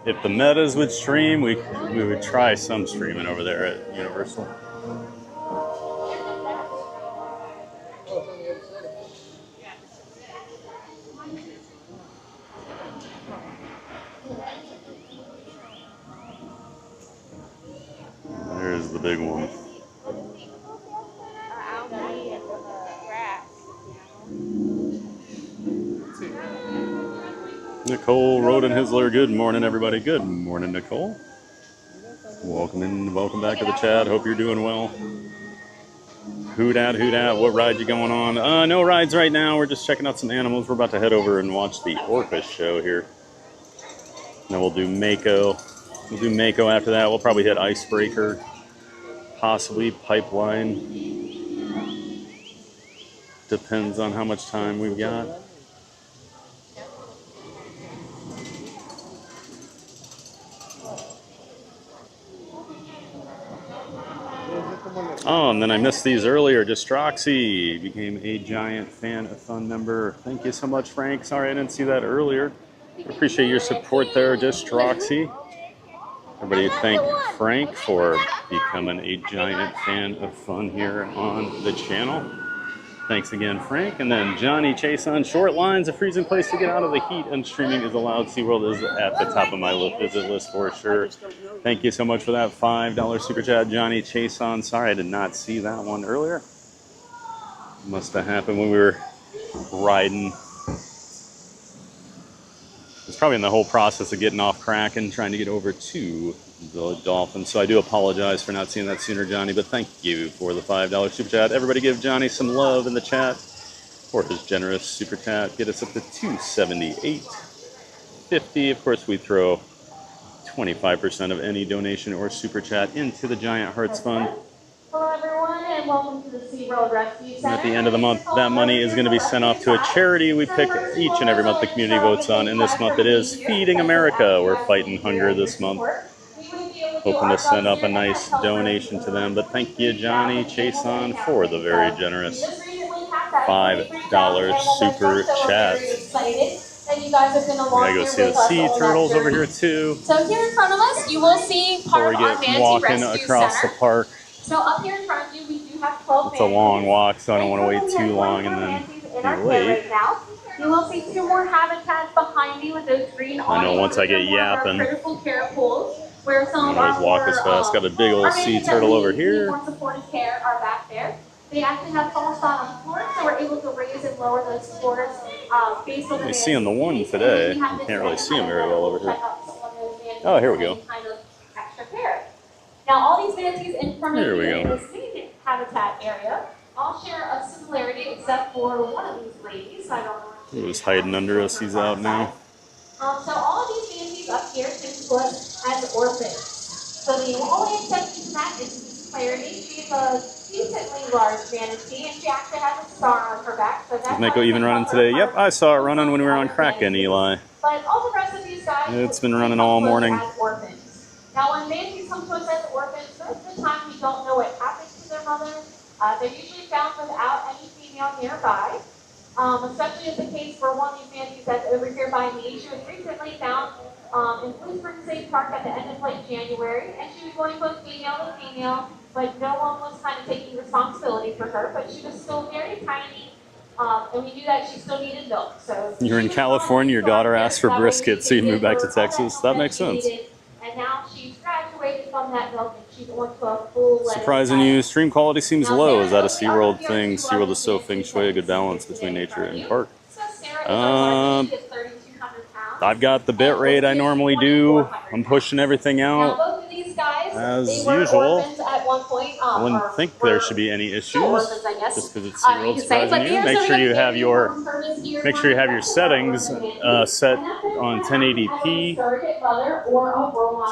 if the metas would stream, we would try some streaming over there at Universal. There's the big one. Nicole Roden Hisler, good morning, everybody. Good morning, Nicole. Welcome in, welcome back to the chat. Hope you're doing well. Who dat, what ride you going on? No rides right now. We're just checking out some animals. We're about to head over and watch the Orca show here. Then we'll do Mako. We'll do Mako after that. We'll probably hit Icebreaker, possibly Pipeline. Depends on how much time we've got. Oh, and then I missed these earlier. Distroxy became a giant fan, a fun member. Thank you so much, Frank. Sorry I didn't see that earlier. Appreciate your support there, Distroxy. Everybody thank Frank for becoming a giant fan of fun here on the channel. Thanks again, Frank. And then Johnny Chase on short lines, a freezing place to get out of the heat, and streaming is allowed. SeaWorld is at the top of my visit list for sure. Thank you so much for that $5 super chat, Johnny Chase on. Sorry, I did not see that one earlier. Must have happened when we were riding. It's probably in the whole process of getting off Kraken, trying to get over to the Dolphin. So I do apologize for not seeing that sooner, Johnny, but thank you for the $5 super chat. Everybody give Johnny some love in the chat for his generous super chat. Get us up to $278.50. Of course, we throw 25% of any donation or super chat into the Giant Hearts Fund. Hello everyone, and welcome to the SeaWorld Rescue Center. And at the end of the month, that money is going to be sent off to a charity we pick each and every month the community votes on. And this month it is Feeding America. We're fighting hunger this month. Hoping to send up a nice donation to them. But thank you, Johnny Chason, for the very generous $5 super chat. And you guys are going to walk I go see the sea turtles over here too. So here in front of us, you will see part of our Before we get Manatee walking Rescue across Center. the park. So up here in front of you, we do have 12 It's a long walk, so I don't want to wait too long and then be late. right now. You will see 2 more habitats behind you with those green I know once I get yapping, I critical care pools, where some don't always walk as fast. Got a big old sea turtle over here. More supportive care are back there. They actually have false bottom floors, so we're able to raise and lower those floors based on the I'm seeing the one today. You can't really see him very well over here. Oh, here we go. Kind of extra care. Now, all these manatees in front of Here you we in go. this main habitat area all share a similarity, except for one of these ladies. I don't know. He was hiding under us. He's out now. So all of these manatees up here can put as orphans. So the only exception to that is Clarity. She's a decently large manatee, and she actually has a star on her back. So that's Is Mako even running today? Yep, I saw it running when we were on Kraken, Eli. But all the rest of these guys, It's been running all morning. as orphans. Now, when manatees come to us as orphans, most of the time we don't know what happened to their mother. They're usually found without any female nearby. Especially as the case for one of these manatees that's over here by me. She was recently found in Blue Springs State Park at the end of late January, and she was going both female to female, but no one was kind of taking responsibility for her. But she was still very tiny, and we knew that she still needed milk. So You're in California, your daughter asked for brisket, so you moved back to Texas. That makes sense. And now she's graduated from that milk, and she's on to a full. Surprising you, stream quality seems low. Is that a SeaWorld thing? SeaWorld is so feng shui, a good balance between nature and park. I've got the bit rate I normally do. I'm pushing everything out Now, both of these guys, as they were usual. orphans at one point. I wouldn't think there should be any issues Orcas, I guess. just because it's You SeaWorld can say, but surprising you. yeah, Make so sure we you have your Make sure you have your settings set on 1080p.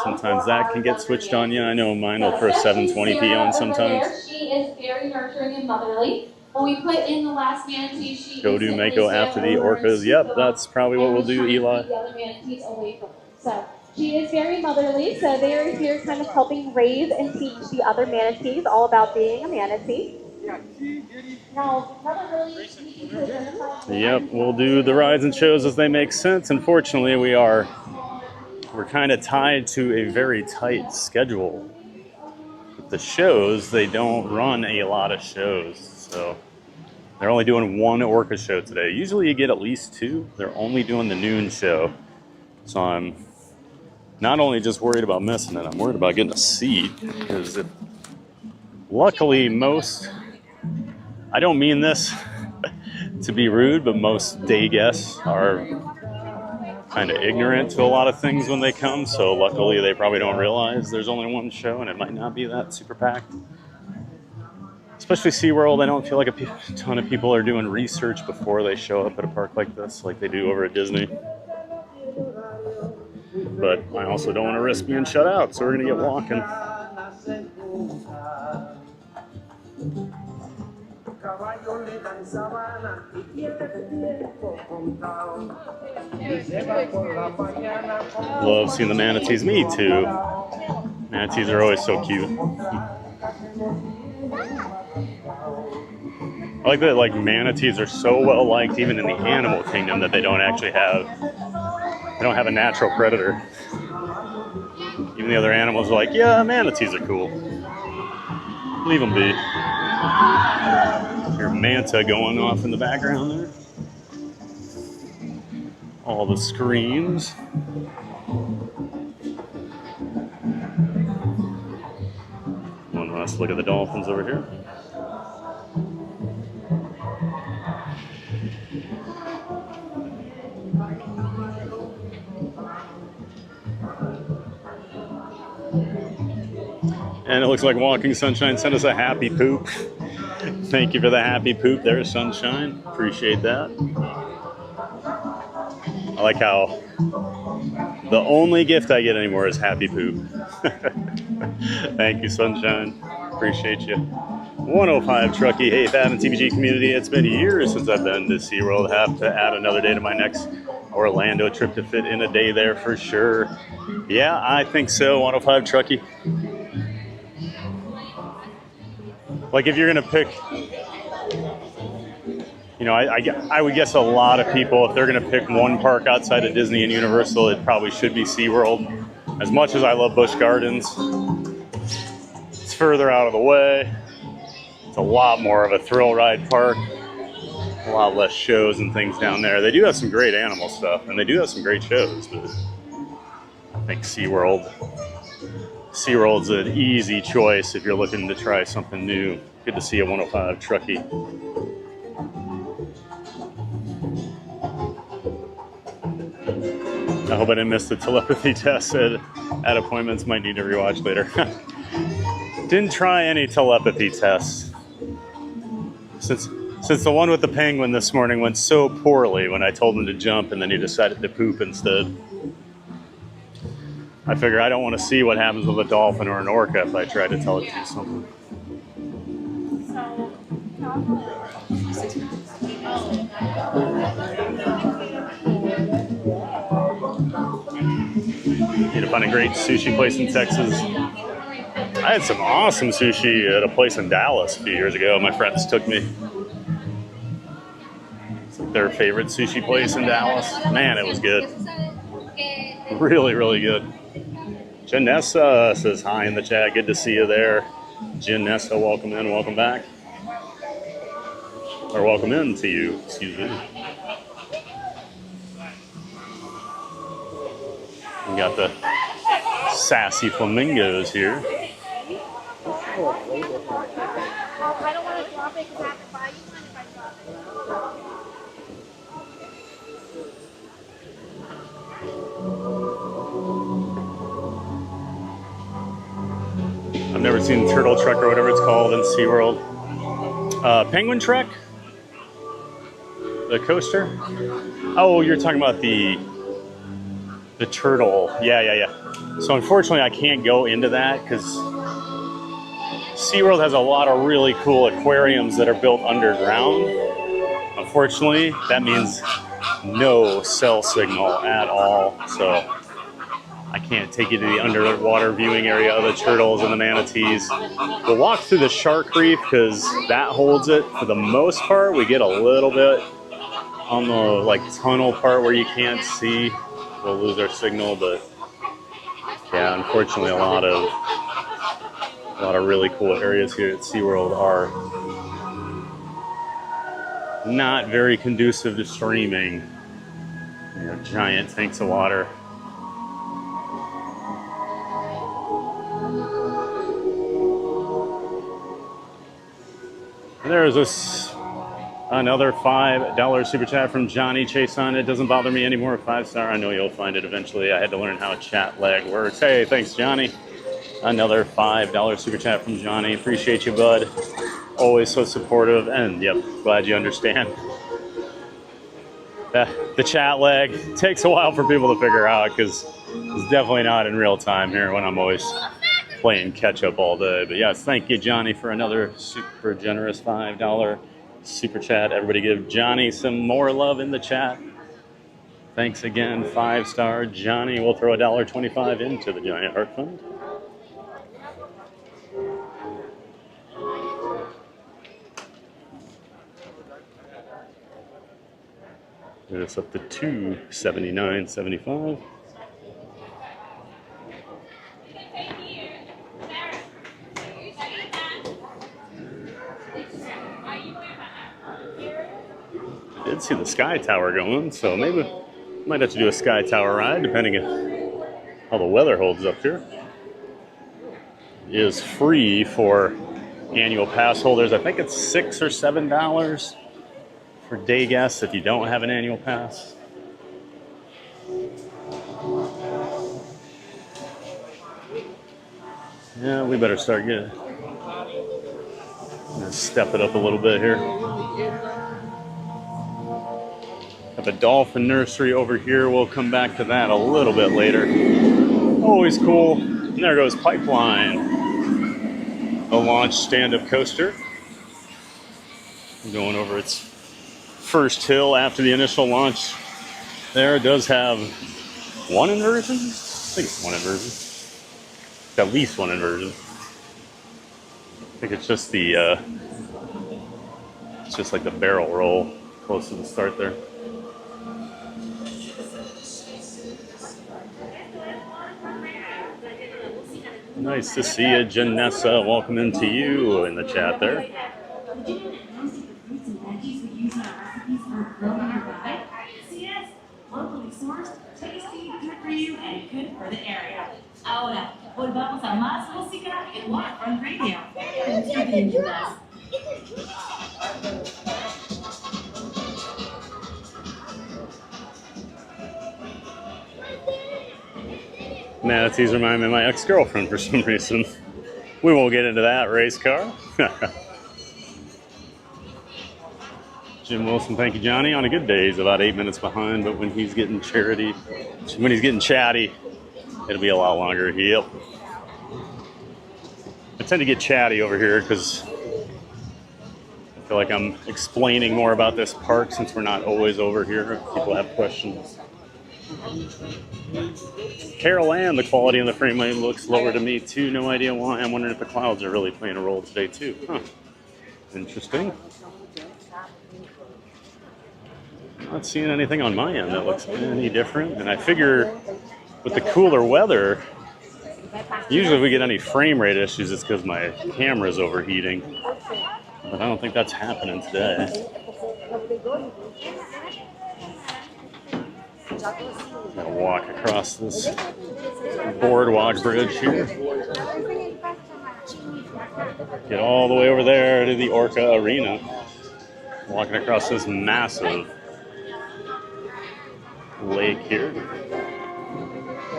Sometimes that can get switched on you. I know mine will throw 720p on sometimes. She is very nurturing and motherly. When we put in the last manatee, she Go do Mako after the orcas. Yep, that's probably what we'll do, Eli. the other manatees away from her. So she is very motherly, so they are here kind of helping raise and teach the other manatees all about being a manatee. Now, Yep, we'll do the rides and shows as they make sense. Unfortunately, we're kind of tied to a very tight schedule. With the shows, they don't run a lot of shows, so they're only doing one orca show today. Usually you get at least two. They're only doing the noon show. So I'm not only just worried about missing it, I'm worried about getting a seat. Because luckily I don't mean this to be rude, but most day guests are kind of ignorant to a lot of things when they come. So luckily they probably don't realize there's only one show and it might not be that super packed. Especially SeaWorld, I don't feel like a ton of people are doing research before they show up at a park like this, like they do over at Disney. But I also don't want to risk being shut out, so we're going to get walking. Love seeing the manatees. Me too. Manatees are always so cute. I like that manatees are so well liked even in the animal kingdom that they don't have a natural predator. Even the other animals are like, yeah, manatees are cool. Leave them be. Your Manta going off in the background there. All the screams. One last look at the dolphins over here. And it looks like Walking Sunshine sent us a happy poop. Thank you for the happy poop there, Sunshine. Appreciate that. I like how the only gift I get anymore is happy poop. Thank you, Sunshine. Appreciate you. 105 Truckee. Hey, Fab and TBG community. It's been years since I've been to SeaWorld. Have to add another day to my next Orlando trip to fit in a day there for sure. Yeah, I think so. 105 Truckee. Like if you're going to pick, I would guess a lot of people, if they're going to pick one park outside of Disney and Universal, it probably should be SeaWorld. As much as I love Busch Gardens, it's further out of the way. It's a lot more of a thrill ride park. A lot less shows and things down there. They do have some great animal stuff, and they do have some great shows, but I think SeaWorld's an easy choice if you're looking to try something new. Good to see a 105 Truckee. I hope I didn't miss the telepathy test at appointments. Might need to rewatch later. Didn't try any telepathy tests. Since the one with the penguin this morning went so poorly when I told him to jump and then he decided to poop instead. I figure I don't want to see what happens with a dolphin or an orca if I try to tell it to do something. Need to find a great sushi place in Texas. I had some awesome sushi at a place in Dallas a few years ago. My friends took me. It's like their favorite sushi place in Dallas. Man, it was good. Really, really good. Janessa says hi in the chat. Good to see you there. Janessa, welcome in, welcome back. Or welcome in to you, excuse me. We got the sassy flamingos here. I don't want to drop it because I have to buy you one if I drop I I've never seen Turtle Trek or whatever it's called in SeaWorld. Penguin Trek? The coaster? Oh, you're talking about the turtle. Yeah. So unfortunately, I can't go into that because SeaWorld has a lot of really cool aquariums that are built underground. Unfortunately, that means no cell signal at all. So I can't take you to the underwater viewing area of the turtles and the manatees. We'll walk through the shark reef because that holds it for the most part. We get a little bit on the like tunnel part where you can't see. We'll lose our signal, but yeah, unfortunately, a lot of really cool areas here at SeaWorld are not very conducive to streaming. You know, giant tanks of water. There's another $5 super chat from Johnny Chason. It doesn't bother me anymore. 5-star. I know you'll find it eventually. I had to learn how chat lag works. Hey, thanks, Johnny. Another $5 super chat from Johnny. Appreciate you, bud. Always so supportive. And yep, glad you understand. The chat lag takes a while for people to figure out because it's definitely not in real time here when I'm always playing catch up all day. But yes, thank you, Johnny, for another super generous $5 super chat. Everybody give Johnny some more love in the chat. Thanks again, 5-star Johnny. We'll throw $1.25 into the Giant Heart Fund. It's up to $279.75. I did see the Sky Tower going, so maybe might have to do a Sky Tower ride, depending on how the weather holds up here. It is free for annual pass holders. I think it's $6 or $7 for day guests if you don't have an annual pass. Yeah, we better start getting. Let's step it up a little bit here. Have a dolphin nursery over here. We'll come back to that a little bit later. Always cool. And there goes Pipeline, a launch stand-up coaster. Going over its first hill after the initial launch. There it does have one inversion. I think it's one inversion. It's at least one inversion. I think it's just the it's just like the barrel roll close to the start there. Nice to see you, Janessa. Welcome into you in the chat there. Locally sourced, tasty, good for you, and good for the area. Ahora, volvamos a más música en Waterfront Radio. Contribuyendo. Manatees remind me of my ex-girlfriend for some reason. We won't get into that race car. Jim Wilson, thank you, Johnny. On a good day, he's about 8 minutes behind, but when he's getting chatty, it'll be a lot longer. Yep. I tend to get chatty over here because I feel like I'm explaining more about this park since we're not always over here. People have questions. Carol Ann, the quality in the frame rate looks lower to me too. No idea why. I'm wondering if the clouds are really playing a role today too. Huh. Interesting. Not seeing anything on my end that looks any different. And I figure with the cooler weather, usually if we get any frame rate issues, it's because my camera's overheating. But I don't think that's happening today. Gotta walk across this boardwalk bridge here. Get all the way over there to the Orca Arena. Walking across this massive lake here.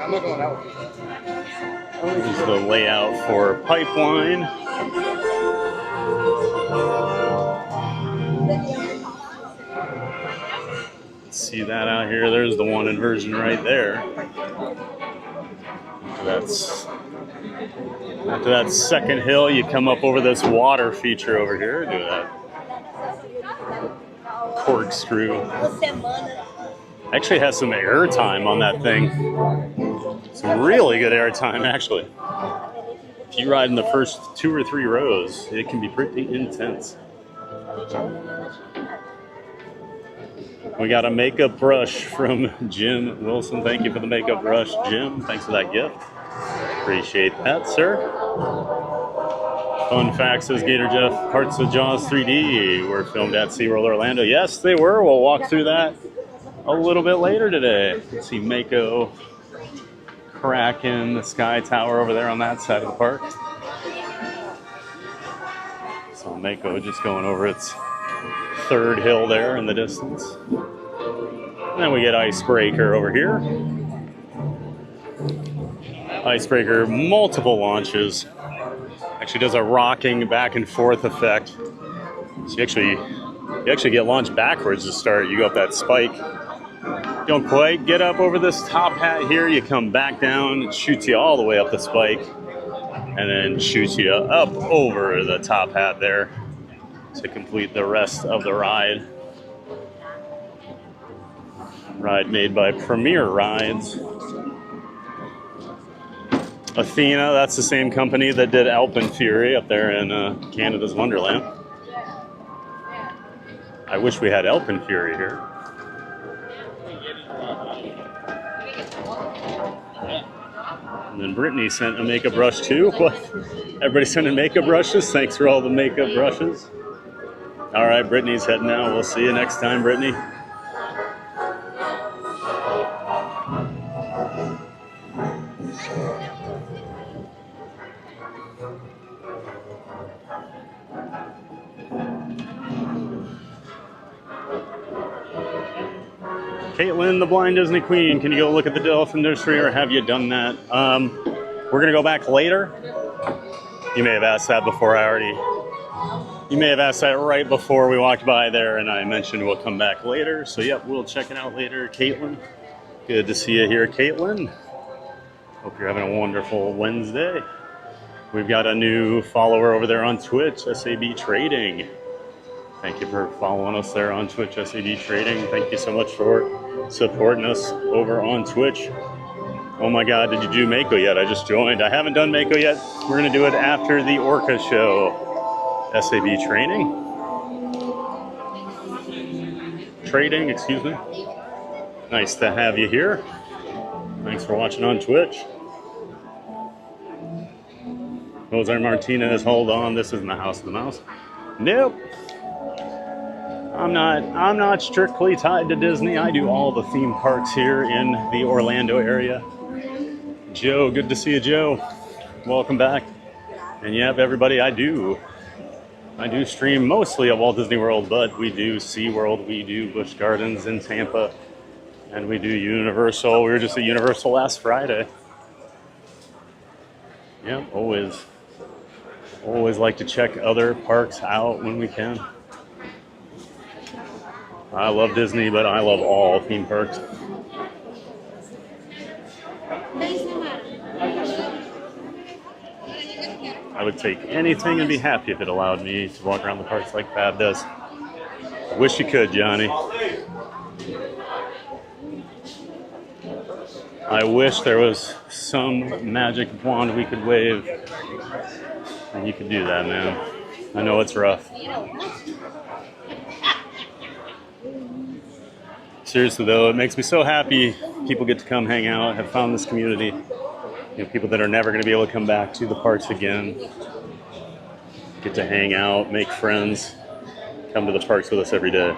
I'm not going out. Here's the layout for pipeline. See that out here? There's the one inversion right there. After that second hill, you come up over this water feature over here. Do that corkscrew. Actually has some air time on that thing. Some really good air time, actually. If you ride in the first 2 or 3 rows, it can be pretty intense. We got a makeup brush from Jim Wilson. Thank you for the makeup brush, Jim. Thanks for that gift. Appreciate that, sir. Fun fact says Gator Jeff, parts of Jaws 3D were filmed at SeaWorld Orlando. Yes, they were. We'll walk through that a little bit later today. Let's see Mako cracking the sky tower over there on that side of the park. So Mako just going over its 3rd hill there in the distance. And then we get Icebreaker over here. Icebreaker, multiple launches. Actually does a rocking back and forth effect. So you actually get launched backwards to start. You go up that spike. Don't quite get up over this top hat here. You come back down, it shoots you all the way up the spike, and then shoots you up over the top hat there to complete the rest of the ride. Ride made by Premier Rides. Athena, that's the same company that did Alpine Fury up there in Canada's Wonderland. I wish we had Alpine Fury here. And then Brittany sent a makeup brush too. What? Everybody sending makeup brushes? Thanks for all the makeup brushes. All right, Brittany's heading out. We'll see you next time, Brittany. Caitlin, the blind Disney Queen, can you go look at the Dolphin nursery, or have you done that? We're going to go back later. You may have asked that before You may have asked that right before we walked by there, and I mentioned we'll come back later. So, yep, we'll check it out later. Caitlin, good to see you here, Caitlin. Hope you're having a wonderful Wednesday. We've got a new follower over there on Twitch, SAB Trading. Thank you for following us there on Twitch, SAB Trading. Thank you so much for supporting us over on Twitch. Oh my God, did you do Mako yet? I just joined. I haven't done Mako yet. We're going to do it after the Orca show. SAB Trading, excuse me. Nice to have you here. Thanks for watching on Twitch. Jose Martinez, hold on. This isn't the House of the Mouse. Nope. I'm not strictly tied to Disney. I do all the theme parks here in the Orlando area. Joe, good to see you, Joe. Welcome back. And yep, everybody, I do stream mostly at Walt Disney World, but we do SeaWorld, we do Busch Gardens in Tampa, and we do Universal. We were just at Universal last Friday. Yep, always like to check other parks out when we can. I love Disney, but I love all theme parks. I would take anything and be happy if it allowed me to walk around the parks like Fab does. I wish you could, Johnny. I wish there was some magic wand we could wave and you could do that, man. I know it's rough. Seriously though, it makes me so happy people get to come hang out, have found this community. You know, people that are never going to be able to come back to the parks again. Get to hang out, make friends, come to the parks with us every day.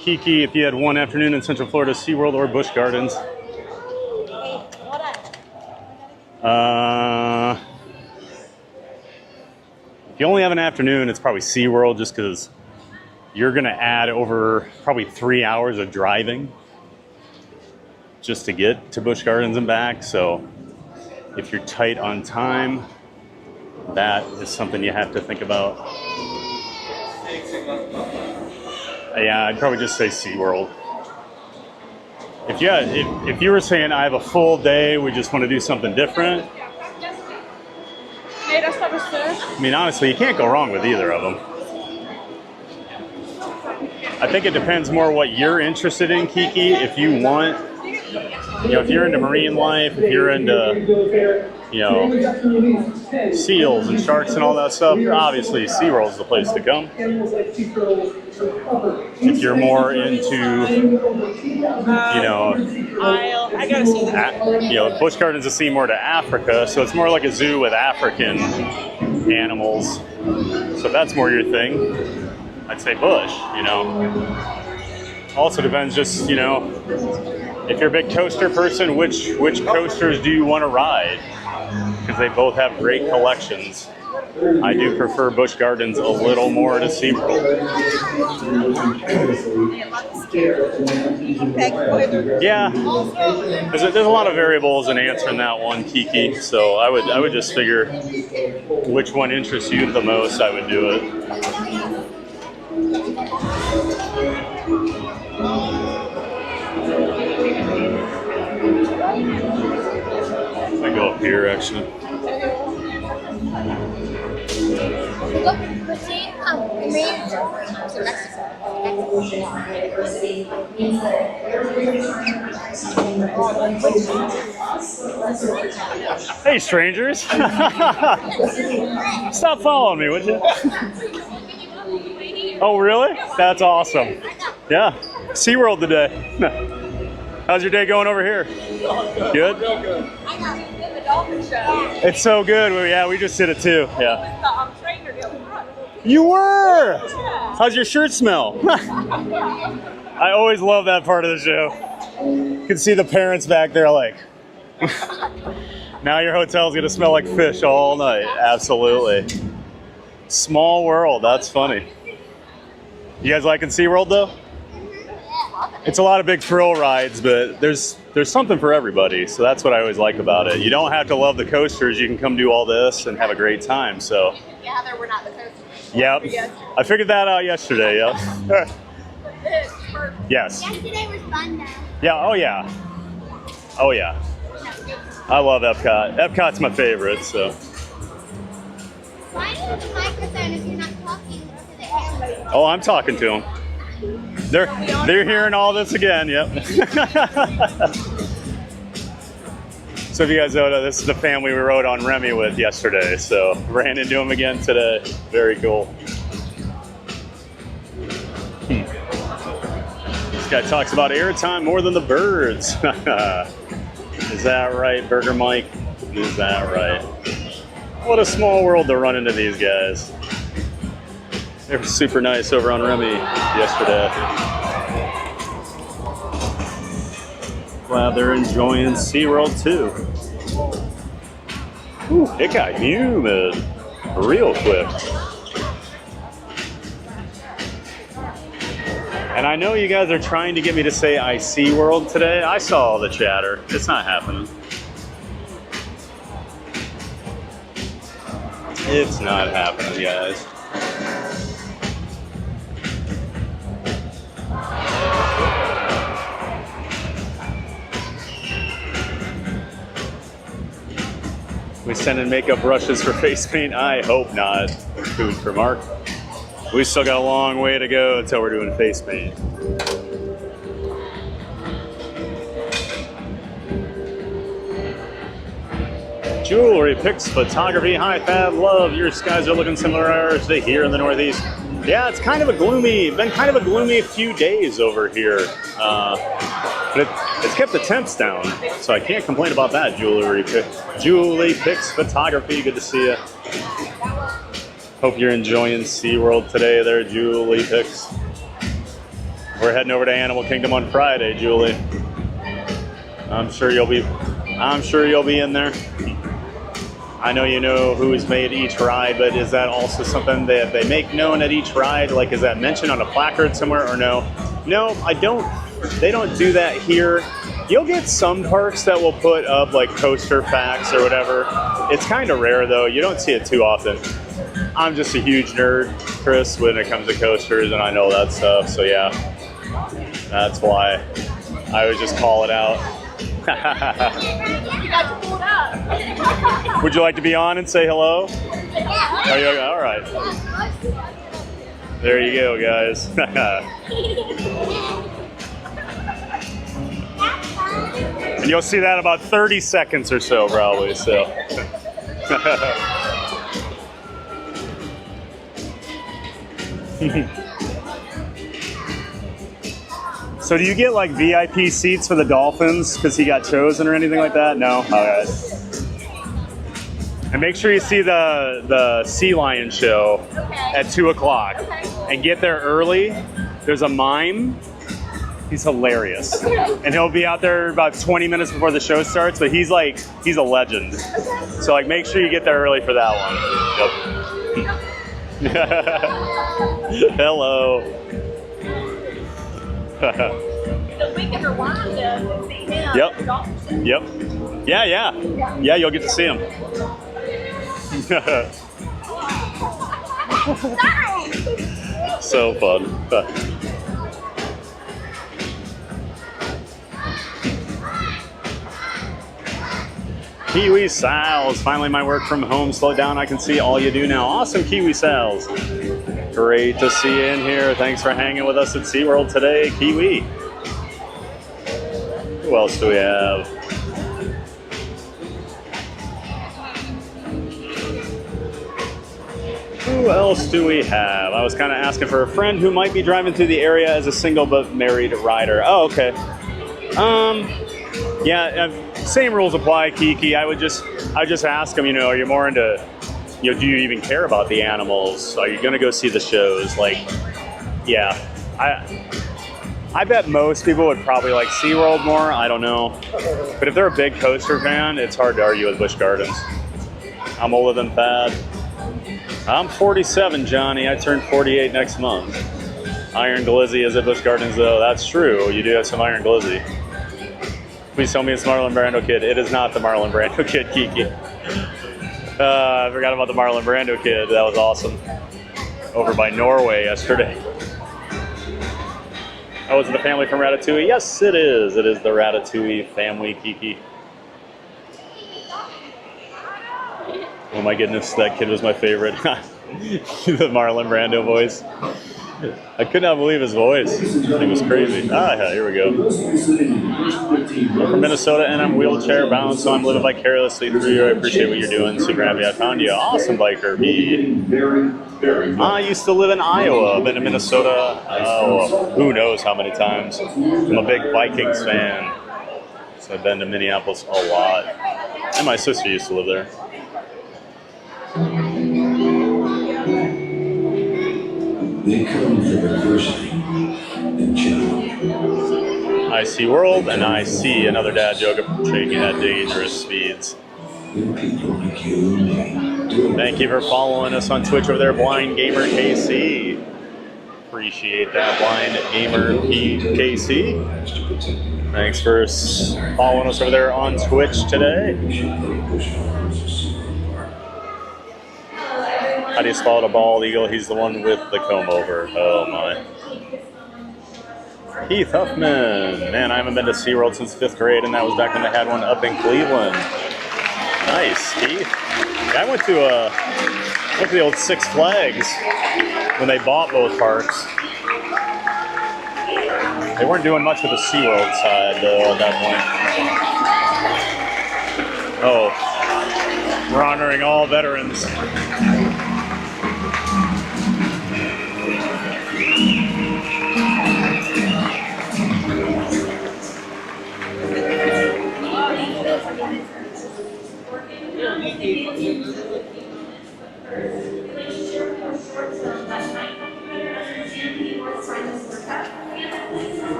Kiki, if you had one afternoon in Central Florida, SeaWorld or Busch Gardens? If you only have an afternoon, it's probably SeaWorld, just because you're going to add over probably 3 hours of driving. just to get to Busch Gardens and back. So if you're tight on time, that is something you have to think about. Yeah, I'd probably just say SeaWorld. If you were saying I have a full day, we just want to do something different. I mean, honestly, you can't go wrong with either of them. I think it depends more what you're interested in, Kiki. If you want, if you're into marine life, if you're into, seals and sharks and all that stuff, obviously SeaWorld's the place to come. If you're more into, I gotta see that. Busch Gardens is seen more to Africa, so it's more like a zoo with African animals. So if that's more your thing, I'd say Busch, Also depends just, if you're a big coaster person, which coasters do you want to ride? Because they both have great collections. I do prefer Busch Gardens a little more to SeaWorld. Yeah, there's a lot of variables in answering that one, Kiki. So I would just figure which one interests you the most. I would do it. I go up here actually. Look, we're seeing marine to Mexico. Hey, strangers! Stop following me, would you? Oh, really? That's awesome. Yeah, SeaWorld today. How's your day going over here? Good? I got the Dolphin show. It's so good. We just did it too. Yeah. The trainer deal. You were? How's your shirt smell? I always love that part of the show. You can see the parents back there like, now your hotel's gonna smell like fish all night. Absolutely. Small world, that's funny. You guys liking SeaWorld though? It's a lot of big thrill rides, but there's something for everybody. So that's what I always like about it. You don't have to love the coasters. You can come do all this and have a great time. So. Yeah, there were not the coasters. Yep. I figured that out yesterday. Yep. Yes. Yesterday was fun though. Yeah. Oh yeah. Oh yeah. I love Epcot. Epcot's my favorite. So. Why do you have a microphone if you're not talking to the camera? Oh, I'm talking to them. They're hearing all this again. Yep. So if you guys know, this is the family we rode on Remy with yesterday. So ran into them again today. Very cool. This guy talks about airtime more than the birds. Is that right, Burger Mike? Is that right? What a small world to run into these guys. They were super nice over on Remy yesterday. Glad they're enjoying SeaWorld too. Ooh, it got humid real quick. And I know you guys are trying to get me to say I SeaWorld today. I saw all the chatter. It's not happening. It's not happening, guys. We sending makeup brushes for face paint? I hope not. Food for Mark. We still got a long way to go until we're doing face paint. Jewelry, pics, photography, high fab, love. Your skies are looking similar to ours to here in the Northeast. Yeah, it's kind of a gloomy few days over here. But it's kept the temps down, so I can't complain about that. Jewelry, pics, photography, good to see you. Hope you're enjoying SeaWorld today there, Julie Pics. We're heading over to Animal Kingdom on Friday, Julie. I'm sure you'll be in there. I know you know who's made each ride, but is that also something that they make known at each ride? Like, is that mentioned on a placard somewhere or no? No, I don't. They don't do that here. You'll get some parks that will put up like coaster facts or whatever. It's kind of rare though. You don't see it too often. I'm just a huge nerd, Chris, when it comes to coasters, and I know that stuff. So yeah, that's why I would just call it out. You got to pull it up. Would you like to be on and say hello? Oh, yeah, all right. There you go, guys. And you'll see that about 30 seconds or so, probably. So. So do you get like VIP seats for the Dolphins because he got chosen or anything like that? No? All right. And make sure you see the Sea Lion show at 2 o'clock. And get there early. There's a mime. He's hilarious. And he'll be out there about 20 minutes before the show starts, but he's a legend. So like make sure you get there early for that one. Yep. Hello. The Wicked Rwanda, see him. Yep. Yep. Yeah. Yeah, you'll get to see him. So fun. Kiwi Sal's. Finally, my work from home slowed down. I can see all you do now. Awesome, Kiwi Sal's. Great to see you in here. Thanks for hanging with us at SeaWorld today, Kiwi. Who else do we have? Who else do we have? I was kind of asking for a friend who might be driving through the area as a single but married rider. Oh, okay. Yeah, same rules apply, Kiki. I just ask them, are you more into, do you even care about the animals? Are you going to go see the shows? Like, yeah. I bet most people would probably like SeaWorld more. I don't know. But if they're a big coaster fan, it's hard to argue with Busch Gardens. I'm older than Thad. I'm 47, Johnny. I turn 48 next month. Iron Glizzy is at Busch Gardens, though. That's true. You do have some Iron Glizzy. Please tell me it's Marlon Brando Kid. It is not the Marlon Brando Kid, Kiki. I forgot about the Marlon Brando Kid. That was awesome. Over by Norway yesterday. Oh, is it the family from Ratatouille? Yes, it is. It is the Ratatouille family, Kiki. Oh my goodness, that kid was my favorite. The Marlon Brando voice. I could not believe his voice. It was crazy. Yeah, here we go. I'm from Minnesota and I'm wheelchair bound, so I'm living vicariously through you. I appreciate what you're doing. Super happy I found you. Awesome biker, B. I used to live in Iowa. I've been to Minnesota, who knows how many times. I'm a big Vikings fan. So I've been to Minneapolis a lot. And my sister used to live there. They come for diversity and challenge. I see world, and I see another dad joke taking at dangerous speeds. People like you and me. Thank you for following us on Twitch over there, Blind Gamer KC. Appreciate that, Blind Gamer KC. Thanks for following us over there on Twitch today. How do you spot a bald eagle? He's the one with the comb over. Oh my. Keith Huffman. Man, I haven't been to SeaWorld since 5th grade, and that was back when they had one up in Cleveland. Nice, Keith. Yeah, I went to the old Six Flags when they bought both parks. They weren't doing much with the SeaWorld side, though, at that point. Oh, we're honoring all veterans.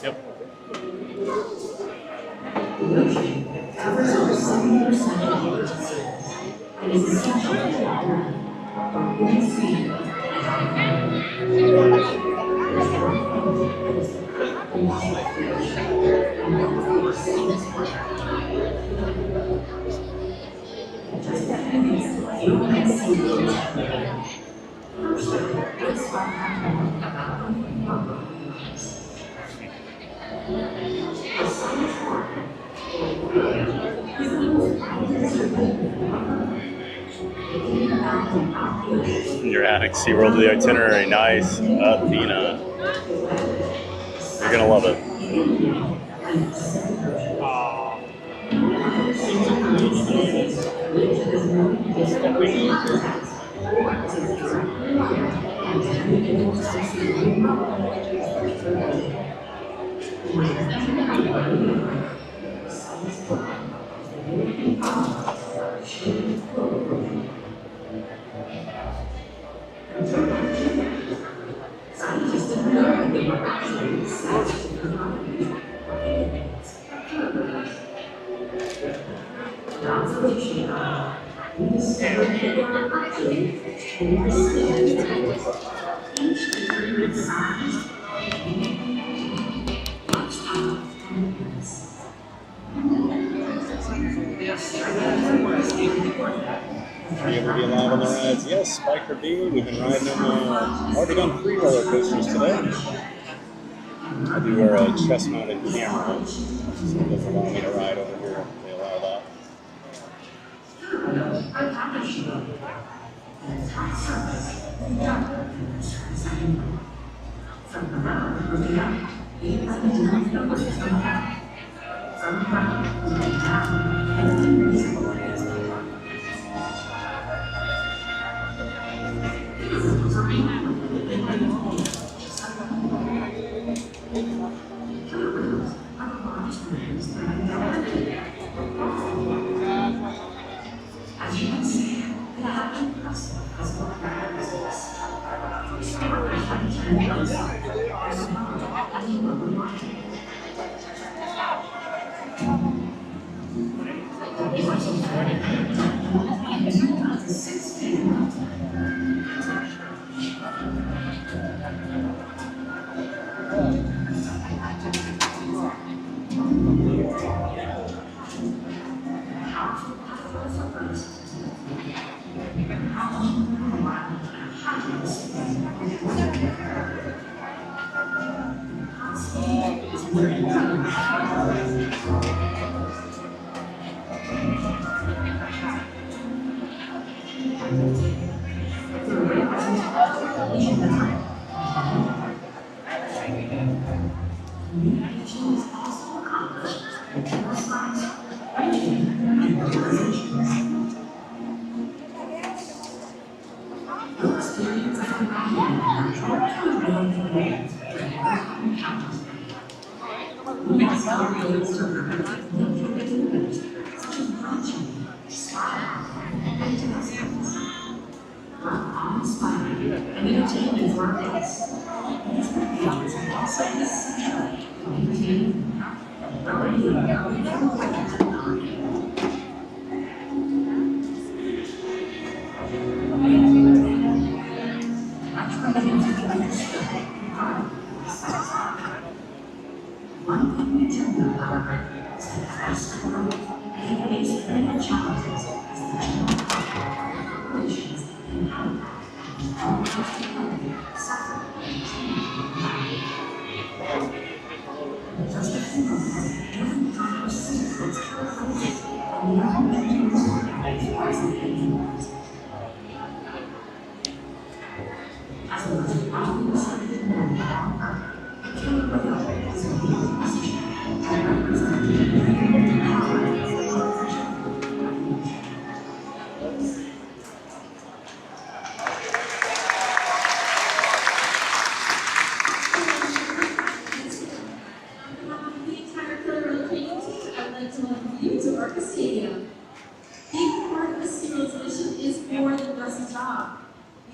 Yep. You're adding SeaWorld to the itinerary. Nice. Athena. You're going to love it. Are you ever be live on the rides? Yes, Spiker B. We've been riding them. Already done 3 roller coasters today. I do wear a chest-mounted camera, so it doesn't allow me to ride over here. They allow that.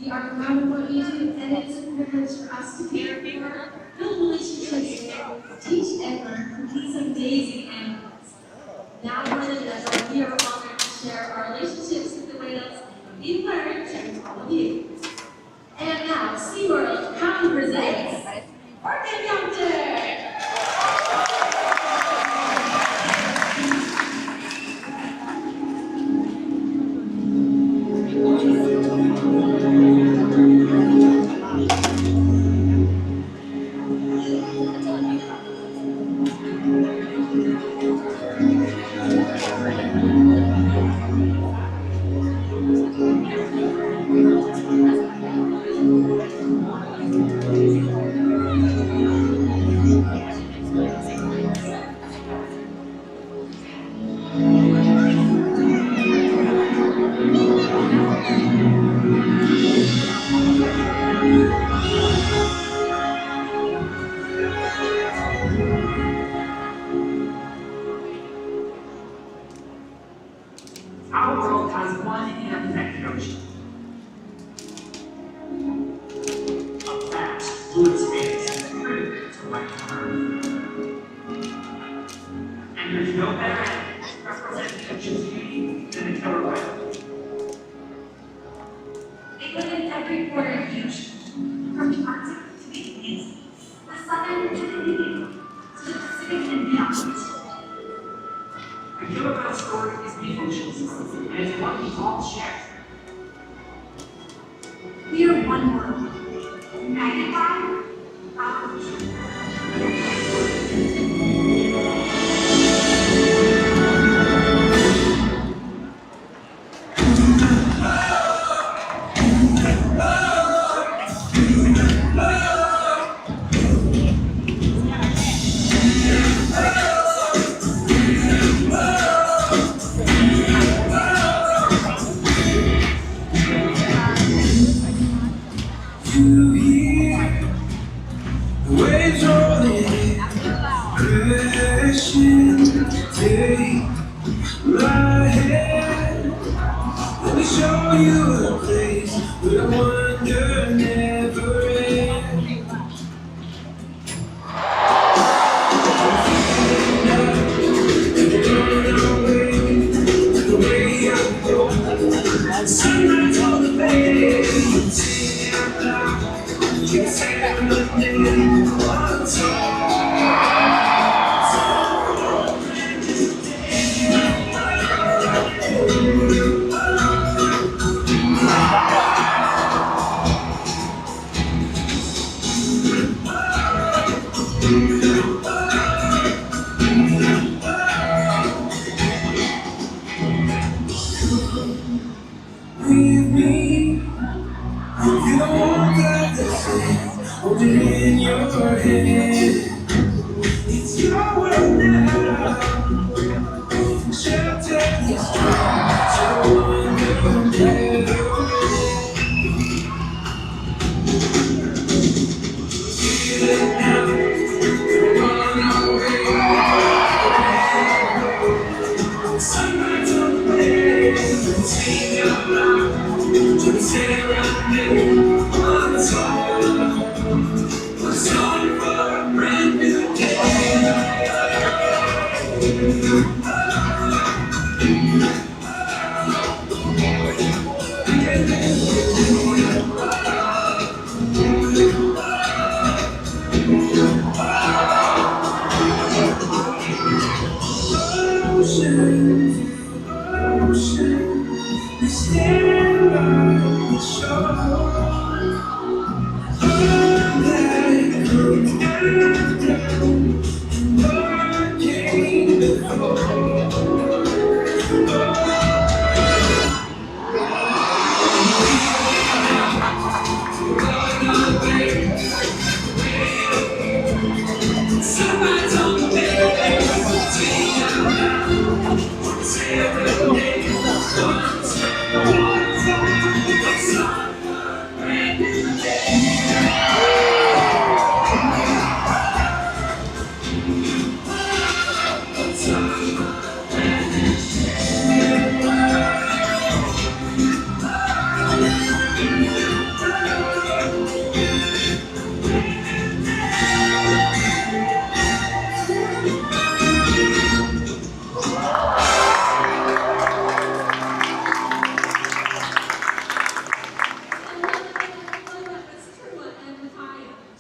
We are proud of what you do, and it's a privilege for us to care for, build relationships, teach and learn from these amazing animals. Now more than ever, we are honored to share our relationships with the whales we've learned from all of you. And now, SeaWorld proudly presents lies one in the unaffected ocean. A vast blue expanse is critical to life on Earth. And there's no better animal to represent the ocean's beauty than a killer whale. They live in every corner of the ocean, from the Arctic to the Atlantic, the Southern to the Indian, to the Pacific and beyond. The killer whale story is the ocean's, and it's one we all share. We are one world, united by our ocean. Waves rolling, crashing, take my hand. Let me show you a place where wonder never ends. Sunrise on the bay, sing out loud, you say my name, one song. With me, you don't want that to say, hold it in your hand. It's your world now. Shelter is strong, so wonder never feel it now. Run away. Sunrise on the bay, sing out loud. Just say my name, one song for a brand new day. Ocean, ocean, we stand by the shore. All that comes after, and what came before. Sunrise on the bay, sing out loud, say every name, one song for a brand new day.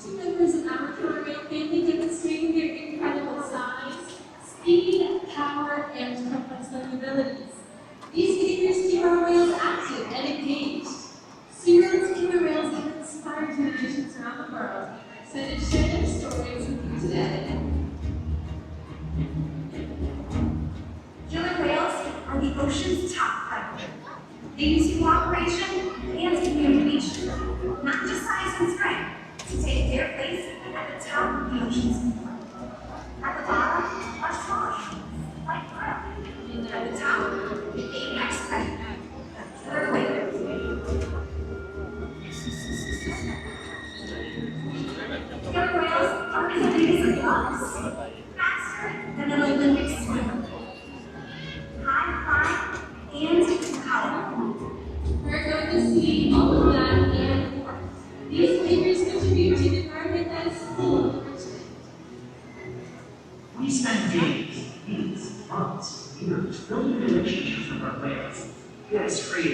Two members of our killer whale family demonstrating their incredible size, speed, power, and complex abilities. These figures keep our whales active and engaged. SeaWorld's killer whales have inspired generations around the world. Excited to share their stories with you today. Killer whales are the ocean's top predator. They use cooperation and communication, not just size and strength, to take their place at the top of the ocean's floor. At the bottom are strong, like krill. At the top, the apex predator, the killer whale. Killer whales are as big as gloves, faster than an Olympic swimmer. High pride and power.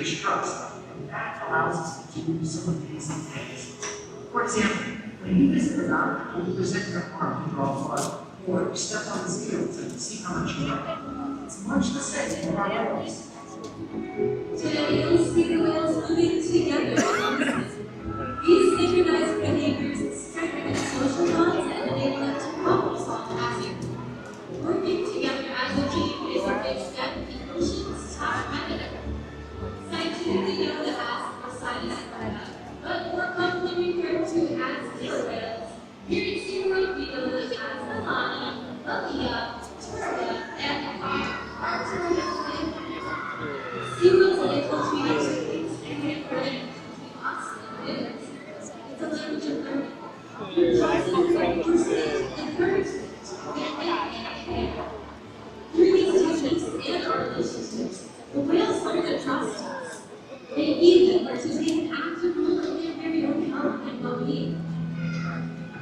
reach trust. And that allows us to do some amazing things. For example, when you visit the dock, you present your arm to draw blood, or you step on the scale to see how much you weigh. It's much the same in our whales. Today, you'll see the whales moving together. These synchronized behaviors strengthen social bonds and enable them to problem solve faster. Working together as a team is a big step in ocean's top method. Scientifically known as Poseidon's Orca, but more commonly referred to as killer whales. Here at SeaWorld, we know them as Alana, Alia, Turtle, and our turtles. SeaWorld's infiltrating techniques and connectivity between us and whales. It's a language of learning. Through these techniques and our relationships, the whales learn to trust us. They even participate in active role in their very own health and well-being.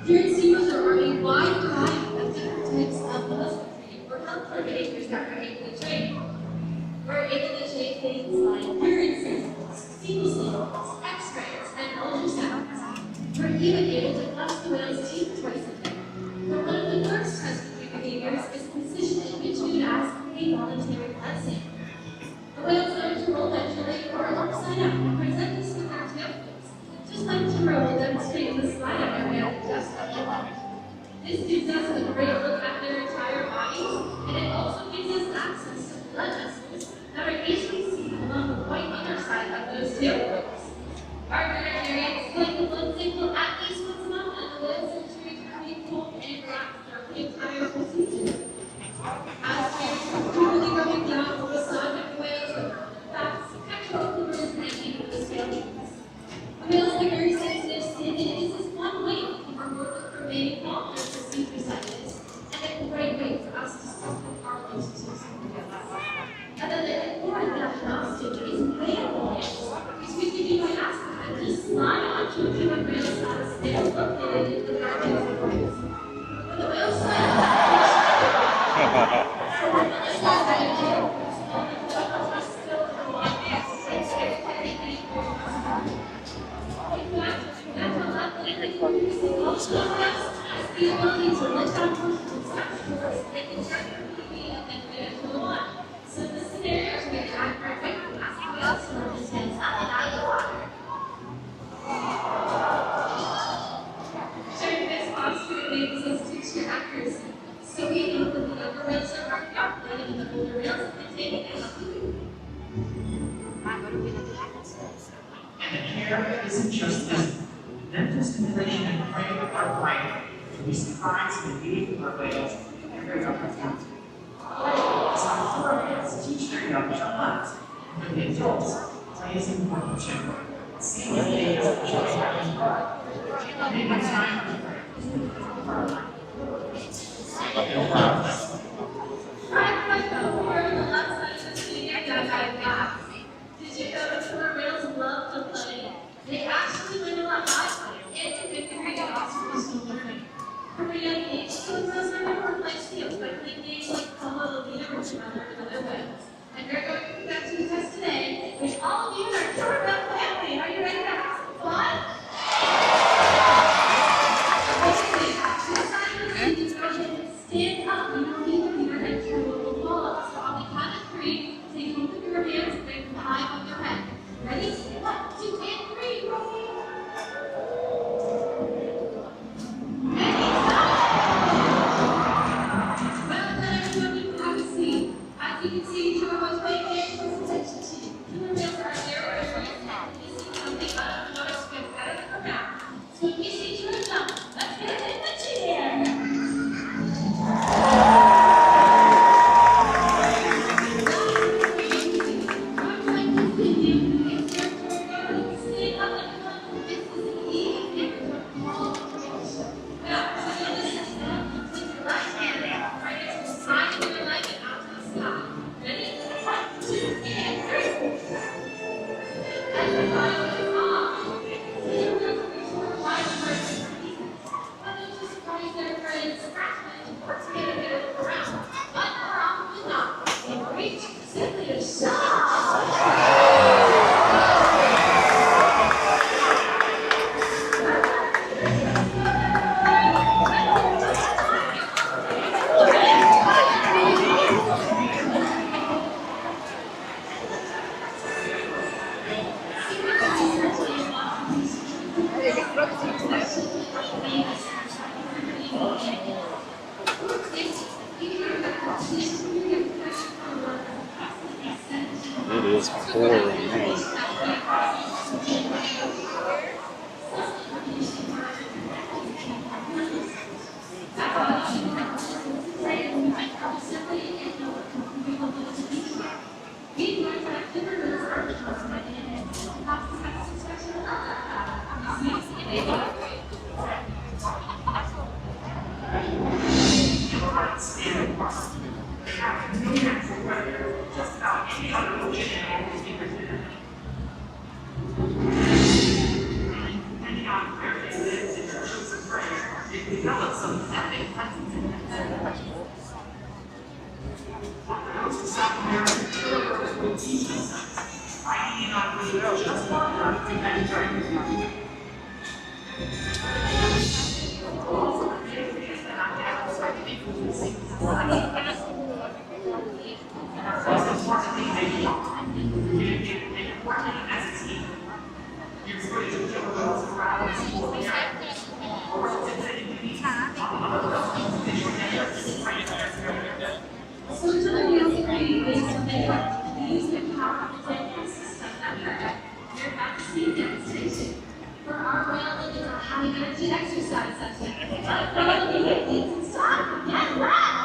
Here at SeaWorld, there are a wide variety of different types of husbandry or healthcare behaviors that we're able to train. We're able to train things like urine samples, fecal samples, x-rays, and ultrasounds. We're even able to flush the whale's teeth twice a day. But one of the worst husbandry behaviors is the position in which we would ask a voluntary blood sample. The whales learn to roll ventrally or upside down and present this with their tail flips, just like Turo will demonstrate in the slide area just up above. This gives us a great look at their entire bodies, and it also gives us access to blood vessels that are easily seen along the white underside of those tail flips. Our veterinarians collect the blood sample at least once a month, and the whales ensure to remain cold and relaxed throughout the entire procedure. As we're truly going down the side of whales with fats, pectoral fibers, and even the scales. Whales are very sensitive skin, and this is one way we can reward them for remaining calm during procedures like this, and a great way for us to strengthen our relationships with whales. And then the important diagnostic is playable whales, which we can do by asking them to slide onto a different whale as they are located in the margins of whales. When the whales slide the ability to lift on they can start to be and then go on. So the scenarios where the actor quickly asks whales to lift his heads up and out of the water. During this posture enables us to cheer accuracy. So we know that the younger whales are more calculated and the older whales have been taking it up. And the care isn't just this. Mental stimulation and play are vital to be surprised and engage with our whales and their young opportunity. Some four whales teach their young to hunt, and for the adults, play is important too. See what they do to show them. Maybe it's time for Mako, we're on the left side of the studio that got. Did you know that killer whales love to play? They actually learn a lot about and to victory obstacles to learning. From a young age, killer whales learn to work life skills by playing games like Como the Leader, which are learned with other whales. And we're going to put that to the test today, which all of you are killer whale family. Are you ready to have some fun? Stand up, you don't need to be your head through a little ball up. So on the count of three, take both of your hands and bring them high above your head. Ready? 1, 2, and 3. Roll. Well done, everyone. You can have a seat. As you can see, Joe was paying very close attention to you. Killer whales are there for you. This is something I don't know to get better from now. So if you see Joe jump, let's get it in the chair. Simply a shot! just long enough to enter. So another real theory based on the use of power containment system that we're about to see demonstration. For our whale is a high energy exercise session. But it needs to stop and rest.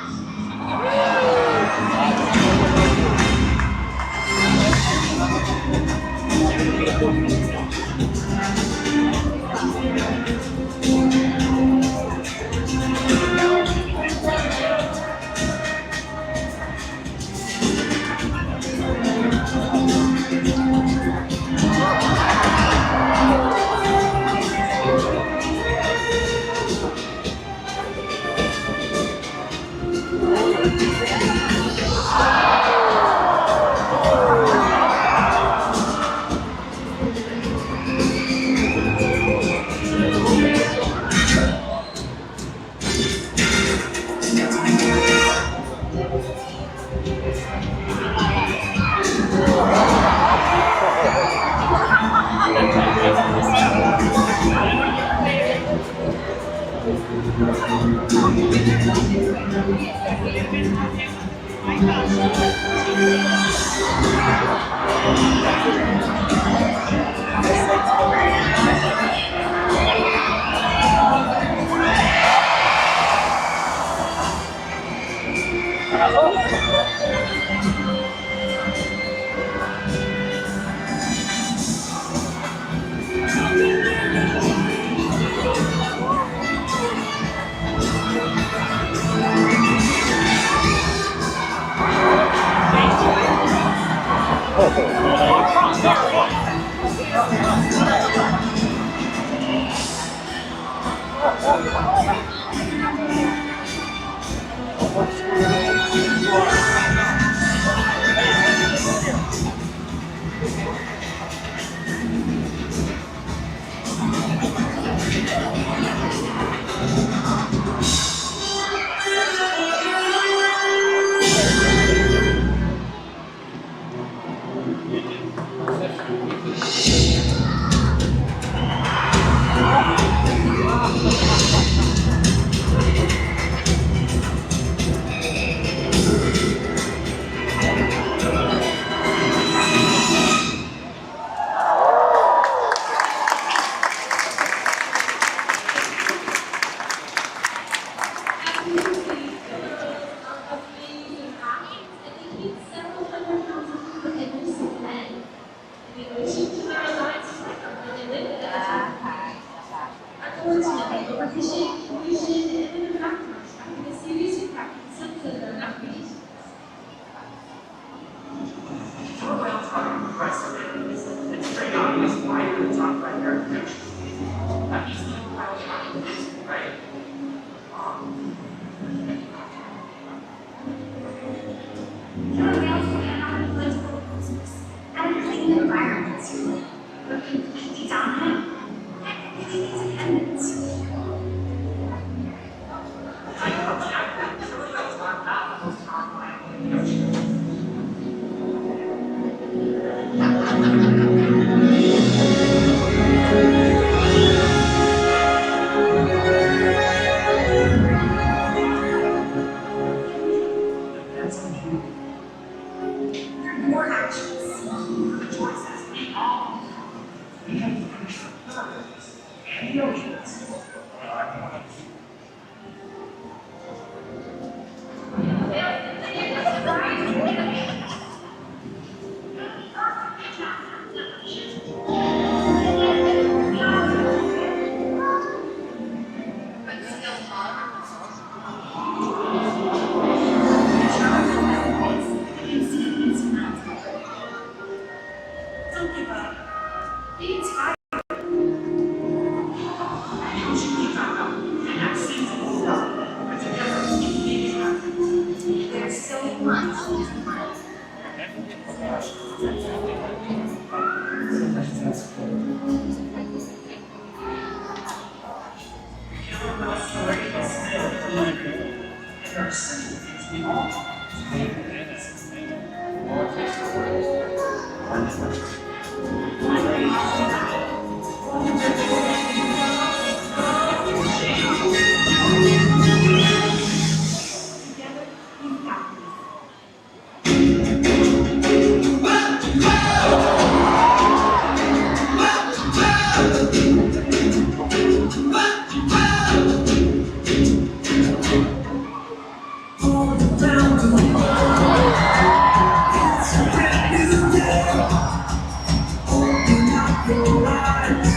your eyes.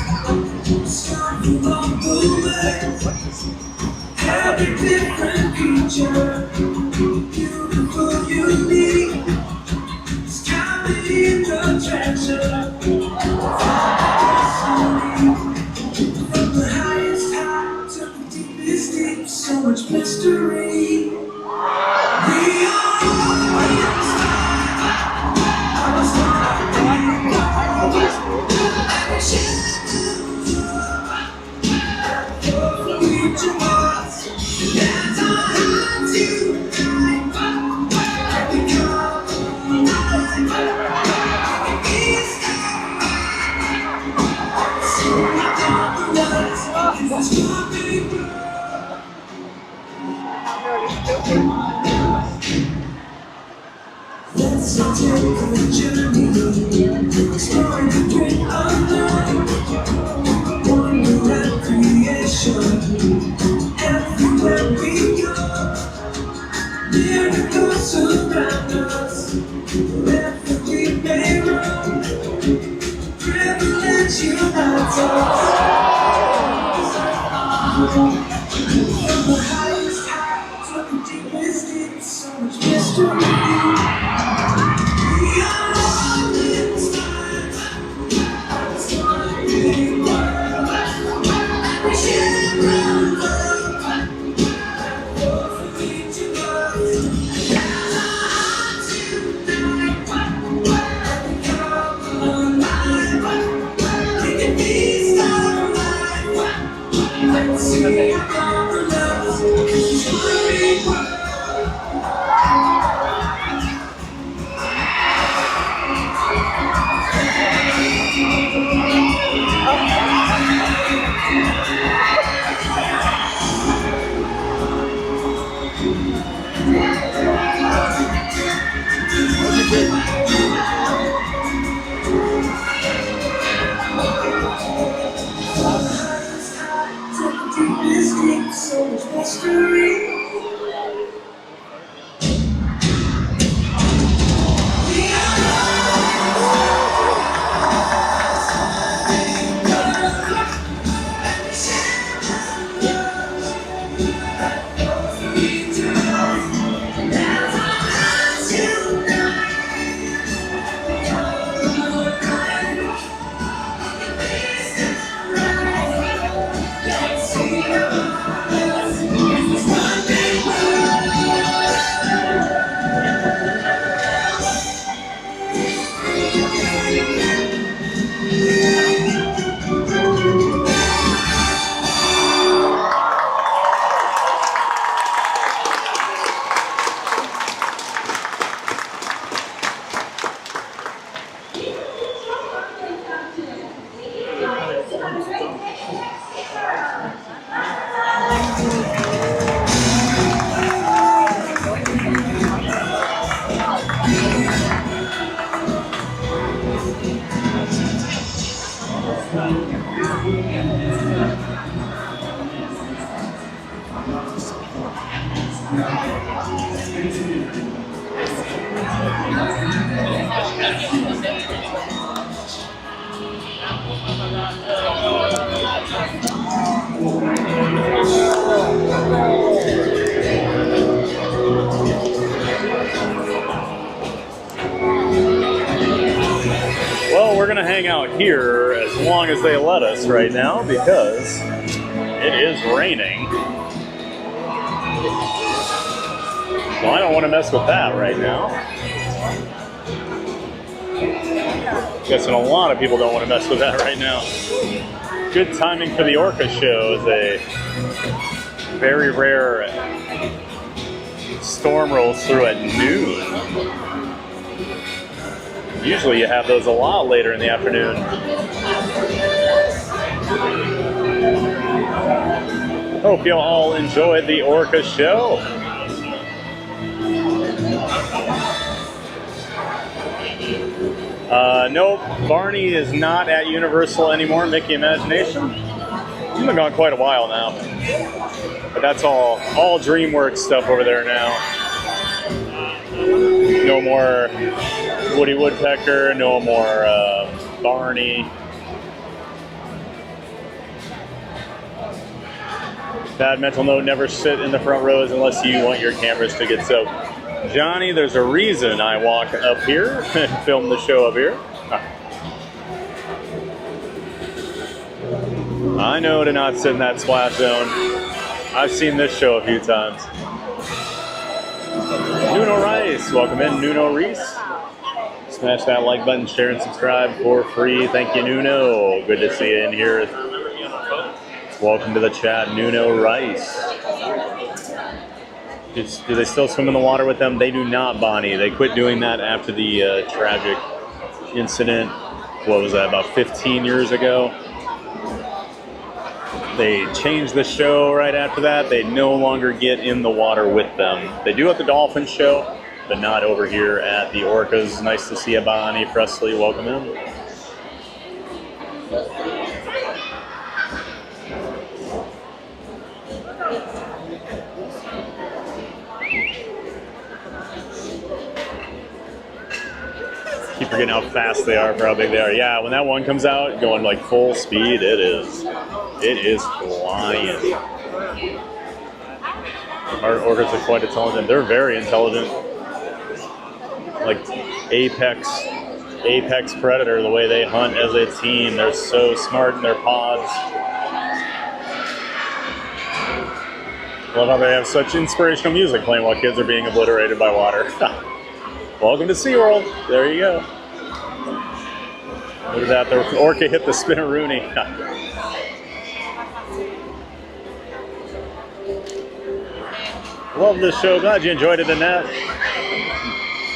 Stumble on the way. Every different creature, beautiful, unique. Comedy in the treasure. From the highest high to the deepest deep, so much mystery. We are let's take a journey, exploring the great unknown, wonder at creation, everywhere we go, miracles surround us, wherever we may roam, privilege unites us. From the highest high to the deepest deep, so much mystery. So much mystery. Well, we're gonna hang out here as long as they let us right now because it is raining. Well, I don't want to mess with that right now. Guessing a lot of people don't want to mess with that right now. Good timing for the Orca show is a very rare storm rolls through at noon. Usually you have those a lot later in the afternoon. Hope you all enjoyed the Orca show. Nope, Barney is not at Universal anymore, Mickey Imagination. He's been gone quite a while now. But that's all DreamWorks stuff over there now. No more Woody Woodpecker, no more Barney. Bad mental note, never sit in the front rows unless you want your cameras to get soaked. Johnny, there's a reason I walk up here and film the show up here. I know to not sit in that splash zone. I've seen this show a few times. Nuno Rice, welcome in, Nuno Reese. Smash that like button, share and subscribe for free. Thank you, Nuno. Good to see you in here. Welcome to the chat, Nuno Rice. Do they still swim in the water with them? They do not, Bonnie. They quit doing that after the tragic incident. What was that, about 15 years ago? They changed the show right after that. They no longer get in the water with them. They do at the Dolphin show, but not over here at the Orcas. Nice to see you, Bonnie Presley. Welcome in. Keep forgetting how fast they are for how big they are. Yeah, when that one comes out going like full speed, it is flying. Our orcas are quite intelligent. They're very intelligent. Like apex predator, the way they hunt as a team. They're so smart in their pods. Love how they have such inspirational music playing while kids are being obliterated by water. Welcome to SeaWorld. There you go. Look at that. The orca hit the spinneroonie. Love this show. Glad you enjoyed it, Annette.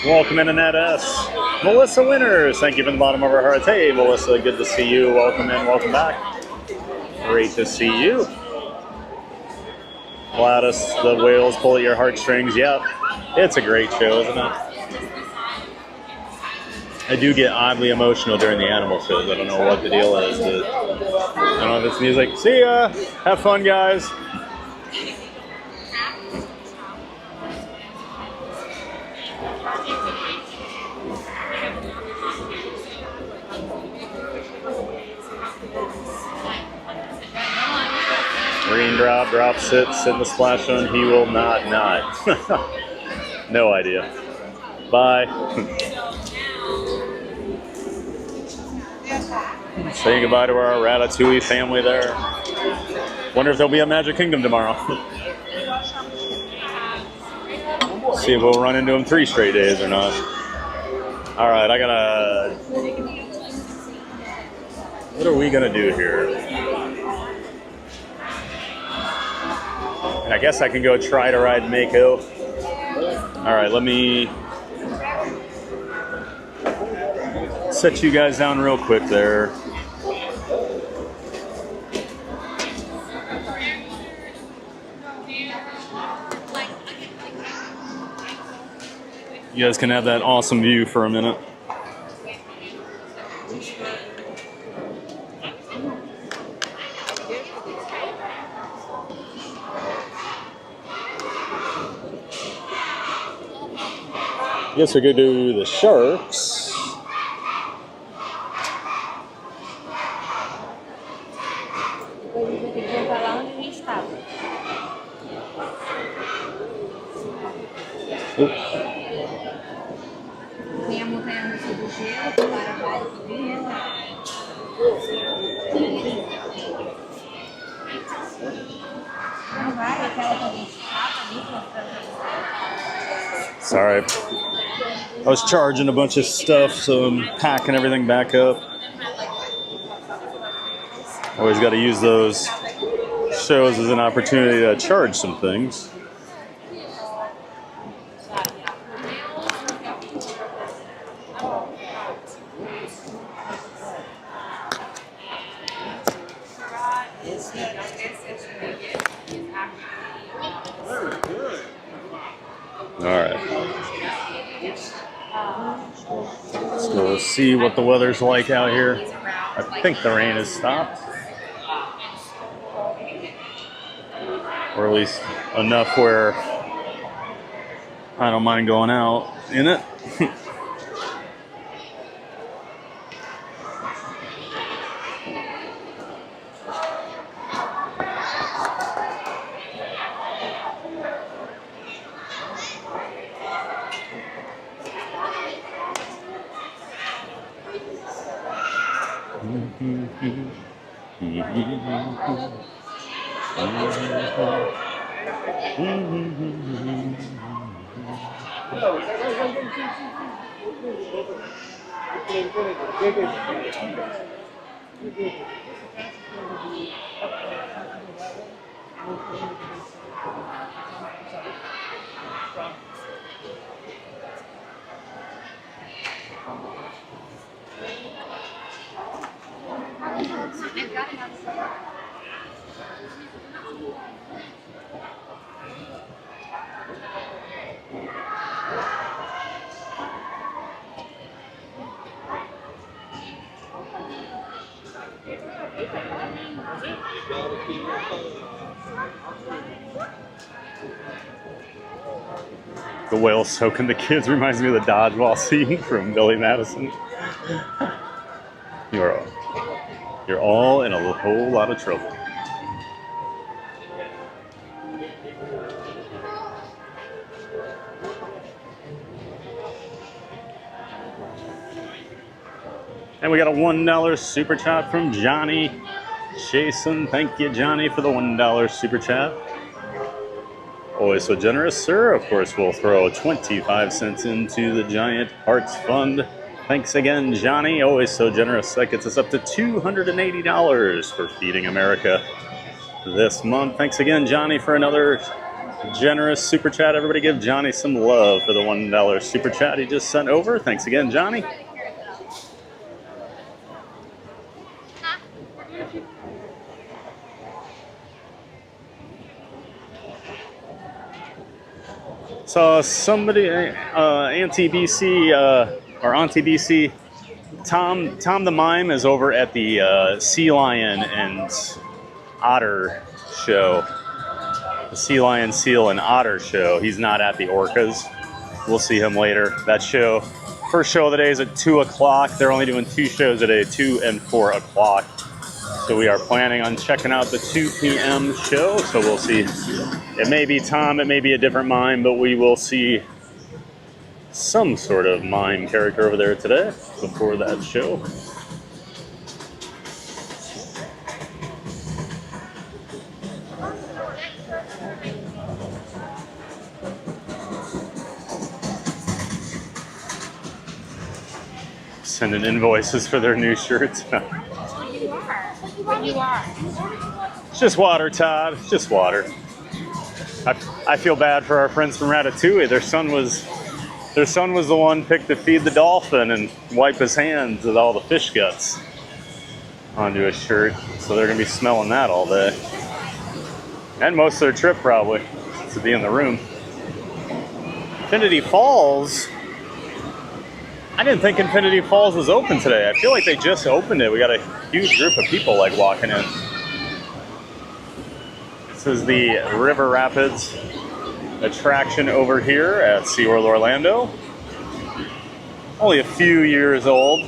Welcome in, Annette S. Melissa Winters. Thank you from the bottom of our hearts. Hey, Melissa. Good to see you. Welcome in. Welcome back. Great to see you. Gladys, the whales pull at your heartstrings. Yep. It's a great show, isn't it? I do get oddly emotional during the animal shows. I don't know what the deal is, but I don't know if it's music. See ya! Have fun, guys! Green drop, sit in the splash zone. He will not. No idea. Bye. Saying goodbye to our Ratatouille family there. Wonder if there'll be a Magic Kingdom tomorrow. See if we'll run into them 3 straight days or not. All right, what are we gonna do here? And I guess I can go try to ride Mako. All right, let me set you guys down real quick there. You guys can have that awesome view for a minute. Guess we could do the sharks. Tem a montanha-russa do gelo, para vários dias. Não vai, aquela que a gente estava ali mostrando. Sorry. I was charging a bunch of stuff, so I'm packing everything back up. Always got to use those shows as an opportunity to charge some things. See what the weather's like out here. I think the rain has stopped. Or at least enough where I don't mind going out in it. The whale soaking the kids reminds me of the dodgeball scene from Billy Madison. You're all in a whole lot of trouble. And we got a $1 super chat from Johnny Jason. Thank you, Johnny, for the $1 super chat. Always so generous, sir. Of course, we'll throw 25 cents into the Giant Hearts Fund. Thanks again, Johnny. Always so generous. That gets us up to $280 for Feeding America this month. Thanks again, Johnny, for another generous super chat. Everybody give Johnny some love for the $1 super chat he just sent over. Thanks again, Johnny. So somebody, Auntie BC, or Auntie BC, Tom the Mime is over at the Sea Lion and Otter show. The Sea Lion, Seal, and Otter show. He's not at the Orcas. We'll see him later. That show, first show of the day is at 2 o'clock. They're only doing 2 shows a day, 2 and 4 o'clock. So we are planning on checking out the 2 p.m. show. So we'll see. It may be Tom, it may be a different mime, but we will see some sort of mime character over there today before that show. Sending invoices for their new shirts. You are. It's just water, Todd. It's just water. I feel bad for our friends from Ratatouille. Their son was the one picked to feed the dolphin and wipe his hands with all the fish guts onto his shirt. So they're gonna be smelling that all day. And most of their trip probably, to be in the room. Infinity Falls. I didn't think Infinity Falls was open today. I feel like they just opened it. We got a huge group of people like walking in. This is the River Rapids attraction over here at SeaWorld Orlando. Only a few years old.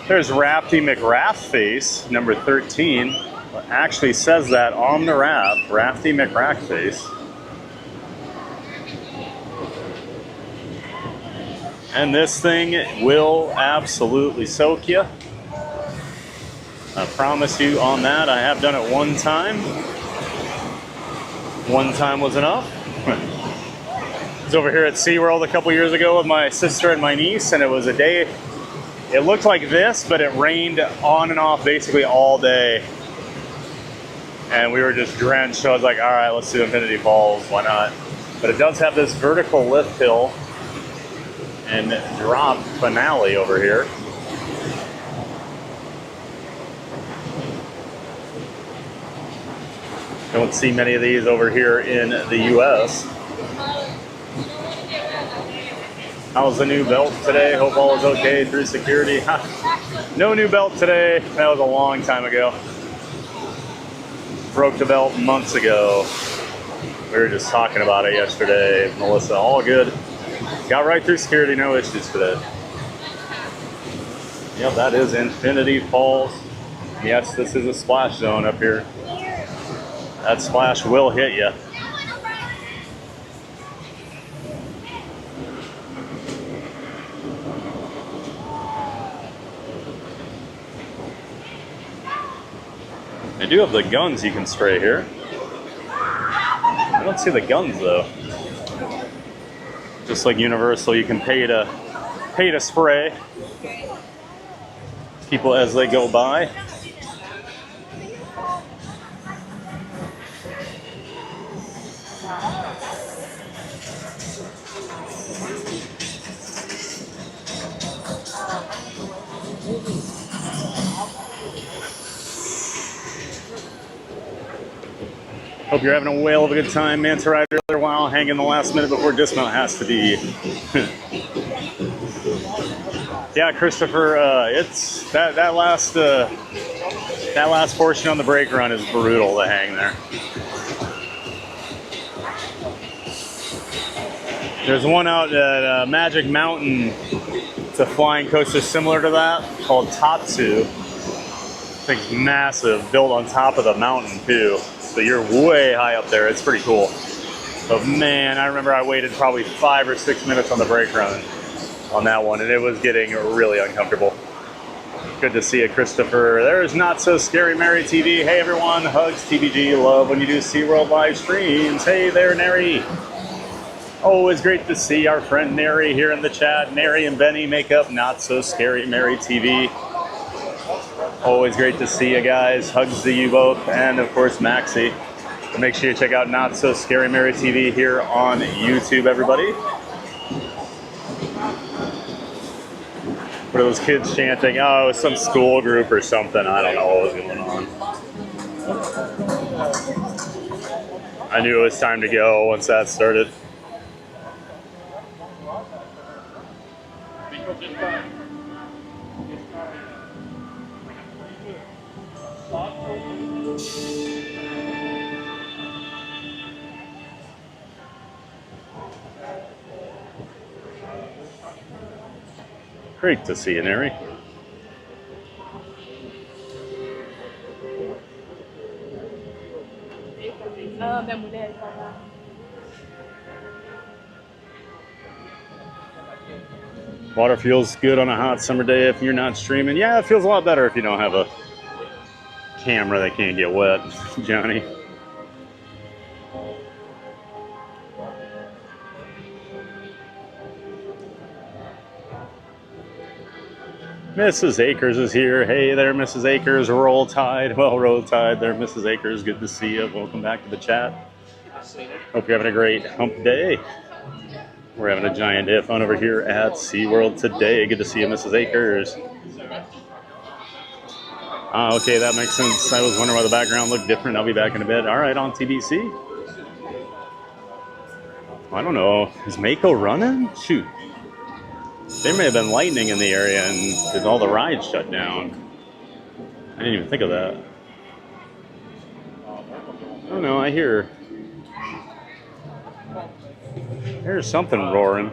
There's Rafty McRaftface, number 13. It actually says that on the raft, Rafty McRaftface. And this thing will absolutely soak you. I promise you on that. I have done it one time. One time was enough. I was over here at SeaWorld a couple years ago with my sister and my niece, and it was a day, it looked like this, but it rained on and off basically all day. And we were just drenched, so I was like, all right, let's do Infinity Falls, why not? But it does have this vertical lift hill and drop finale over here. Don't see many of these over here in the US. How's the new belt today? Hope all is okay through security. No new belt today. That was a long time ago. Broke the belt months ago. We were just talking about it yesterday. Melissa, all good. Got right through security, no issues today. Yep, that is Infinity Falls. Yes, this is a splash zone up here. That splash will hit you. They do have the guns you can spray here. I don't see the guns though. Just like Universal, you can pay to spray people as they go by. Hope you're having a whale of a good time. Manta rider a while, hanging the last minute before dismount has to be. Yeah, Christopher, it's that last portion on the brake run is brutal to hang there. There's one out at Magic Mountain. It's a flying coaster similar to that called Tatsu. Thing's massive, built on top of the mountain too. So you're way high up there. It's pretty cool. But man, I remember I waited probably 5 or 6 minutes on the brake run on that one, and it was getting really uncomfortable. Good to see you, Christopher. There's Not So Scary Mary TV. Hey everyone, hugs TBG. Love when you do SeaWorld live streams. Hey there, Neri. Always great to see our friend Neri here in the chat. Neri and Benny make up Not So Scary Mary TV. Always great to see you guys. Hugs to you both, and of course Maxie. Make sure you check out Not So Scary Mary TV here on YouTube, everybody. What are those kids chanting? Oh, it was some school group or something. I don't know what was going on. I knew it was time to go once that started. Great to see you, Neri. Water feels good on a hot summer day if you're not streaming. Yeah, it feels a lot better if you don't have a camera that can't get wet, Johnny. Mrs. Akers is here. Hey there, Mrs. Akers. Roll Tide. Well, Roll Tide there, Mrs. Akers. Good to see you. Welcome back to the chat. Hope you're having a great hump day. We're having a giant day of fun over here at SeaWorld today. Good to see you, Mrs. Akers. Okay, that makes sense. I was wondering why the background looked different. I'll be back in a bit. All right, on TBC. I don't know. Is Mako running? Shoot. There may have been lightning in the area and all the rides shut down. I didn't even think of that. Oh no, I hear there's something roaring.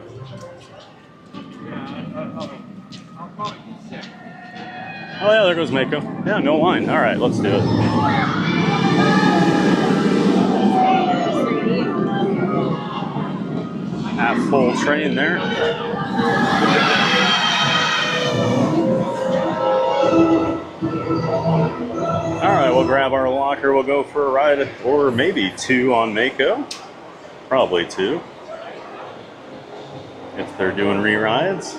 Oh yeah, there goes Mako. Yeah, no line. All right, let's do it. Half full train there. All right, we'll grab our locker. We'll go for a ride, or maybe 2 on Mako. Probably 2. If they're doing re-rides.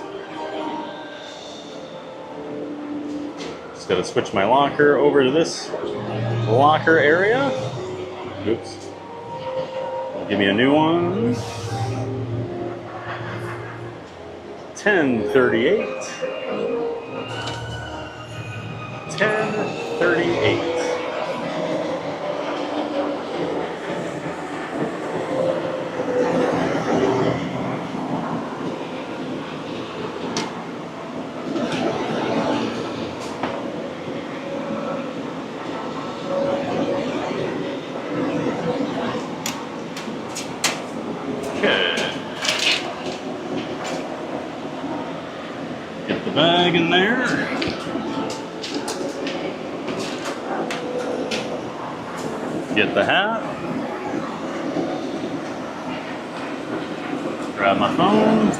Just gotta switch my locker over to this locker area. Oops. Give me a new one. 1038. 1038. Bag in there. Get the hat. Grab my phone.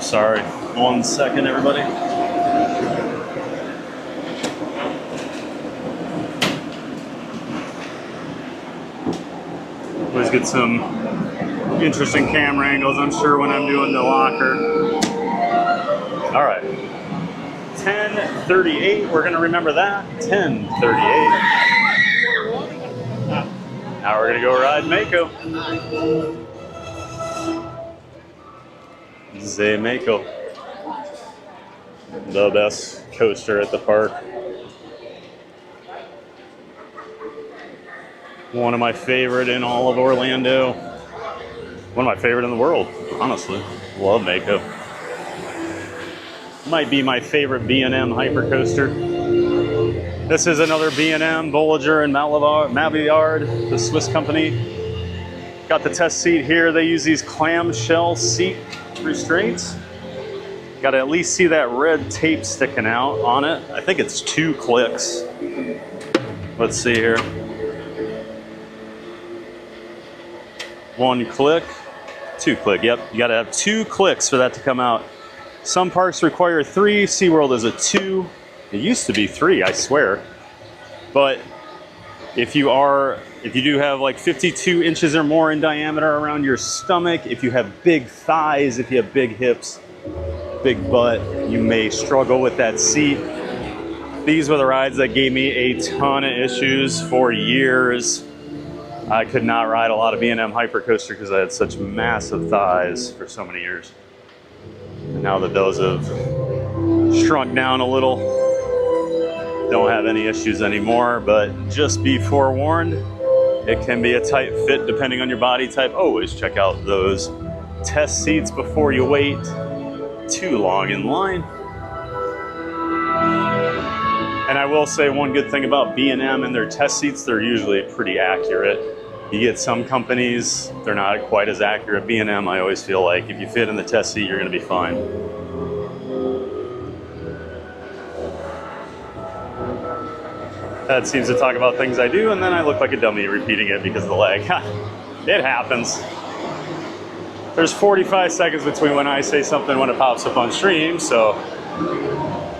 Sorry. 1 second, everybody. Always get some interesting camera angles, I'm sure, when I'm doing the locker. All right. 10:38. We're going to remember that. 10:38. Now we're going to go ride Mako. Mako. The best coaster at the park. One of my favorite in all of Orlando. One of my favorite in the world, honestly. Love Mako. Might be my favorite B&M hypercoaster. This is another B&M, Bolliger and Mabillard, the Swiss company. Got the test seat here. They use these clamshell seat restraints. Got to at least see that red tape sticking out on it. I think it's 2 clicks. Let's see here. 1 click, 2 click. Yep, you got to have 2 clicks for that to come out. Some parks require 3. SeaWorld is a 2. It used to be 3, I swear. But if you do have like 52 inches or more in diameter around your stomach, if you have big thighs, if you have big hips, big butt, you may struggle with that seat. These were the rides that gave me a ton of issues for years. I could not ride a lot of B&M hypercoaster because I had such massive thighs for so many years. And now that those have shrunk down a little, don't have any issues anymore, but just be forewarned, it can be a tight fit depending on your body type. Always check out those test seats before you wait too long in line. And I will say one good thing about B&M and their test seats, they're usually pretty accurate. You get some companies, they're not quite as accurate. B&M, I always feel like if you fit in the test seat, you're gonna be fine. That seems to talk about things I do, and then I look like a dummy repeating it because of the lag. It happens. There's 45 seconds between when I say something and when it pops up on stream, so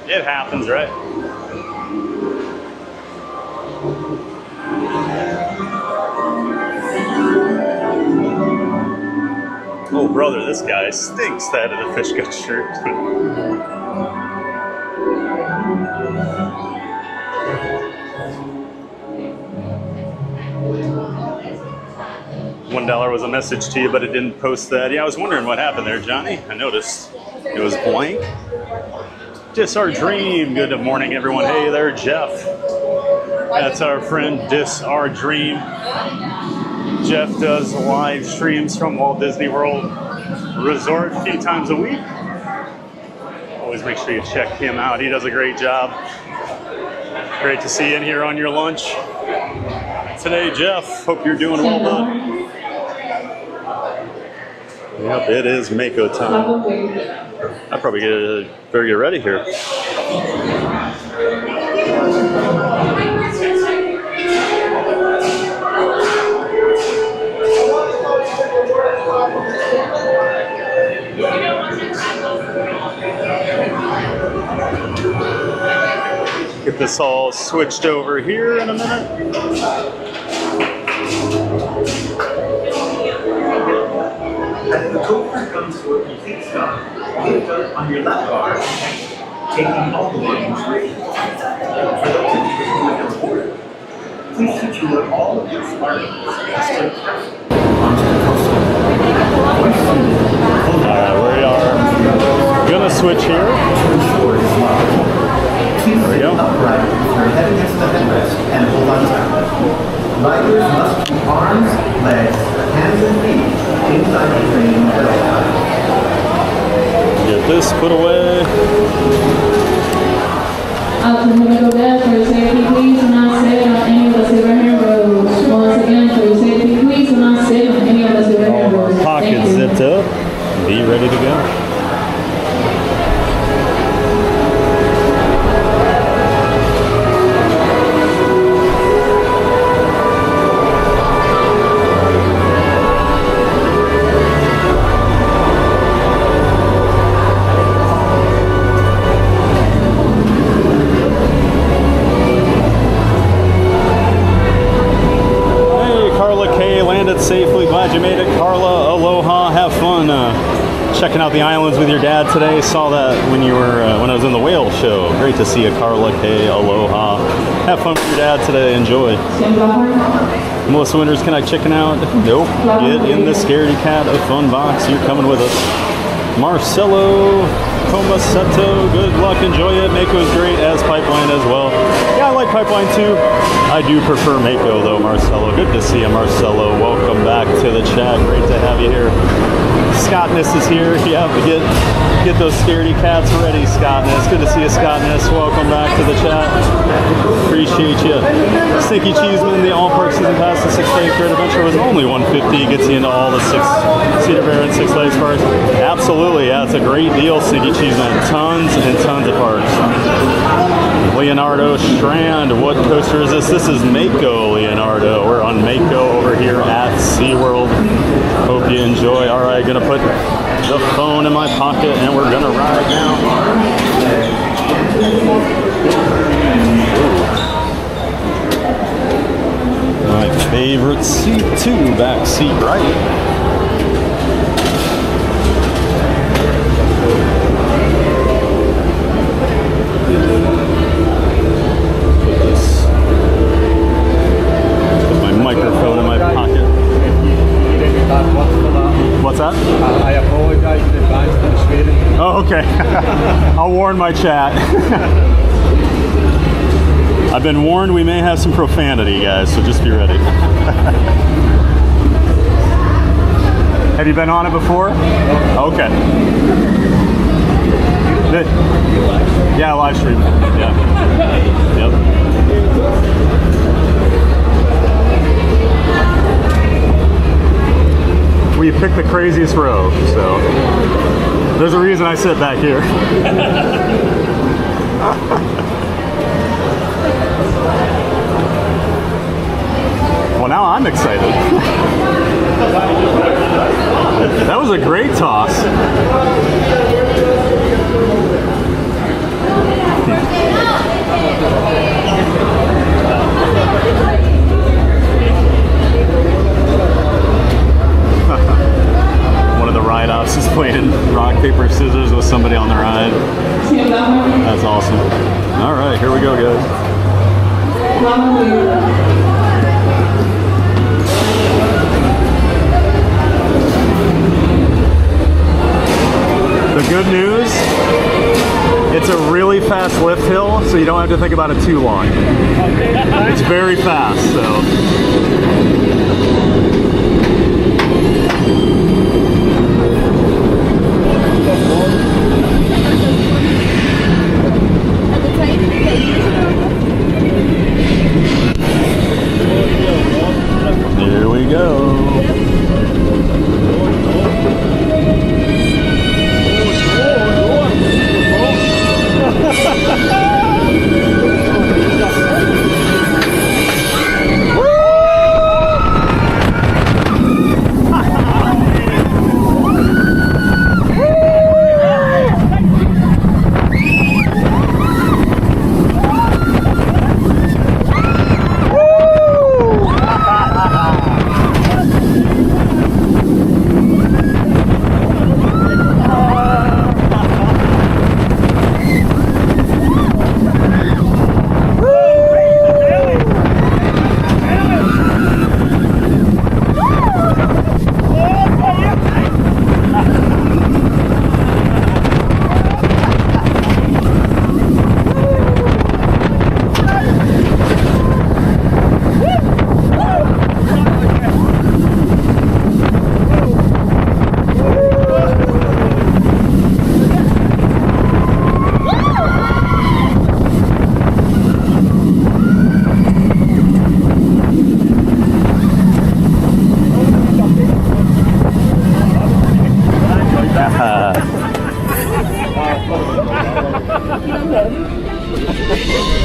it happens, right? Oh, brother, this guy stinks, that in a fish gut shirt. $1 was a message to you, but it didn't post that. Yeah, I was wondering what happened there, Johnny. I noticed it was blank. Dis Our Dream. Good morning, everyone. Hey there, Jeff. That's our friend Dis Our Dream. Jeff does live streams from Walt Disney World Resort a few times a week. Always make sure you check him out. He does a great job. Great to see you in here on your lunch today, Jeff. Hope you're doing well, bud. Yep, it is Mako time. I probably better get ready here. Get this all switched over here in a minute. As the coaster comes to a complete stop, lift up on your left bar, taking all the luggage free. For those of you who have boarded, please secure all of your smartphones and stay careful onto the coaster. We are gonna switch here. There we go. Upright with your head against the headrest and hold on tight. Riders must keep arms, legs, hands, and feet inside the train at all times. Get this put away. I'm going to go back for safety, please. Do not sit on any of the silverhand roads. Once again, for safety, please. Do not sit on any of the silverhand roads. Pockets zipped up. Be ready to go. out the islands with your dad today. Saw that when you were when I was in the whale show. Great to see you, Carla K. Aloha. Have fun with your dad today. Enjoy. Melissa Winters, can I chicken out? Nope. Get in the Scaredy Cat of Fun box. You're coming with us. Marcelo Comasetto, good luck, enjoy it. Mako's great as Pipeline as well. Yeah, I like Pipeline too. I do prefer Mako though, Marcelo. Good to see you, Marcelo. Welcome back to the chat. Great to have you here. Scottness is here. Yeah, get those scaredy cats ready, Scottness. Good to see you, Scottness. Welcome back to the chat. Appreciate you. Stinky Cheeseman, the All Park Season Pass to Six Flags Great Adventure was only $150. Gets you into all the Cedar Bear and Six Flags parks. Absolutely, yeah, it's a great deal, Stinky Cheeseman. Tons and tons of parks. Leonardo Strand, what coaster is this? This is Mako, Leonardo. We're on Mako over here at SeaWorld. Hope you enjoy. All right, gonna put the phone in my pocket and we're gonna ride now. My favorite seat too, back seat right. Microphone in my pocket. What's that? I apologize in advance for the swearing. Oh, okay. I'll warn my chat. I've been warned we may have some profanity, guys, so just be ready. Have you been on it before? Okay. Yeah, live stream. Yeah. Yep. We picked the craziest row, so there's a reason I sit back here. Well, now I'm excited. That was a great toss. One of the ride-offs is playing rock, paper, scissors with somebody on the ride. That's awesome. All right, here we go, guys. The good news, it's a really fast lift hill, so you don't have to think about it too long. It's very fast, so. Here we go.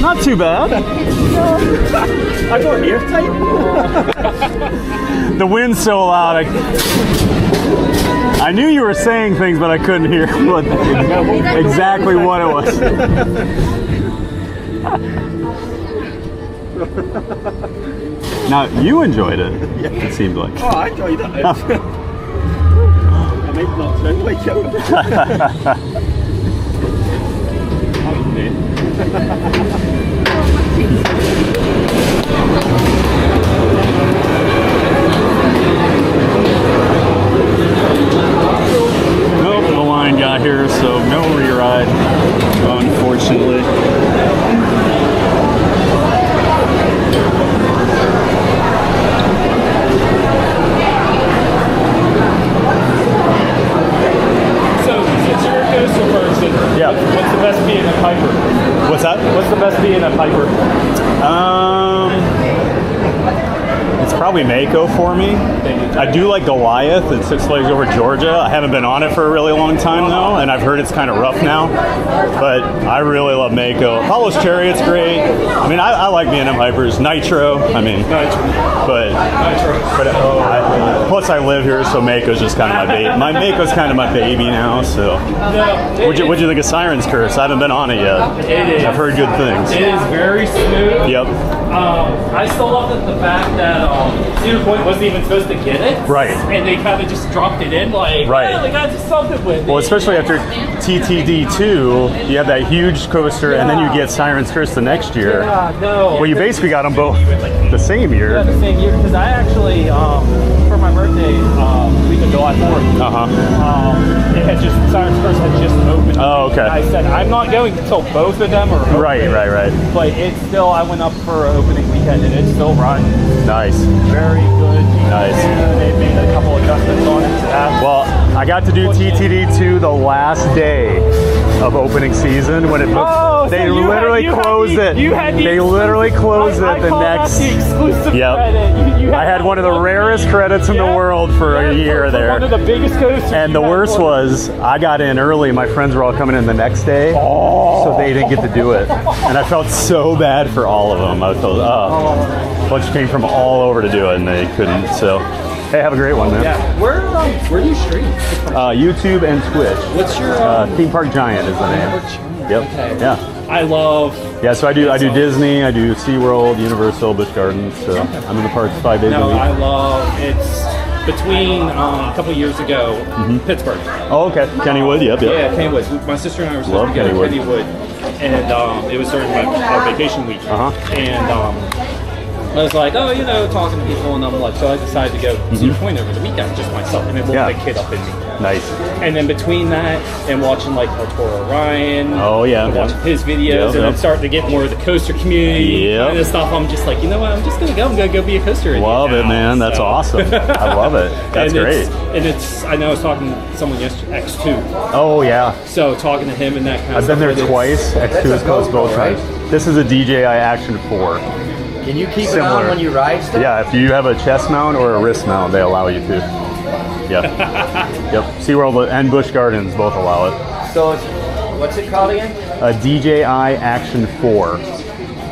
Not too bad. I got airtime. The wind's so loud. I knew you were saying things, but I couldn't hear what, exactly what it was. Now, you enjoyed it, it seemed like. Oh, I enjoyed it. I Nope, the line got here, so no re-ride, unfortunately. Yeah. What's the best B&M Piper? What's that? What's the best B&M Piper? It's probably Mako for me. I do like Goliath at Six Flags Over Georgia. I haven't been on it for a really long time though, and I've heard it's kind of rough now. But I really love Mako. Apollo's Chariot's great. I mean, I like B&M Pipers. Nitro. I mean, plus I live here, so Mako's just kind of my baby. Mako's kind of my baby now. So, what'd you think of Siren's Curse? I haven't been on it yet. It is. I've heard good things. It is very smooth. Yep. I still love the fact that Cedar Point wasn't even supposed to get it. Right. And they kind of just dropped it in like, yeah, they got just something with it. Well, especially after TTD2, you have that huge coaster, and then you get Siren's Curse the next year. Yeah, no. Well, you basically got them both the same year. Yeah, the same year. Because I actually, for my birthday, week of July 4th, it had just, Siren's Curse had just opened. Oh, okay. I said, I'm not going until both of them are open. Right. But it's still, I went up for opening weekend, and it's still running. Nice. Very good. Nice. They made a couple adjustments on it. Well, I got to do TTD2 the last day of opening season when it they literally closed it. They literally closed it the next. The exclusive yep. credit. I had one of the rarest credits in the world for a year there. One of the biggest coasters. And the worst was I got in early. My friends were all coming in the next day, so they didn't get to do it. And I felt so bad for all of them. I felt a bunch came from all over to do it, and they couldn't. So. Hey, have a great one, man. Yeah. Where do you stream? YouTube and Twitch. What's your Theme Park Giant is the name. Yep. Okay. Yeah. I love. Yeah, so I do Disney, I do SeaWorld, Universal, Busch Gardens. So I'm in the parks 5 days a week. I love it's between a couple years ago, Pittsburgh. Oh, okay. Kennywood. Yep. Yeah, Kennywood. My sister and I were supposed to go to Kennywood, and it was during our vacation week. And I was like, talking to people, and I'm like, so I decided to go to Cedar Point over the weekend, just myself, and it woke the kid up in me. Nice. And then between that and watching like Arturo Ryan, watching his videos, and then starting to get more of the coaster community kind of stuff, I'm just like, you know what, I'm just gonna go. I'm gonna go be a coaster. Love it, man. That's awesome. I love it. That's great. I know I was talking to someone yesterday, X2. Oh yeah. So talking to him and that kind of stuff. I've been there twice. X2 has closed both times. This is a DJI Action 4. Can you keep it on when you ride stuff? Yeah, if you have a chest mount or a wrist mount, they allow you to. Yep. Yep. SeaWorld and Busch Gardens both allow it. So, what's it called again? A DJI Action 4.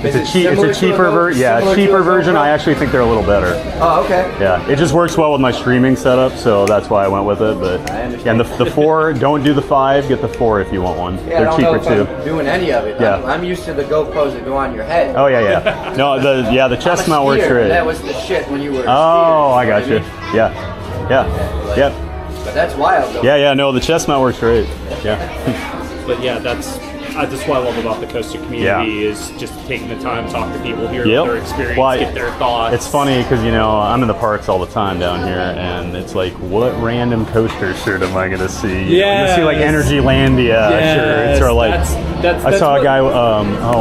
It's a cheaper version. Yeah, cheaper version. I actually think they're a little better. Oh, okay. Yeah, it just works well with my streaming setup, so that's why I went with it. But and the 4, don't do the 5. Get the 4 if you want one. Yeah, they're cheaper too. I'm doing any of it. Yeah. I'm used to the GoPros that go on your head. Oh yeah. No, the chest mount works great. That was the shit when you were. Oh, I got you. Yeah. Yep. But that's wild though. Yeah. No, the chest mount works great. Yeah. But yeah, that's what I love about the coaster community is just taking the time to talk to people, hear their experience, get their thoughts. It's funny because I'm in the parks all the time down here, and it's like, what random coaster shirt am I going to see? You see like Energylandia shirts, or like I saw a guy.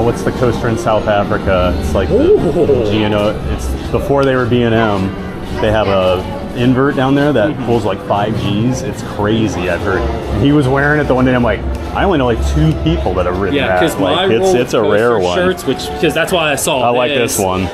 What's the coaster in South Africa? It's like it's before they were B&M. They have a invert down there that pulls like 5 Gs. It's crazy. I've heard. He was wearing it the one day. I'm like, I only know like 2 people that have ridden that. Yeah, because my it's a rare one. Shirts, because that's why I saw. I like this one.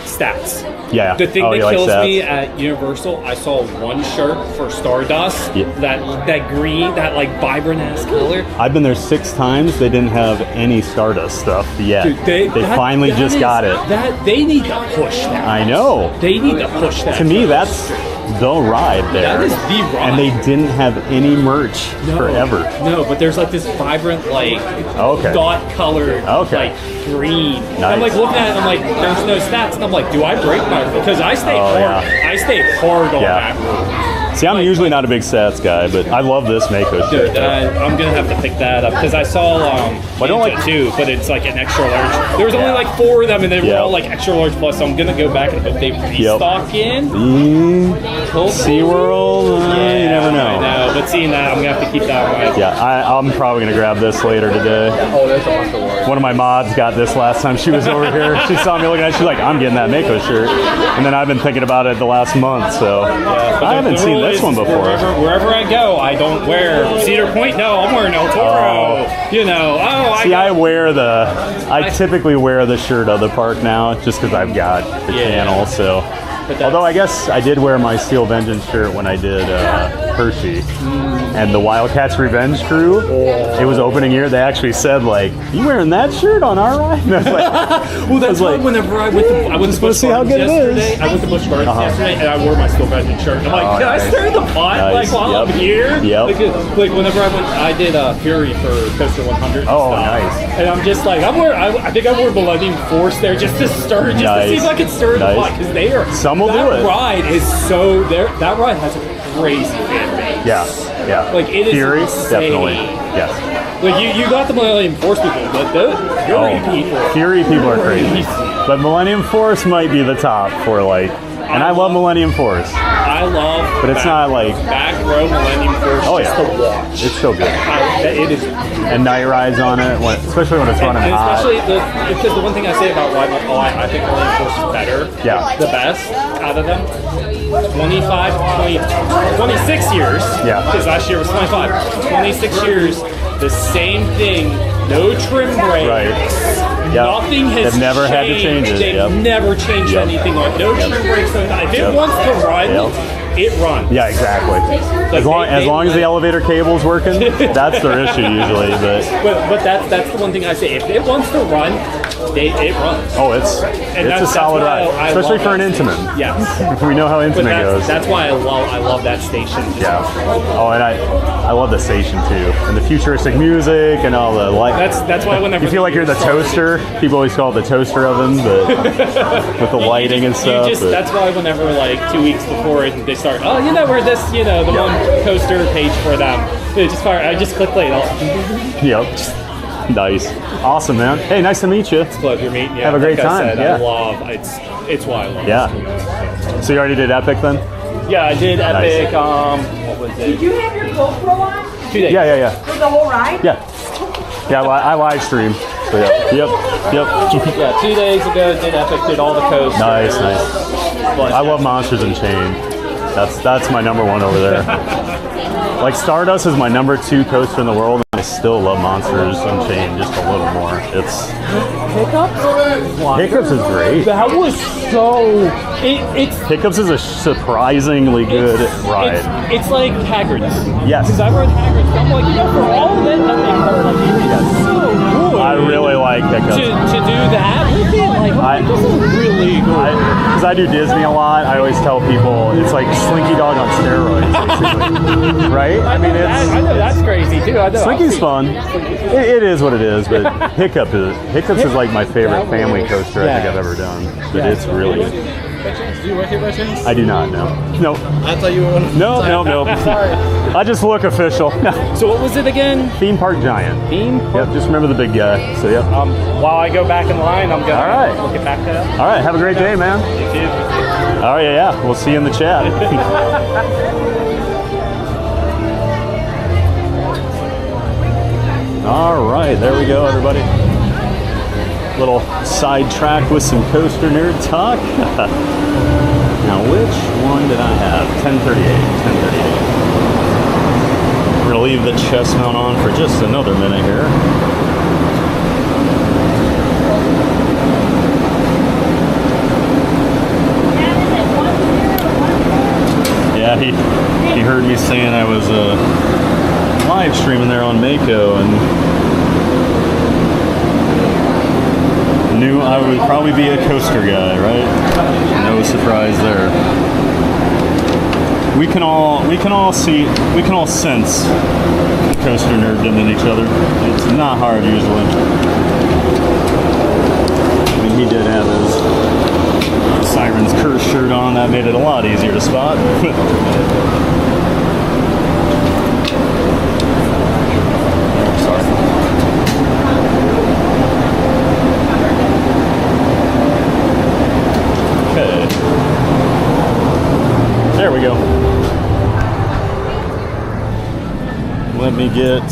Stats. Yeah. The thing that kills me at Universal, I saw one shirt for Stardust, that green, that like vibrant ass color. I've been there 6 times. They didn't have any Stardust stuff yet. Dude, they finally just got it. They need to push that. I know. They need to push that. To me, that's the ride there. That is the ride. And they didn't have any merch forever. No, but there's like this vibrant, like dot colored, like green. Nice. I'm like looking at it, and I'm like, there's no stats, and I'm like, do I break my? Because I stay hard. Yeah. I stay hard on that road. See, I'm usually not a big Sats guy, but I love this Mako shirt. Dude, I'm gonna have to pick that up because I saw Ninja too, but it's like an extra large. There was only like 4 of them, and they were all like extra large plus. So I'm gonna go back and hope they restock in. SeaWorld, you never know. I know, but seeing that, I'm gonna have to keep that one. Yeah, I'm probably gonna grab this later today. Oh, that's awesome. One of my mods got this last time she was over here. She saw me looking at it. She's like, I'm getting that Mako shirt. And then I've been thinking about it the last month, so I haven't seen this one before. Wherever I go, I don't wear Cedar Point. No, I'm wearing El Toro. You know, I typically wear the shirt of the park now just because I've got the channel, so. Although I guess I did wear my Steel Vengeance shirt when I did Hershey. And the Wildcats Revenge crew, it was opening year, they actually said like, you wearing that shirt on our ride? And I was like, well, that's why whenever I went to Busch Gardens yesterday, I went to Busch Gardens yesterday and I wore my Steel Vengeance shirt. I'm like, can I stir the pot like while I'm here? Like whenever I did Fury for Coaster 100 and stuff. Nice. And I'm just like, I think I wore Millennium Force there just to stir, just to see if I could stir the pot, because they are. Some will do it. That ride is so there. That ride has a crazy fan base. Yeah. Like it is Fury, insane. definitely. Yes. Like you got the Millennium Force people, but the Fury people are crazy. But Millennium Force might be the top for like, and I love Millennium Force. I love, but it's not like back row Millennium Force. Just to watch. It's so good. It is. And night rides on it, especially when it's running hot. Especially because the one thing I say about why I think Millennium Force is better, the best out of them. 26 years. Yeah. Because last year was 25. 26 years, the same thing. No trim brakes. Right. Nothing has They've never had to change it. They've never changed anything on no trim brakes. If it wants to run, it runs. Yeah, exactly. Like as long as the elevator cable's working, that's their issue usually. But that's the one thing I say. If it wants to run, it runs. Oh, it's a solid ride, especially for an Intamin. Yes. We know how Intamin goes. That's why I love that station. Yeah. Oh, and I love the station too, and the futuristic music and all the light. That's why whenever you feel like you're the toaster. People always call it the toaster oven, but with the lighting and stuff. That's why whenever like 2 weeks before they start, we're this, the one coaster page for them. I just click play. Yep. Nice. Awesome, man. Hey, nice to meet you. It's a pleasure meeting you. Have a great time. I love it's why I love it. So you already did Epic then? Yeah, I did Epic. What was it? Did you have your GoPro on? 2 days. Yeah. For the whole ride? Yeah. Yeah, I live stream. So yeah. Yep. Yeah, 2 days ago did Epic, did all the coasters. Nice. I love Monsters Unchained. That's my number one over there. Like Stardust is my number 2 coaster in the world, and I still love Monsters Unchained just a little more. It's Hiccups is great. That was so. Hiccups is a surprisingly good ride. It's like Hagrid's. Yes. Because I rode Hagrid's. I'm like, for all of it, it's so cool. I really like Hiccups. To do that with it, like, this is really good. Because I do Disney a lot, I always tell people it's like Slinky Dog on steroids, basically. Right? I mean, I know that's crazy too. Slinky's fun. It is what it is, but Hiccups is like my favorite family coaster I think I've ever done. But it's really good. Do you work here by chance? I do not, no. No. I thought you were one of them. No. Sorry. I just look official. So what was it again? Theme Park Giant. Theme Park? Yep, just remember the big guy. So, yep. While I go back in line, I'm going to look it back up. All right, have a great day, man. You too. All right, yeah. We'll see you in the chat. All right, there we go, everybody. Little sidetrack with some coaster nerd talk. Now, which one did I have? 1038. We're gonna leave the chest mount on for just another minute here. Yeah, he heard me saying I was live streaming there on Mako and knew I would probably be a coaster guy, right? No surprise there. We can all sense coaster nerddom in each other. It's not hard usually. I mean, he did have his Siren's curse shirt on, that made it a lot easier to spot. Okay. There we go. Let me get...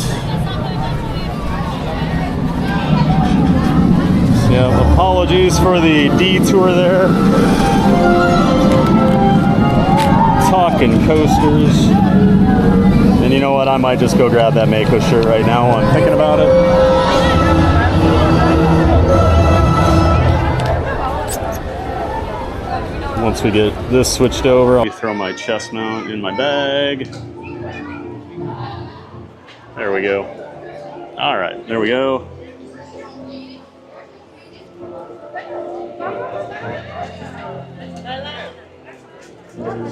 Yeah, apologies for the detour there. Talking coasters. And you know what? I might just go grab that Mako shirt right now while I'm thinking about it. Once we get this switched over, I'll throw my chest mount in my bag. There we go. All right, there we go.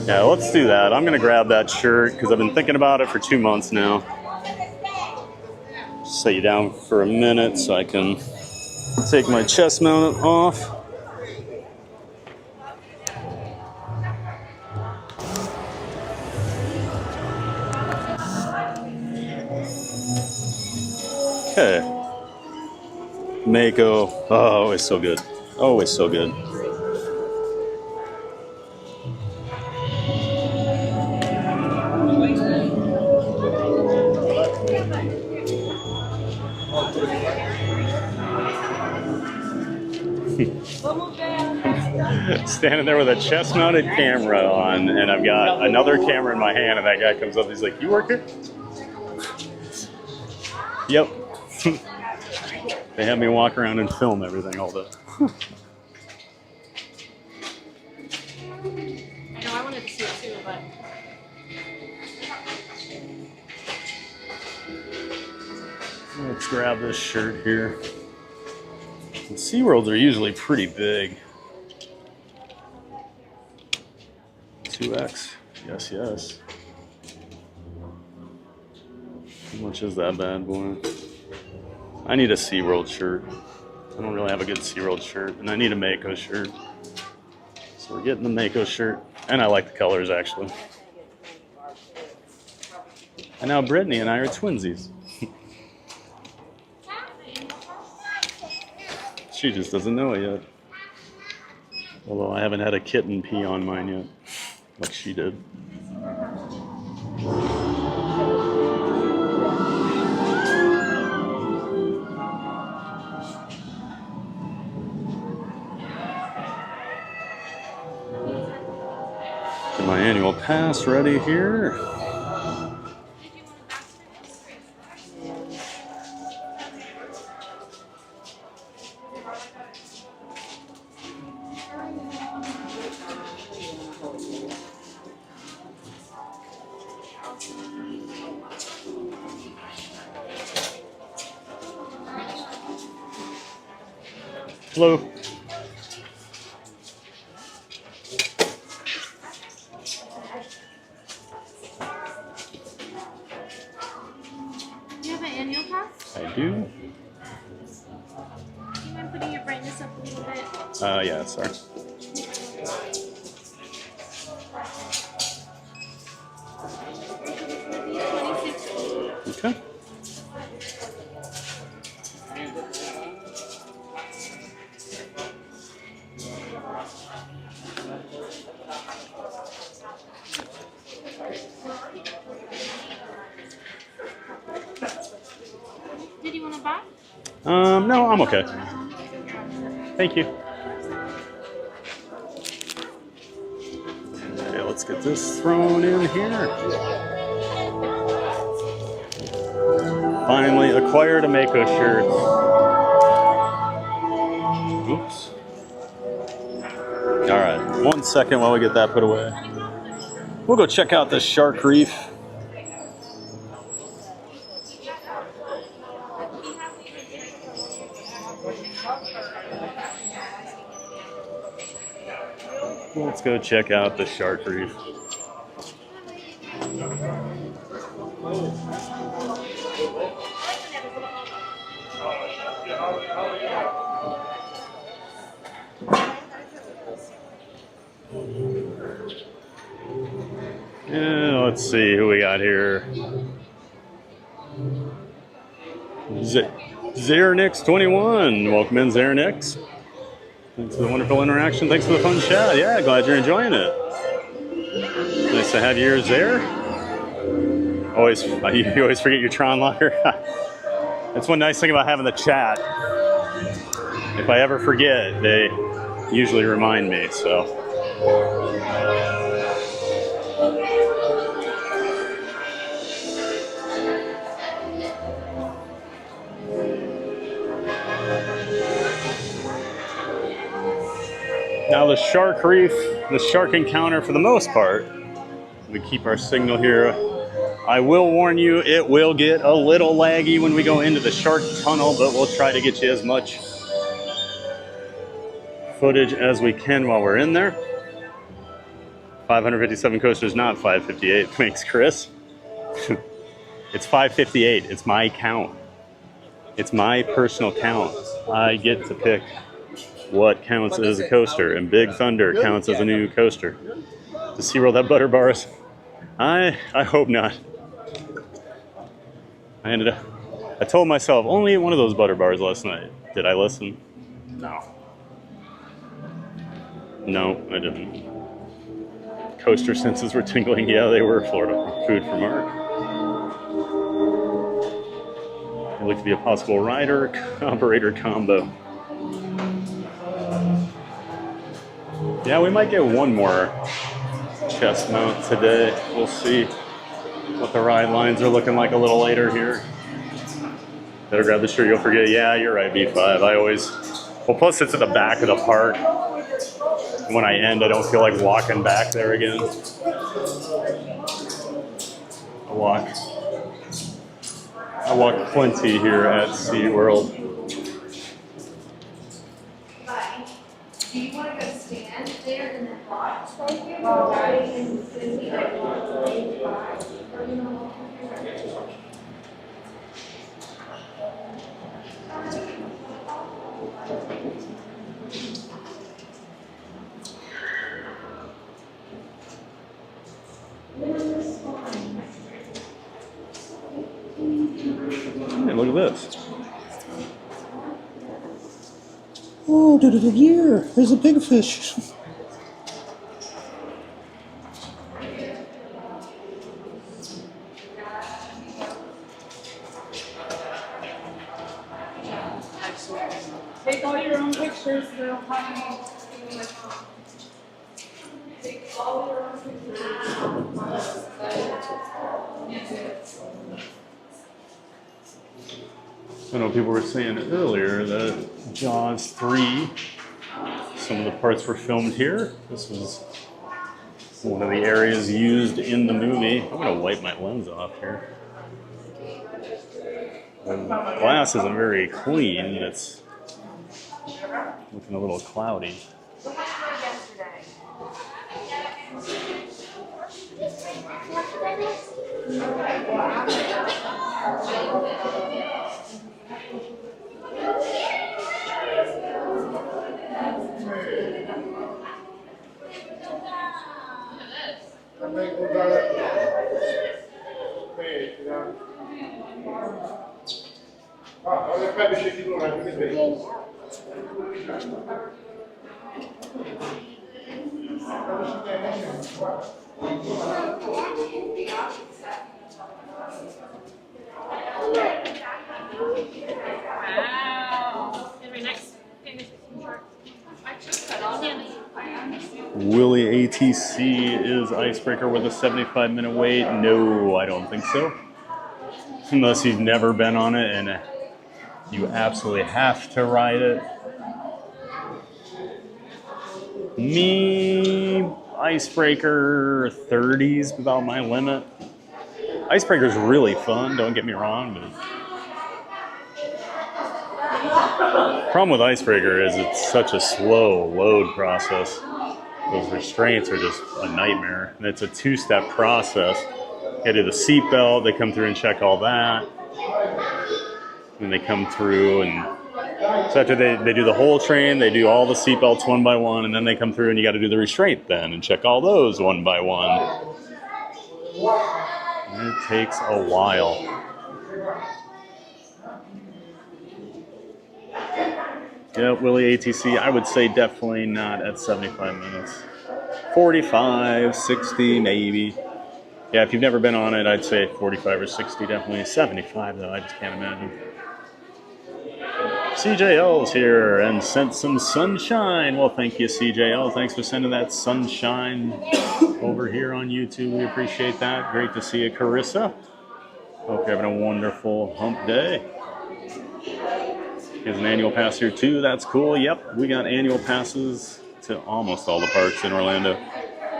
Yeah, let's do that. I'm gonna grab that shirt because I've been thinking about it for 2 months now. Set you down for a minute so I can take my chest mount off. Okay. Mako. Oh, always so good. Always so good. Standing there with a chest-mounted camera on, and I've got another camera in my hand, and that guy comes up, he's like, "You work here?" Yep. They have me walk around and film everything all day. I know I wanted to see it too, but let's grab this shirt here. The SeaWorlds are usually pretty big. 2X. Yes, yes. How much is that bad boy? I need a SeaWorld shirt. I don't really have a good SeaWorld shirt, and I need a Mako shirt. So we're getting the Mako shirt, and I like the colors actually. And now Brittany and I are twinsies. She just doesn't know it yet. Although I haven't had a kitten pee on mine yet, like she did. Get my annual pass ready here. Hello. do you have an annual pass? I do. Do you mind putting your brightness up a little bit? Yeah, sorry. Okay. Did you want to buy? No, I'm okay. Thank you. Okay, let's get this thrown in here. Finally acquired a Mako shirt. Oops. All right, 1 second while we get that put away. We'll go check out this shark reef. Let's go check out the shark reef. Let's see who we got here. Zernix21. Welcome in, Zernix. Thanks for the wonderful interaction. Thanks for the fun chat. Yeah, glad you're enjoying it. Nice to have you there. You always forget your Tron locker. That's one nice thing about having the chat. If I ever forget, they usually remind me, so. Now the shark reef, the shark encounter for the most part, we keep our signal here. I will warn you, it will get a little laggy when we go into the shark tunnel, but we'll try to get you as much footage as we can while we're in there. 557 coasters, not 558. Thanks, Chris. It's 558. It's my count. It's my personal count. I get to pick what counts as a coaster, and Big Thunder counts as a new coaster. Does SeaWorld have butter bars? I hope not. I told myself, only eat one of those butter bars last night. Did I listen? No. No, I didn't. Coaster senses were tingling. Yeah, they were. Florida food for Mark. It looked to be a possible rider-operator combo. Yeah, we might get one more chest mount today. We'll see what the ride lines are looking like a little later here. Better grab the shirt, you'll forget. Yeah, you're right, B5. Well, plus it's at the back of the park. When I end, I don't feel like walking back there again. I walk plenty here at SeaWorld. Do you want to go stand there in that box right here? Hey, look at this. Oh, yeah, there's a big fish. Take all your own pictures. They'll come. Take all your own pictures. I know people were saying earlier that Jaws 3, some of the parts were filmed here. This was one of the areas used in the movie. I'm going to wipe my lens off here. The glass isn't very clean. It's looking a little cloudy. Willie ATC is Icebreaker with a 75-minute wait? No, I don't think so. Unless you've never been on it and you absolutely have to ride it. Me, Icebreaker 30's about my limit. Icebreaker's really fun, don't get me wrong, but the problem with Icebreaker is it's such a slow load process. Those restraints are just a nightmare. And it's a two-step process. You gotta do the seatbelt, they come through and check all that. And they come through and so after they do the whole train, they do all the seatbelts one by one, and then they come through and you gotta do the restraint then and check all those one by one. It takes a while. Yeah, Willie ATC, I would say definitely not at 75 minutes. 45, 60 maybe. Yeah, if you've never been on it, I'd say 45 or 60, definitely. 75 though, I just can't imagine. CJL's here and sent some sunshine. Well, thank you, CJL. Thanks for sending that sunshine over here on YouTube. We appreciate that. Great to see you, Carissa. Hope you're having a wonderful hump day. There's an annual pass here too. That's cool. Yep, we got annual passes to almost all the parks in Orlando.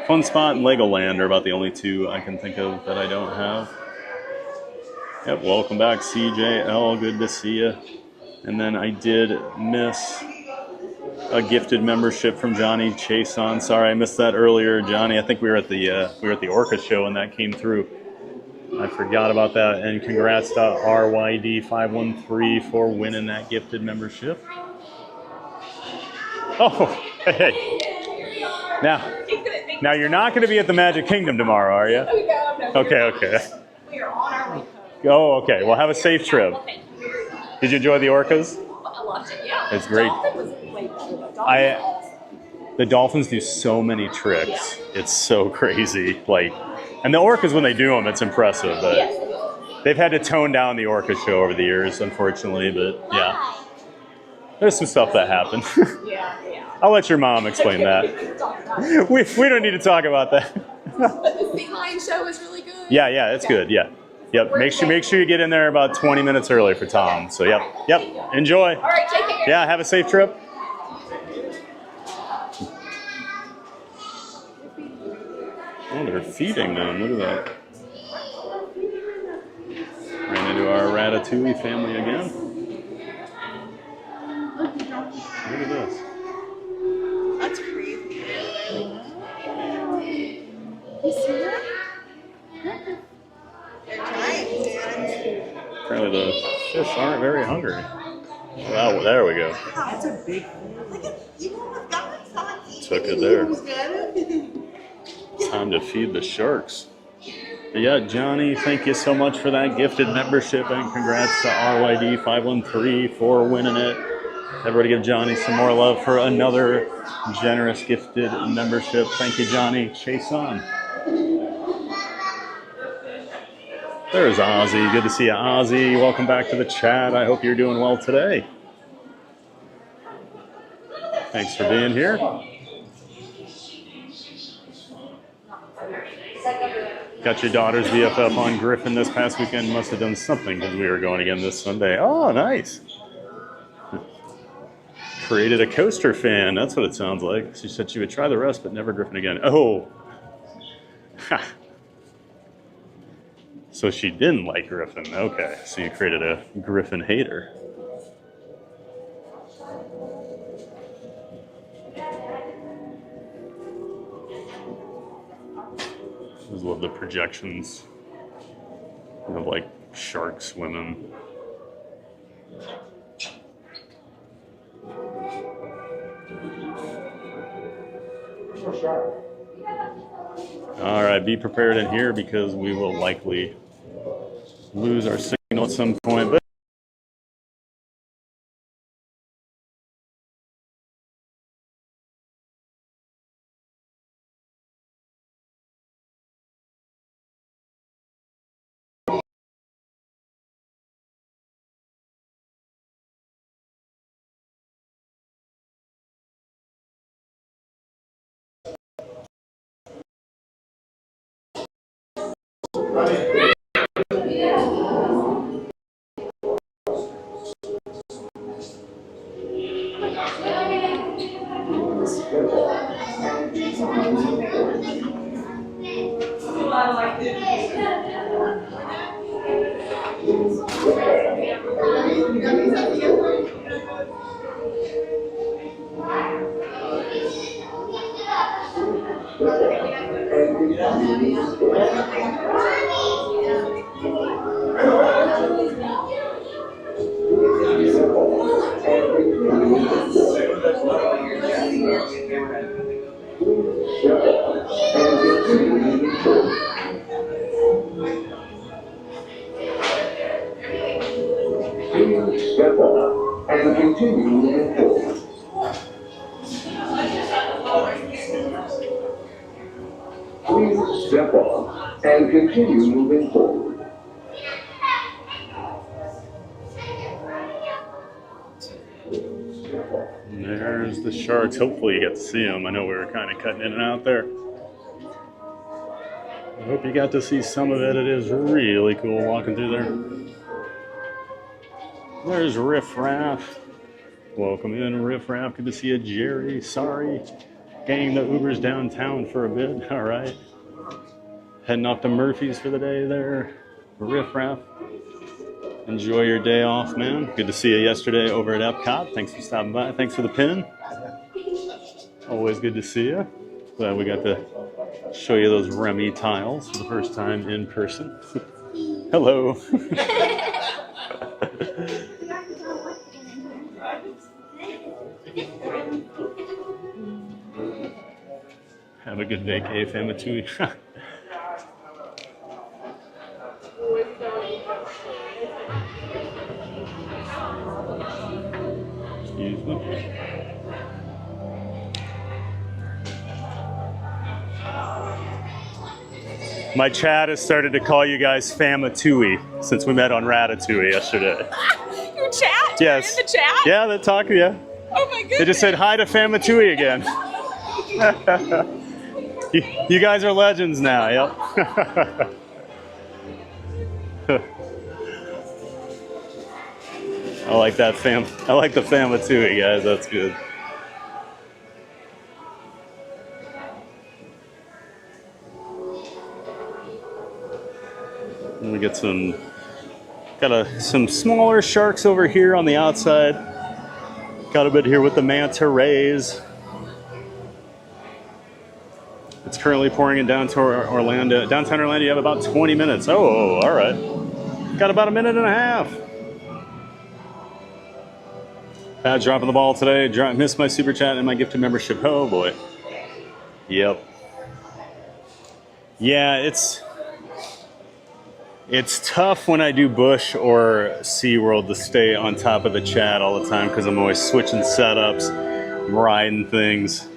Fun Spot and Legoland are about the only two I can think of that I don't have. Yep, welcome back, CJL. Good to see you. And then I did miss a gifted membership from Johnny Chason. Sorry, I missed that earlier, Johnny. I think we were at the Orca show and that came through. I forgot about that. And congrats to RYD513 for winning that gifted membership. Oh, hey. Now you're not going to be at the Magic Kingdom tomorrow, are you? Okay. We are on our way home. Oh, okay. Well, have a safe trip. Did you enjoy the orcas? I loved it, yeah. It's great. Dolphin was way better, though. Dolphin was awesome. The dolphins do so many tricks. It's so crazy. And the orcas, when they do them, it's impressive. But they've had to tone down the orca show over the years, unfortunately. But yeah, there's some stuff that happened. Yeah. I'll let your mom explain that. We don't need to talk about that. But the sea lion show was really good. Yeah, it's good. Yeah. Yep. Make sure you get in there about 20 minutes early for Tom. So yep. Enjoy. All right, take care. Yeah, have a safe trip. Oh, they're feeding them. Look at that. Ran into our Ratatouille family again. Look at this. That's crazy. You see that? They're giant, dude. Apparently the fish aren't very hungry. Wow, there we go. That's a big one. Look at, you almost got it. Took it there. You almost got it. Time to feed the sharks. But yeah, Johnny, thank you so much for that gifted membership, and congrats to RYD513 for winning it. Everybody give Johnny some more love for another generous gifted membership. Thank you, Johnny. Chase on. There's Ozzy. Good to see you, Ozzy. Welcome back to the chat. I hope you're doing well today. Thanks for being here. Got your daughter's BFF on Griffin this past weekend. Must have done something because we were going again this Sunday. Oh, nice. Created a coaster fan. That's what it sounds like. She said she would try the rest, but never Griffin again. Oh. Ha. So she didn't like Griffin. Okay. So you created a Griffin hater. I just love the projections of like sharks swimming. All right, be prepared in here because we will likely lose our signal at some point. But Please step off and continue moving forward. Please step off and continue moving forward. There's the sharks. Hopefully you get to see them. I know we were kind of cutting in and out there. I hope you got to see some of it. It is really cool walking through there. There's Riff Raff. Welcome in, Riff Raff. Good to see you, Jerry. Sorry. Gang the Ubers downtown for a bit. All right. Heading off to Murphy's for the day there. Riff Raff. Enjoy your day off, man. Good to see you yesterday over at Epcot. Thanks for stopping by. Thanks for the pin. Always good to see you. Glad we got to show you those Remy tiles for the first time in person. Hello. Have a good day, K. Famatui. Excuse me. My chat has started to call you guys Famatui since we met on Ratatouille yesterday. Your chat? Yes. You're in the chat? Yeah, they talk to you. Oh my goodness. They just said hi to Famatui again. You guys are legends now, yep. I like that I like the Famatui, guys, that's good. And we get some smaller sharks over here on the outside. Got a bit here with the manta rays. It's currently pouring in downtown Orlando. You have about 20 minutes. Oh, all right. Got about a minute and a half. Pat dropping the ball today. Missed my super chat and my gifted membership. Oh boy. Yep. Yeah, it's tough when I do Busch or SeaWorld to stay on top of the chat all the time because I'm always switching setups, riding things.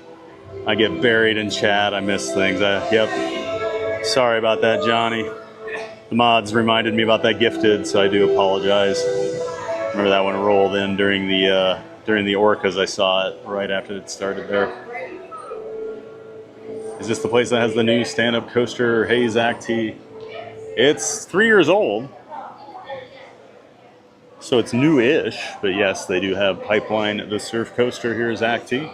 I get buried in chat. I miss things. Yep. Sorry about that, Johnny. The mods reminded me about that gifted, so I do apologize. Remember that one rolled in during the Orcas. I saw it right after it started there. Is this the place that has the new stand-up coaster? Hey, Zach T. It's 3 years old, so it's new-ish. But yes, they do have Pipeline, the surf coaster here, Zach T.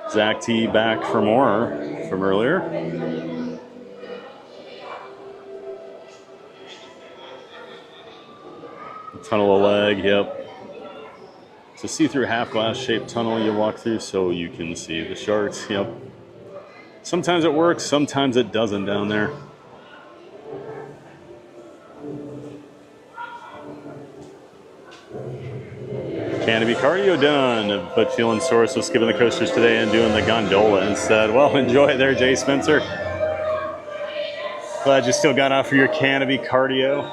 Zach T back for more from earlier. Tunnel of leg, yep. It's a see-through half-glass shaped tunnel you walk through so you can see the sharks, yep. Sometimes it works, sometimes it doesn't down there. Canopy cardio done, but feeling sore, so skipping the coasters today and doing the gondola instead. Well, enjoy there, Jay Spencer. Glad you still got out for your canopy cardio.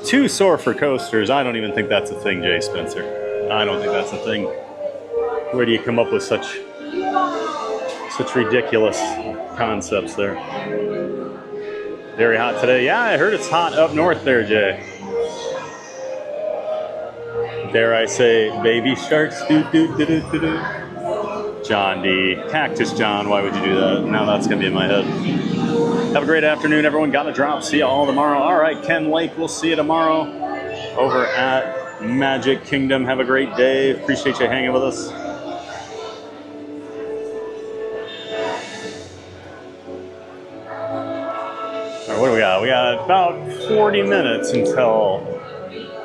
Too sore for coasters. I don't even think that's a thing, Jay Spencer. I don't think that's a thing. Where do you come up with such ridiculous concepts there? Very hot today. Yeah, I heard it's hot up north there, Jay. Dare I say, baby sharks, do. John D. Cactus John, why would you do that? Now that's going to be in my head. Have a great afternoon, everyone. Got to drop. See you all tomorrow. All right, Ken Lake, we'll see you tomorrow over at Magic Kingdom. Have a great day. Appreciate you hanging with us. All right, what do we got? We got about 40 minutes until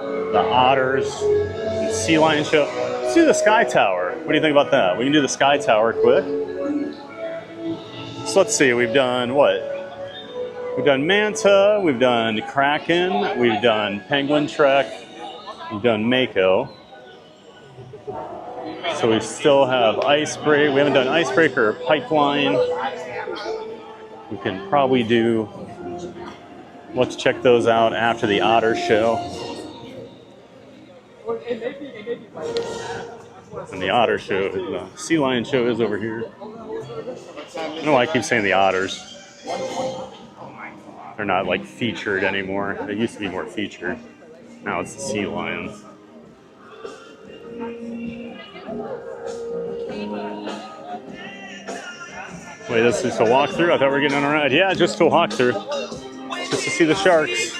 the otters and sea lion show. Let's do the Sky Tower. What do you think about that? We can do the Sky Tower quick. So let's see, we've done what? We've done Manta, we've done Kraken, we've done Penguin Trek, we've done Mako. So we still have Icebreaker. We haven't done Icebreaker or Pipeline. We can probably do Let's check those out after the otter show. And the otter show, the sea lion show is over here. I don't know why I keep saying the otters. They're not like featured anymore. They used to be more featured. Now it's the sea lions. Wait, this is a walkthrough? I thought we were getting on a ride. Yeah, just a walkthrough. Just to see the sharks.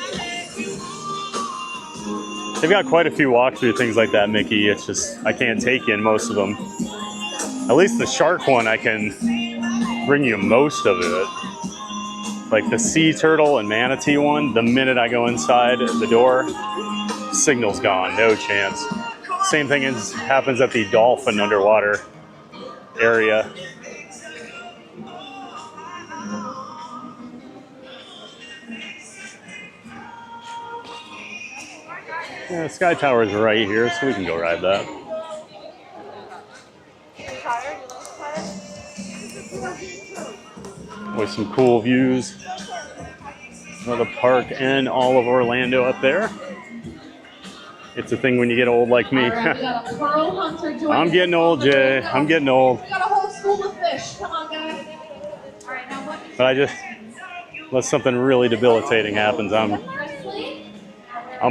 They've got quite a few walkthrough things like that, Mickey. It's just, I can't take in most of them. At least the shark one, I can bring you most of it. Like the sea turtle and manatee one, the minute I go inside the door, signal's gone, no chance. Same thing happens at the dolphin underwater area. Yeah, Sky Tower is right here, so we can go ride that. With some cool views of the park and all of Orlando up there. It's a thing when you get old like me. I'm getting old, Jay. I'm getting old. We got a whole school of fish. Come on, guys. But I just, unless something really debilitating happens, I'm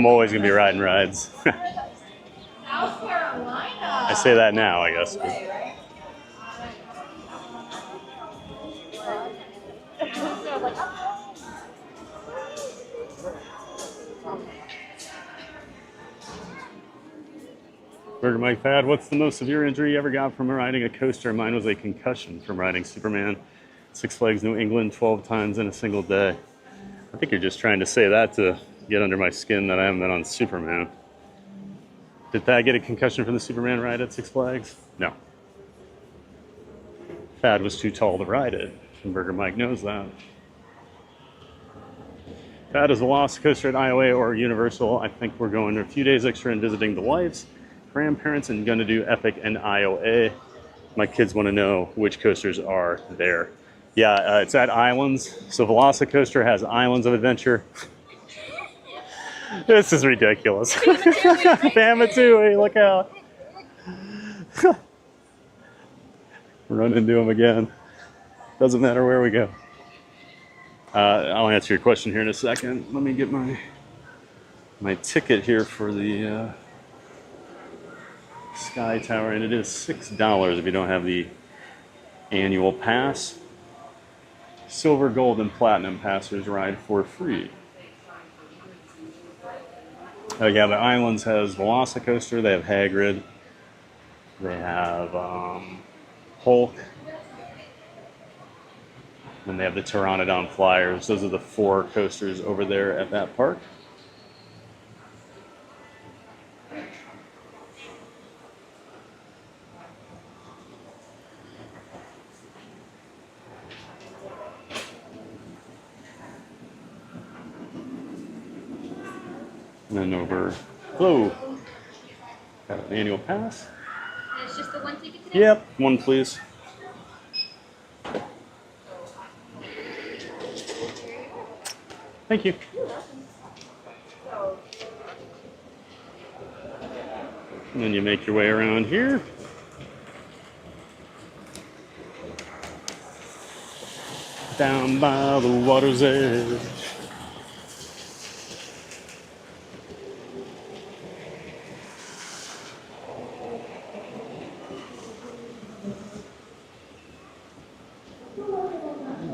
always gonna be riding rides. I say that now, I guess. Burger Mike Pad, what's the most severe injury you ever got from riding a coaster? Mine was a concussion from riding Superman, Six Flags New England 12 times in a single day. I think you're just trying to say that to get under my skin that I haven't been on Superman. Did Thad get a concussion from the Superman ride at Six Flags? No. Thad was too tall to ride it, and Burger Mike knows that. Thad is the Velocicoaster at IOA or Universal. I think we're going a few days extra and visiting the wives, grandparents, and gonna do Epic and IOA. My kids want to know which coasters are there. Yeah, it's at Islands. So Velocicoaster has Islands of Adventure. This is ridiculous. Bamatui, look out. Run into him again. Doesn't matter where we go. I'll answer your question here in a second. Let me get my ticket here for the Sky Tower, and it is $6 if you don't have the annual pass. Silver, gold, and platinum passers ride for free. Yeah, the Islands has Velocicoaster, they have Hagrid, they have Hulk, and they have the Pteranodon Flyers. Those are the 4 coasters over there at that park. And then over, hello, got an annual pass. And it's just the one ticket today? Yep, one please. Thank you. And then you make your way around here. Down by the water's edge.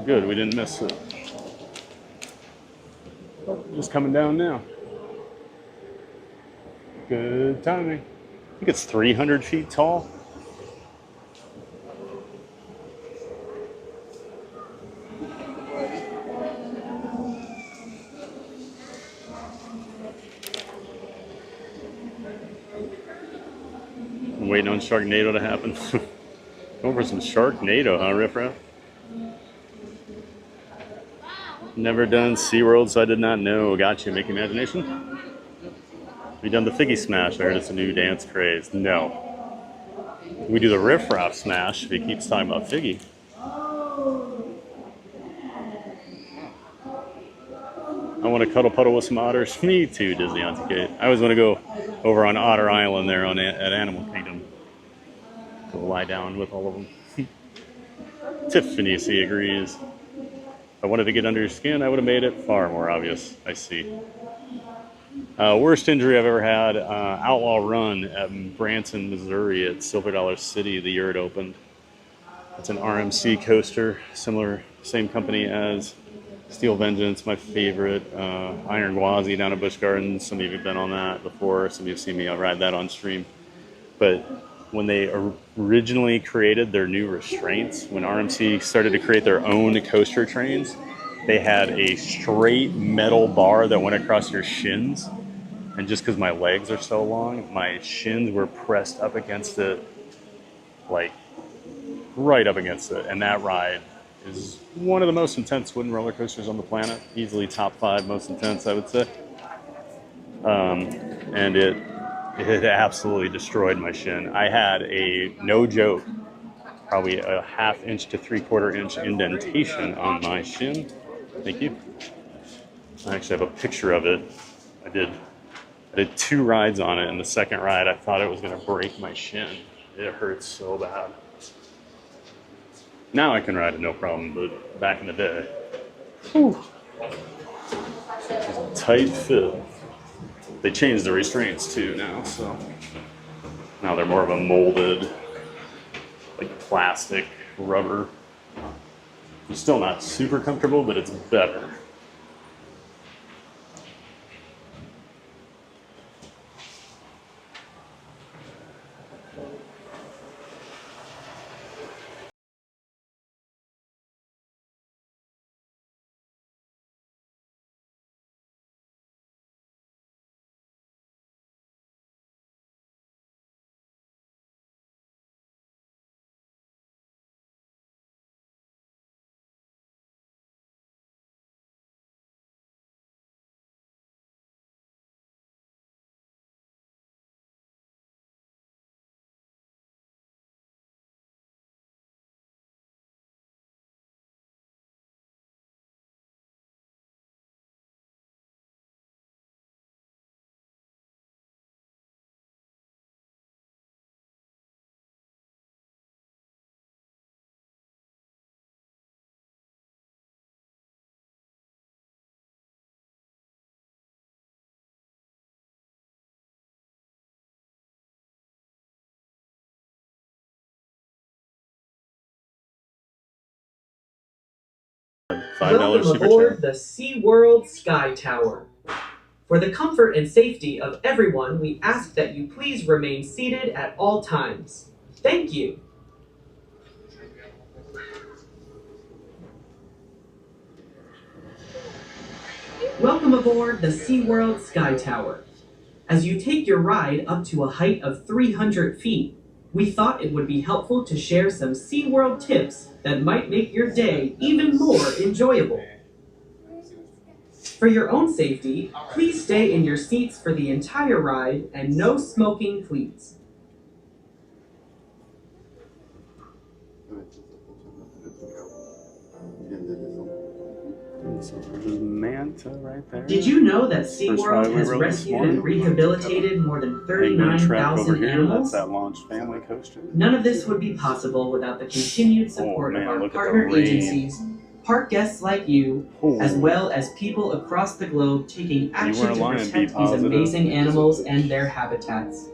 Good, we didn't miss it. Oh, just coming down now. Good timing. I think it's 300 feet tall. I'm waiting on Sharknado to happen. Going for some Sharknado, huh, Riff Raff? Never done SeaWorld, so I did not know. Gotcha, Mickey Imagination. Have you done the Figgy Smash? I heard it's a new dance craze. No. We do the Riff Raff Smash if he keeps talking about Figgy. I want to cuddle puddle with some otters. Me too, Disney Auntie Kate. I always want to go over on Otter Island there on at Animal Kingdom. Go lie down with all of them. Tiffany C agrees. If I wanted to get under your skin, I would have made it far more obvious. I see. Worst injury I've ever had, Outlaw Run at Branson, Missouri at Silver Dollar City the year it opened. It's an RMC coaster, similar, same company as Steel Vengeance, my favorite. Iron Gwazi down at Busch Gardens. Some of you have been on that before. Some of you have seen me ride that on stream. But when they originally created their new restraints, when RMC started to create their own coaster trains, they had a straight metal bar that went across your shins. And just because my legs are so long, my shins were pressed up against it, like right up against it. And that ride is one of the most intense wooden roller coasters on the planet. Easily top 5 most intense, I would say. And it absolutely destroyed my shin. I had a, no joke, probably a 1/2 inch to 3/4 inch indentation on my shin. Thank you. I actually have a picture of it. I did 2 rides on it, and the second ride I thought it was going to break my shin. It hurts so bad. Now I can ride it no problem, but back in the day, whew, it's a tight fit. They changed the restraints too now, so now they're more of a molded, like plastic, rubber. It's still not super comfortable, but it's better. $5 Welcome super aboard chat. the SeaWorld Sky Tower. For the comfort and safety of everyone, we ask that you please remain seated at all times. Thank you. Welcome aboard the SeaWorld Sky Tower. As you take your ride up to a height of 300 feet, we thought it would be helpful to share some SeaWorld tips that might make your day even more enjoyable. For your own safety, please stay in your seats for the entire ride and no smoking, please. There's Manta right there. Did you know that SeaWorld has rescued and rehabilitated more than 39,000 animals? That's that launch family coaster. None of this would be possible without the continued support of our partner agencies, park guests like you, as well as people across the globe taking action to protect these amazing animals and their habitats.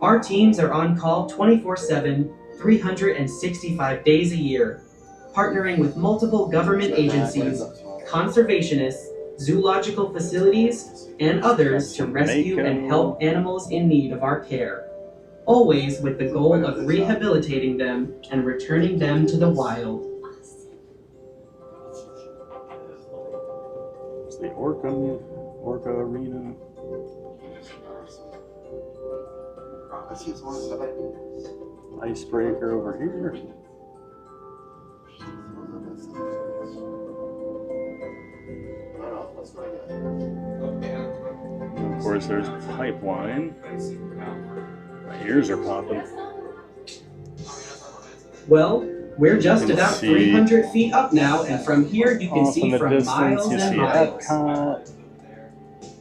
Our teams are on call 24/7, 365 days a year, partnering with multiple government agencies, conservationists, zoological facilities, and others to rescue and help animals in need of our care, always with the goal of rehabilitating them and returning them to the wild. It's the Orca Arena. Icebreaker over here. And of course, there's Pipeline. My ears are popping. Well, We're just about 300 feet up now, and from here you can see from miles and miles.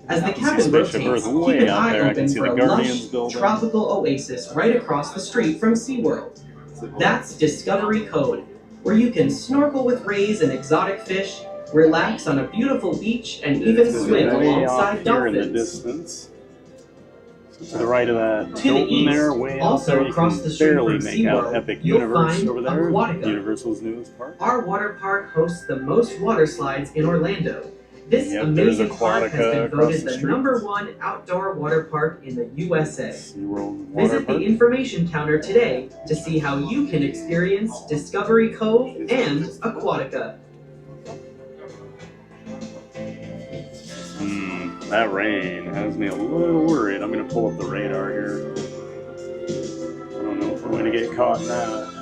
As the cabin rotates, keep an eye open for a lush, tropical oasis right across the street from SeaWorld. That's Discovery Cove, where you can snorkel with rays and exotic fish, relax on a beautiful beach, and even swim alongside dolphins. To the right of that to the Dolphin there, east, way also out there, across you the can street barely from make out SeaWorld, Epic you'll Universe find over there, Aquatica. Universal's newest park. Our water park hosts the most water slides in Orlando. This amazing park has been voted the #1 outdoor water park in the USA. Visit the information counter today to see how you can experience Discovery Cove and Aquatica. That rain has me a little worried. I'm going to pull up the radar here. I don't know if we're going to get caught in that.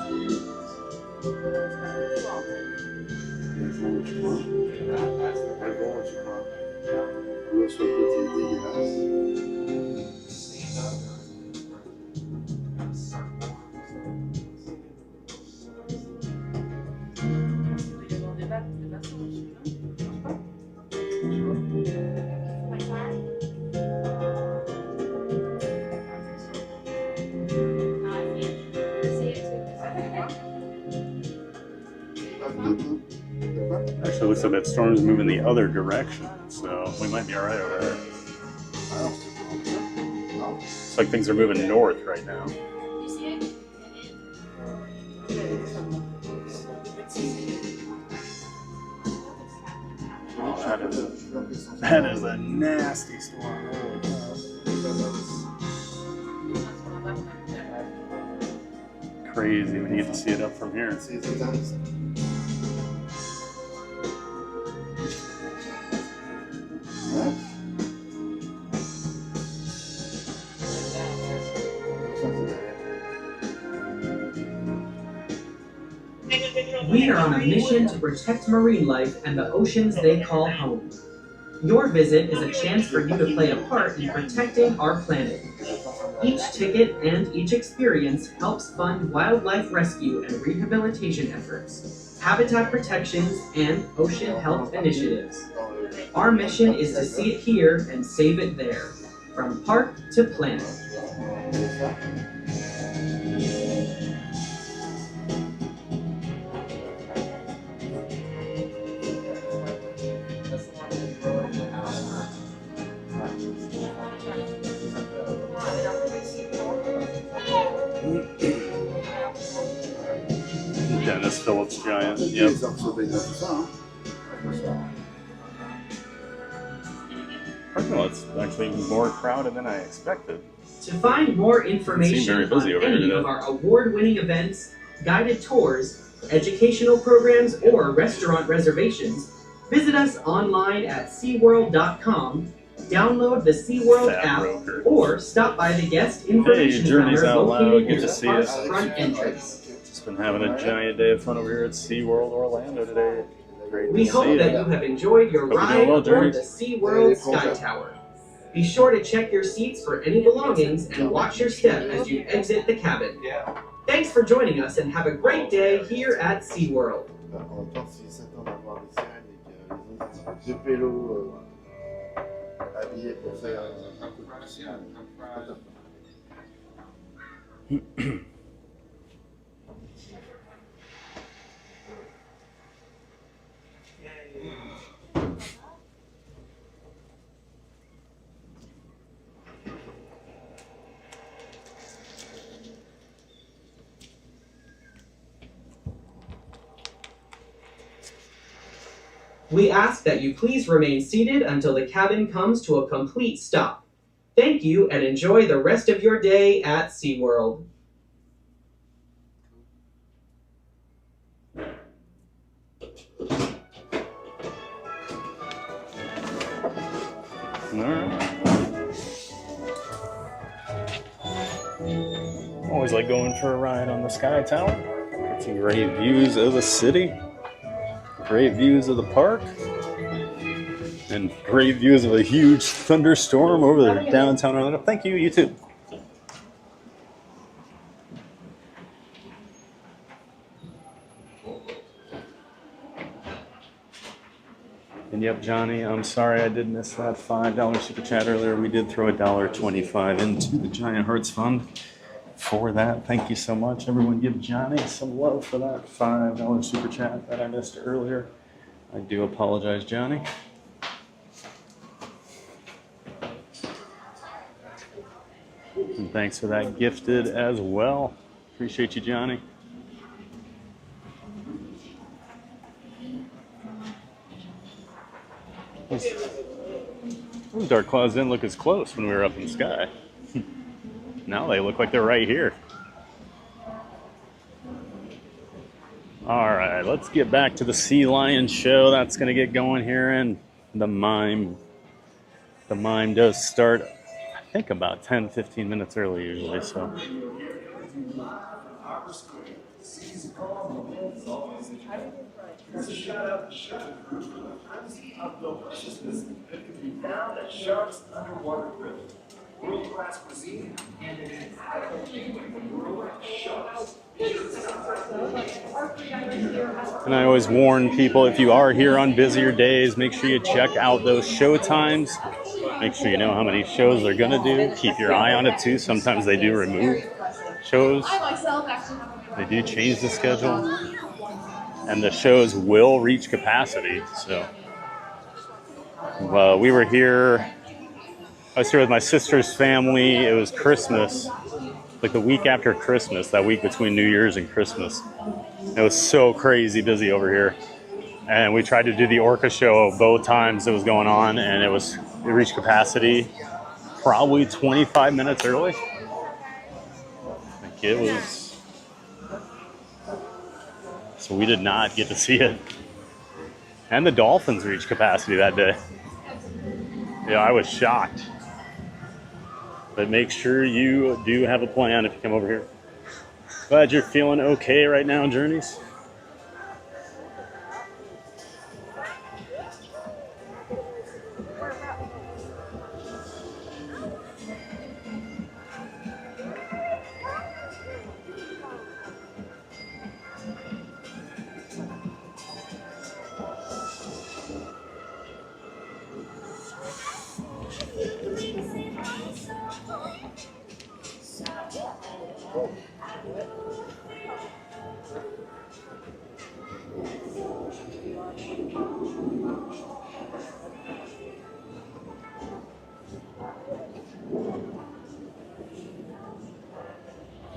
Actually, looks like that storm's moving the other direction, so we might be all right over there. Looks like things are moving north right now. Oh, that is a nasty storm. Holy cow. Crazy when you get to see it up from here. We are on a mission to protect marine life and the oceans they call home. Your visit is a chance for you to play a part in protecting our planet. Each ticket and each experience helps fund wildlife rescue and rehabilitation efforts, habitat protections, and ocean health initiatives. Our mission is to see it here and save it there, from park to planet. Dennis Phillips Giant. Yep. Parking lot's actually more crowded than I expected. To find more information on any of our award-winning events, guided tours, educational programs, or restaurant reservations, visit us online at SeaWorld.com, download the SeaWorld app, or stop by the guest information counter located near the park's front entrance. Just been having a giant day of fun over here at SeaWorld Orlando today. Great We hope that you have enjoyed your ride aboard the SeaWorld Sky Tower. Be sure to check your seats for any belongings and watch your step as you exit the cabin. Thanks for joining us and have a great day here at SeaWorld. We ask that you please remain seated until the cabin comes to a complete stop. Thank you and enjoy the rest of your day at SeaWorld. Always like going for a ride on the Sky Tower. Get some great views of the city, great views of the park, and great views of a huge thunderstorm over there downtown Orlando. Thank you, you too. And yep, Johnny, I'm sorry I did miss that $5 super chat earlier. We did throw $1.25 into the Giant Hearts Fund for that. Thank you so much. Everyone give Johnny some love for that $5 super chat that I missed earlier. I do apologize, Johnny. And thanks for that gifted as well. Appreciate you, Johnny. Those dark clouds didn't look as close when we were up in the sky. Now they look like they're right here. All right, let's get back to the sea lion show. That's going to get going here, and the mime does start, I think, about 10-15 minutes early usually. So. It's a shout out to Shark Crew for the frenzy of deliciousness that can be found at Shark's Underwater Grill. World-class cuisine and an incredible team of grilled sharks. And I always warn people, if you are here on busier days, make sure you check out those show times. Make sure you know how many shows they're going to do. Keep your eye on it too. Sometimes they do remove shows. They do change the schedule. And the shows will reach capacity. So we were here. I was here with my sister's family. It was Christmas, like the week after Christmas, that week between New Year's and Christmas. It was so crazy busy over here. And we tried to do the Orca show both times it was going on, and it reached capacity probably 25 minutes early. Like it was. So we did not get to see it. And the Dolphins reached capacity that day. Yeah, I was shocked. But make sure you do have a plan if you come over here. Glad you're feeling okay right now, Journeys.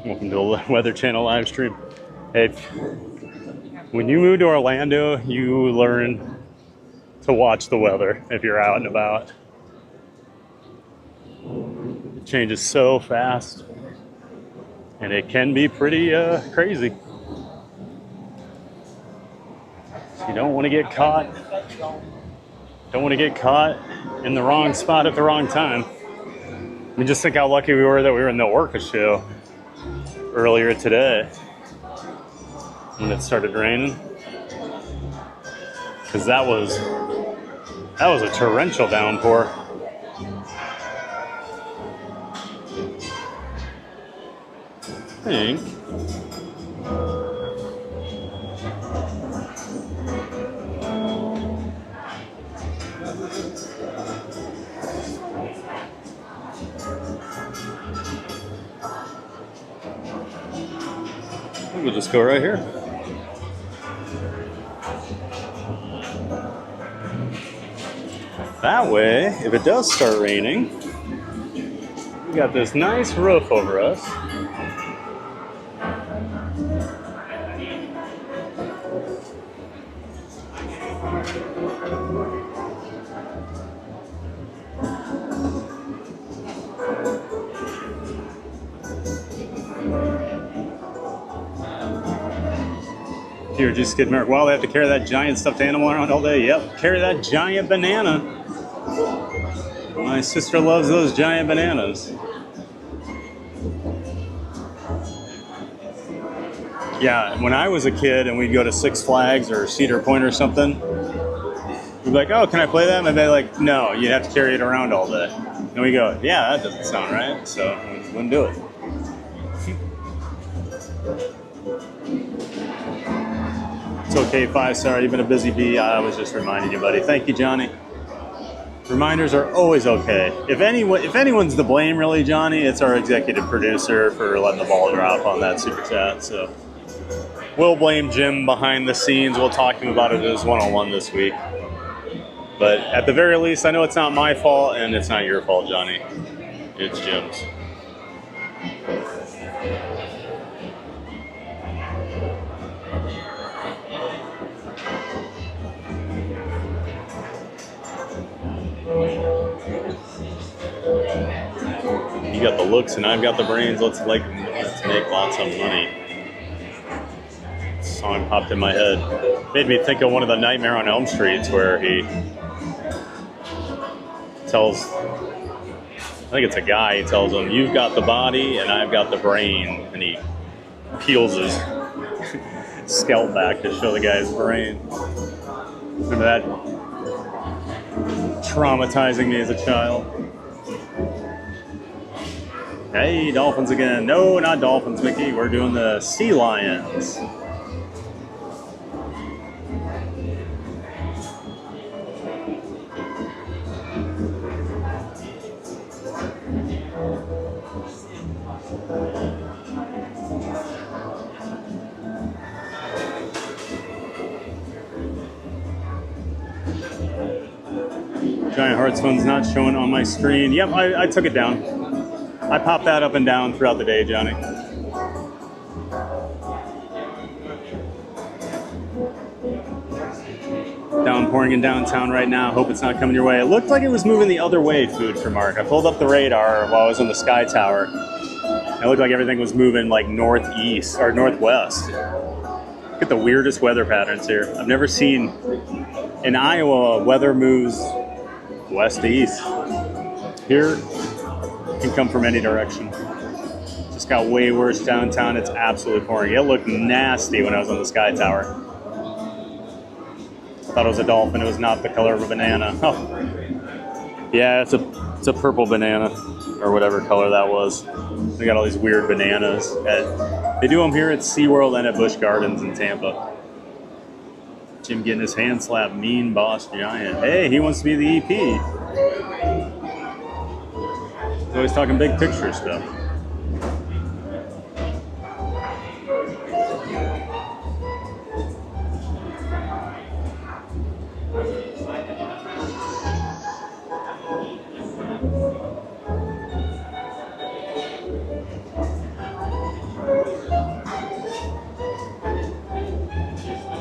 Welcome to the Weather Channel live stream. Hey, when you move to Orlando, you learn to watch the weather if you're out and about. It changes so fast, and it can be pretty crazy. So you don't want to get caught. Don't want to get caught in the wrong spot at the wrong time. I mean, just think how lucky we were that we were in the Orca show earlier today when it started raining, because that was a torrential downpour. I think we'll just go right here. That way, if it does start raining, we got this nice roof over us. Here, just kidding, Mark. Well, they have to carry that giant stuffed animal around all day. Yep, carry that giant banana. My sister loves those giant bananas. Yeah, when I was a kid and we'd go to Six Flags or Cedar Point or something, we'd be like, oh, can I play that? And they're like, no, you'd have to carry it around all day. And we go, yeah, that doesn't sound right. So we wouldn't do it. okay, 5-star. You've been a busy bee. I was just reminding you, buddy. Thank you, Johnny. Reminders are always okay. If anyone's to blame, really, Johnny, it's our executive producer for letting the ball drop on that super chat. So we'll blame Jim behind the scenes. We'll talk to him about it as one-on-one this week. But at the very least, I know it's not my fault and it's not your fault, Johnny. It's Jim's. You got the looks and I've got the brains. Let's make lots of money. Song popped in my head. Made me think of one of the Nightmare on Elm Streets where he tells, I think it's a guy, he tells him, "You've got the body and I've got the brain," and he peels his scalp back to show the guy's brain. Remember that? Traumatizing me as a child. Hey, dolphins again. No, not dolphins, Mickey. We're doing the sea lions. Giant Hearts one's not showing on my screen. Yep, I took it down. I pop that up and down throughout the day, Johnny. Downpouring in downtown right now. Hope it's not coming your way. It looked like it was moving the other way, Food for Mark. I pulled up the radar while I was on the Sky Tower. It looked like everything was moving like northeast or northwest. Look at the weirdest weather patterns here. I've never seen in Iowa weather moves west to east. Here, it can come from any direction. Just got way worse downtown. It's absolutely pouring. It looked nasty when I was on the Sky Tower. Thought it was a dolphin. It was not the color of a banana. Oh, yeah, it's a purple banana or whatever color that was. They got all these weird bananas. They do them here at SeaWorld and at Busch Gardens in Tampa. Jim getting his hand slapped. Mean Boss Giant. Hey, he wants to be the EP. He's always talking big picture stuff.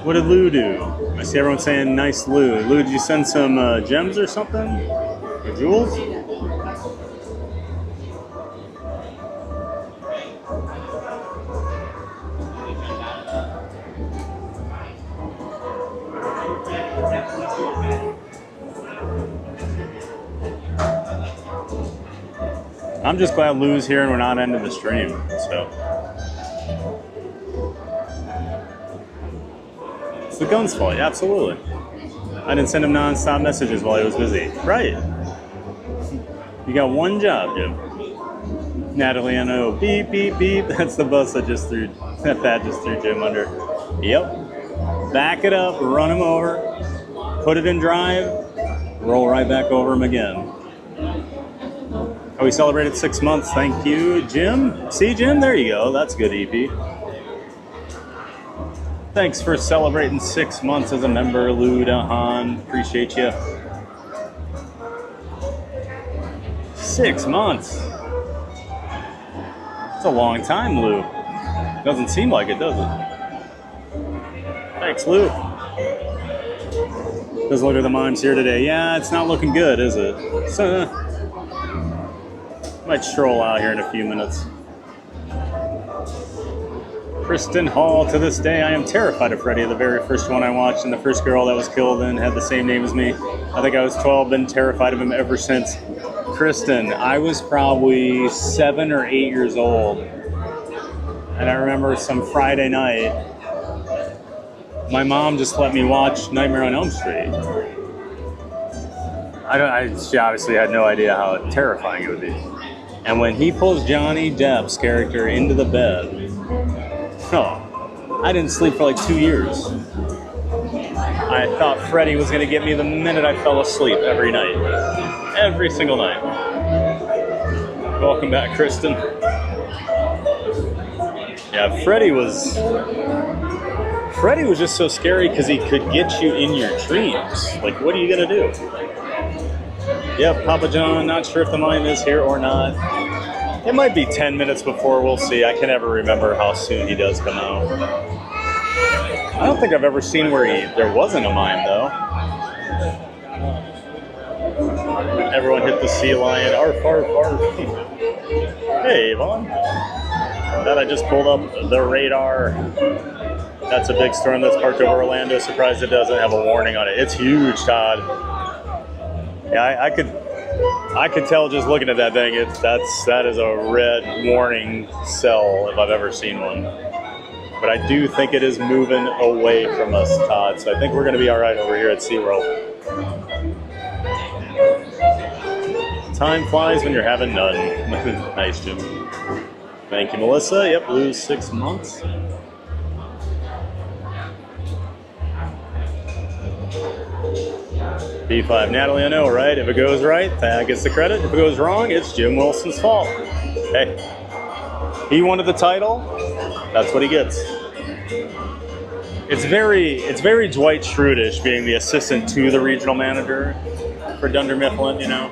What did Lou do? I see everyone saying nice Lou. Lou, did you send some gems or something? Or jewels? I'm just glad Lou's here and we're not ending the stream, so. It's the gun's fault, yeah, absolutely. I didn't send him non-stop messages while he was busy. Right. You got one job, Jim. Natalie, I know. Beep, beep, beep. That's the bus that just threw Jim under. Yep. Back it up, run him over, put it in drive, roll right back over him again. Oh, we celebrated 6 months. Thank you, Jim. See, Jim? There you go. That's good, EP. Thanks for celebrating 6 months as a member, Lou Dahan. Appreciate you. 6 months. It's a long time, Lou. Doesn't seem like it, does it? Thanks, Lou. Let's look at the mimes here today. Yeah, it's not looking good, is it? So, might stroll out here in a few minutes. Kristen Hall, to this day, I am terrified of Freddy. The very first one I watched, and the first girl that was killed and had the same name as me. I think I was 12, been terrified of him ever since. Kristen, I was probably 7 or 8 years old. And I remember some Friday night, my mom just let me watch Nightmare on Elm Street. She obviously had no idea how terrifying it would be. And when he pulls Johnny Depp's character into the bed, oh, I didn't sleep for like 2 years. I thought Freddie was going to get me the minute I fell asleep every night. Every single night. Welcome back, Kristen. Yeah, Freddie was just so scary because he could get you in your dreams. Like, what are you going to do? Yep, Papa John, not sure if the mine is here or not. It might be 10 minutes before, we'll see. I can never remember how soon he does come out. I don't think I've ever seen where there wasn't a mine, though. Everyone hit the sea lion. Arf, arf, arf. Hey, Yvonne. That I just pulled up the radar. That's a big storm that's parked over Orlando. Surprised it doesn't have a warning on it. It's huge, Todd. Yeah, I could tell just looking at that thing. That is a red warning cell if I've ever seen one. But I do think it is moving away from us, Todd. So I think we're going to be all right over here at SeaWorld. Time flies when you're having none. Nice, Jim. Thank you, Melissa. Yep, lose 6 months. B5, Natalie, I know, right? If it goes right, Thad gets the credit. If it goes wrong, it's Jim Wilson's fault. Hey, he wanted the title. That's what he gets. It's very Dwight Schrute-ish being the assistant to the regional manager for Dunder Mifflin, you know.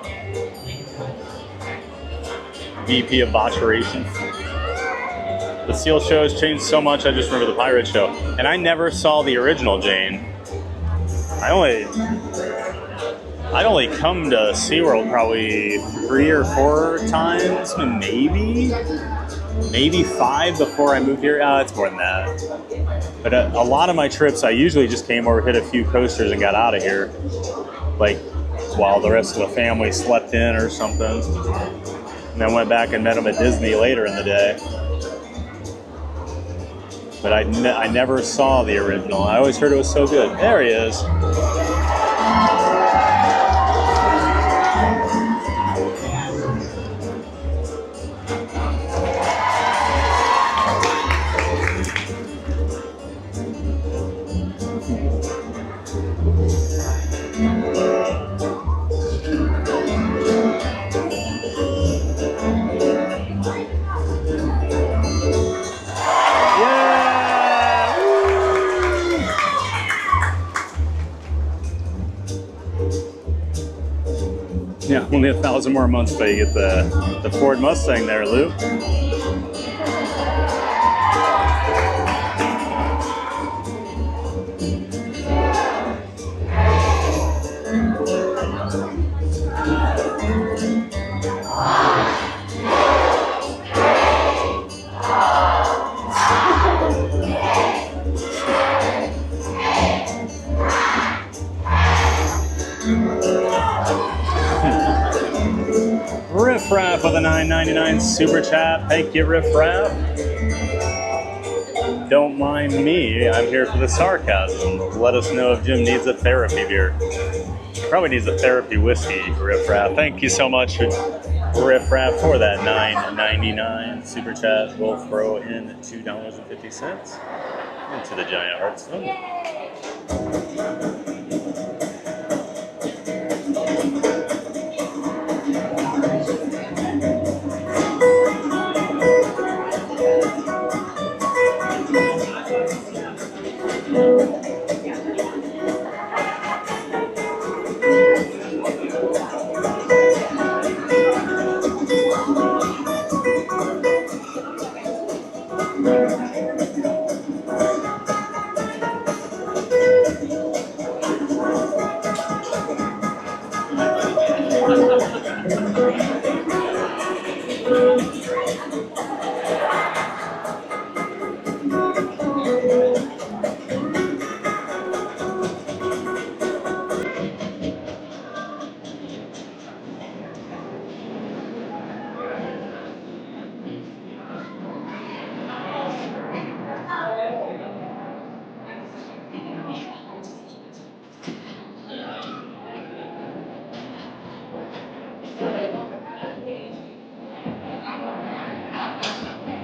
VP of Botcheration. The Seal show has changed so much, I just remember the Pirate show. And I never saw the original Jane. I'd only come to SeaWorld probably 3 or 4 times, maybe 5 before I moved here. It's more than that. But a lot of my trips, I usually just came over, hit a few coasters, and got out of here. Like, while the rest of the family slept in or something. And then went back and met them at Disney later in the day. But I never saw the original. I always heard it was so good. There he is. Yeah, only 1,000 more months till you get the Ford Mustang there, Lou. Riff Raff with a $9.99 super chat. Thank you, Riff Raff. Don't mind me. I'm here for the sarcasm. Let us know if Jim needs a therapy beer. Probably needs a therapy whiskey, Riff Raff. Thank you so much, Riff Raff, for that $9.99 super chat. We'll throw in $2.50 into the giant heart stone.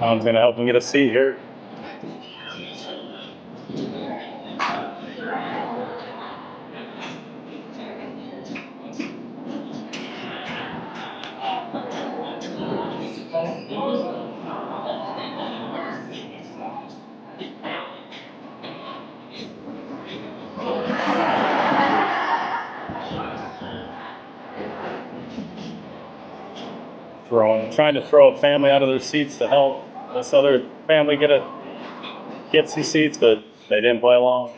Tom's gonna help him get a seat here. trying to throw a family out of their seats to help this other family get some seats, but they didn't play along.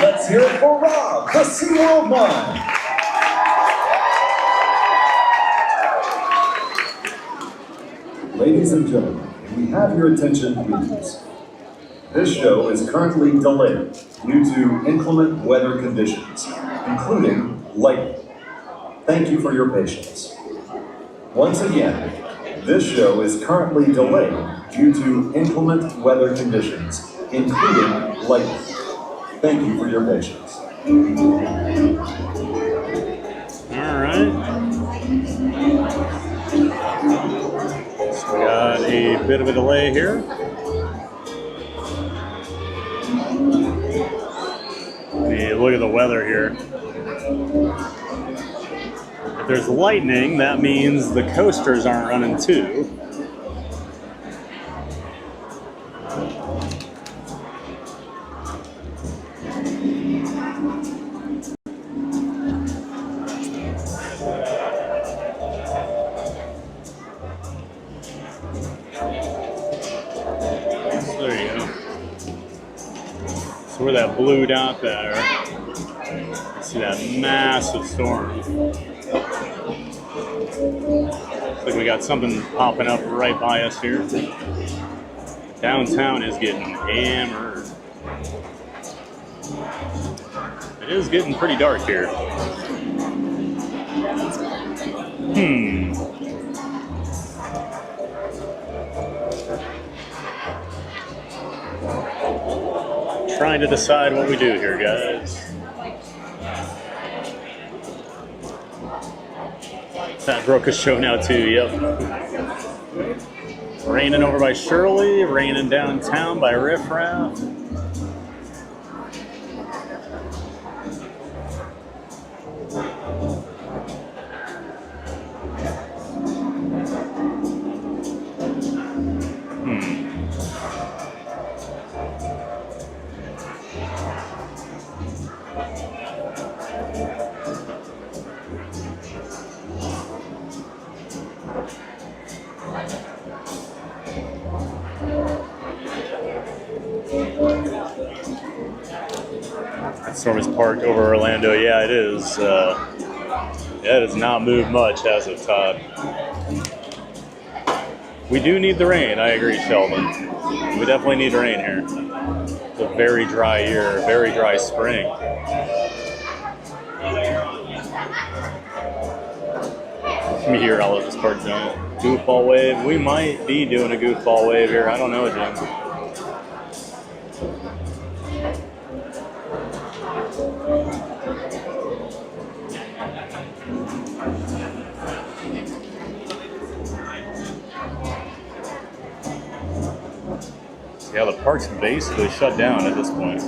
Let's hear it for Rob, the SeaWorld Mime. Ladies and gentlemen, we have your attention, please. This show is currently delayed due to inclement weather conditions, including lightning. Thank you for your patience. Once again, this show is currently delayed due to inclement weather conditions, including lightning. Thank you for your patience. All right. So we got a bit of a delay here. Look at the weather here. If there's lightning, that means the coasters aren't running too. Where that blue dot there, see that massive storm. Looks like we got something popping up right by us here. Downtown is getting hammered. It is getting pretty dark here. Trying to decide what we do here, guys. That broke a show now too, yep. Raining over by Shirley, raining downtown by Riff Raff. That storm is parked over Orlando. Yeah, it is. Yeah, it has not moved much, has it, Todd? We do need the rain. I agree, Sheldon. We definitely need rain here. It's a very dry year, very dry spring. Me here, all of this part giant. Goofball wave. We might be doing a goofball wave here. I don't know, Jim. Yeah, the park's basically shut down at this point.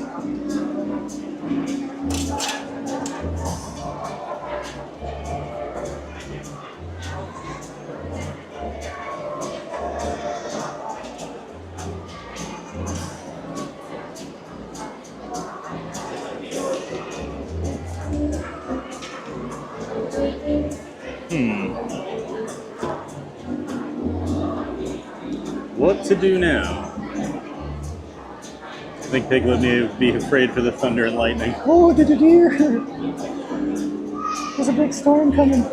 to do now? I think Piglet may be afraid for the thunder and lightning. Oh, did you hear? There's a big storm coming.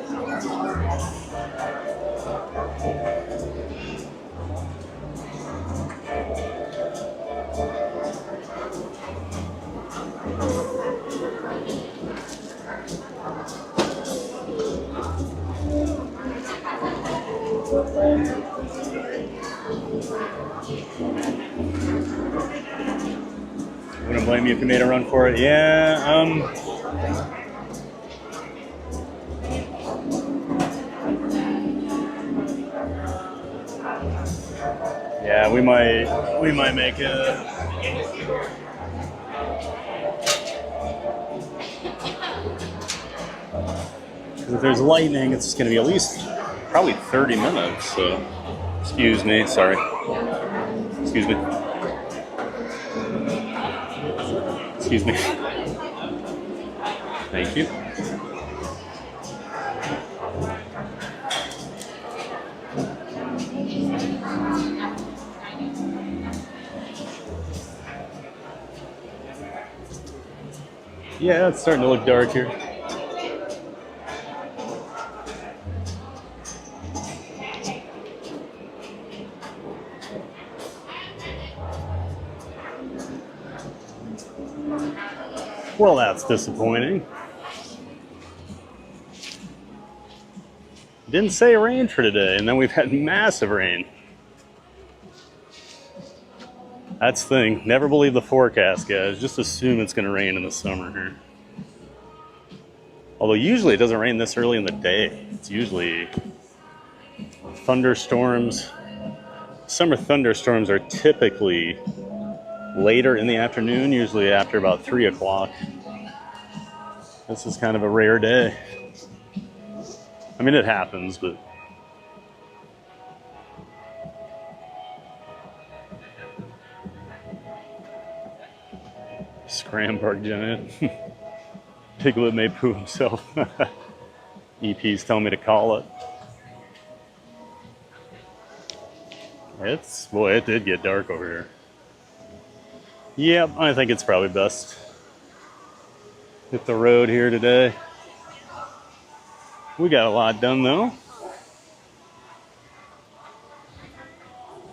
Wouldn't blame you if you made a run for it. Yeah, yeah, we might make it. Because if there's lightning, it's going to be at least probably 30 minutes. So, excuse me, sorry. Excuse me. Excuse me. Thank you. Yeah, it's starting to look dark here. Well, that's disappointing. Didn't say rain for today, and then we've had massive rain. That's the thing. Never believe the forecast, guys. Just assume it's going to rain in the summer here. Although usually it doesn't rain this early in the day. It's usually thunderstorms. Summer thunderstorms are typically later in the afternoon, usually after about 3 o'clock. This is kind of a rare day. I mean, it happens, but Scram Park Giant. Piglet may poo himself. EP's telling me to call it. Boy, it did get dark over here. Yep, I think it's probably best. Hit the road here today. We got a lot done though.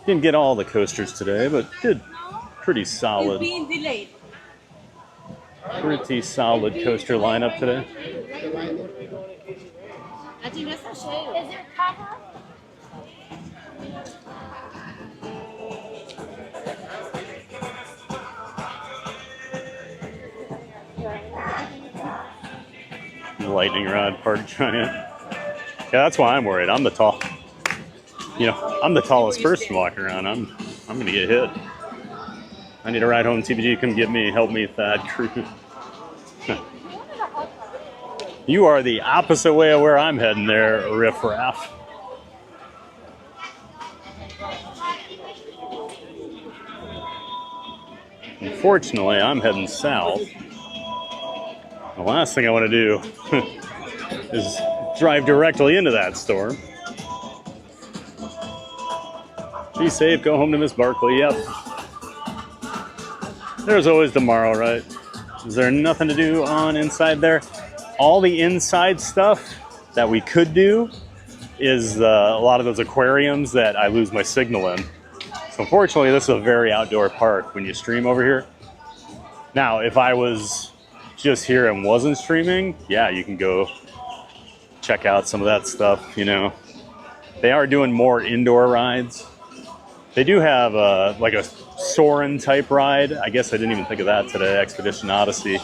Didn't get all the coasters today, but did pretty solid. It's being delayed. Pretty solid coaster lineup today. Is there cover? Lightning Rod Park Giant. Yeah, that's why I'm worried. I'm the tallest person walking around. I'm gonna get hit. I need a ride home. TBG, come get me. Help me, Thad Crew. You are the opposite way of where I'm heading there, Riff Raff. Unfortunately, I'm heading south. The last thing I want to do is drive directly into that storm. Be safe, go home to Miss Barkley. Yep. There's always tomorrow, right? Is there nothing to do on inside there? All the inside stuff that we could do is a lot of those aquariums that I lose my signal in. So unfortunately, this is a very outdoor park when you stream over here. Now, if I was just here and wasn't streaming, yeah, you can go check out some of that stuff, you know. They are doing more indoor rides. They do have like a Soarin' type ride. I guess I didn't even think of that today, Expedition Odyssey.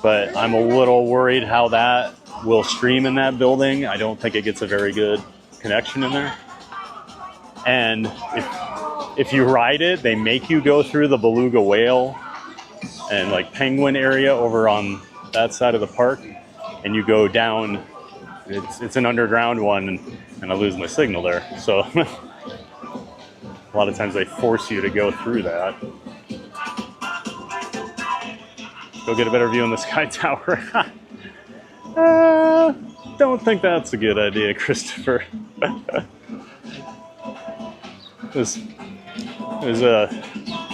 But I'm a little worried how that will stream in that building. I don't think it gets a very good connection in there. And if you ride it, they make you go through the beluga whale and like penguin area over on that side of the park, and you go down. It's an underground one, and I lose my signal there. So a lot of times they force you to go through that. Go get a better view in the Sky Tower. Don't think that's a good idea, Christopher. It was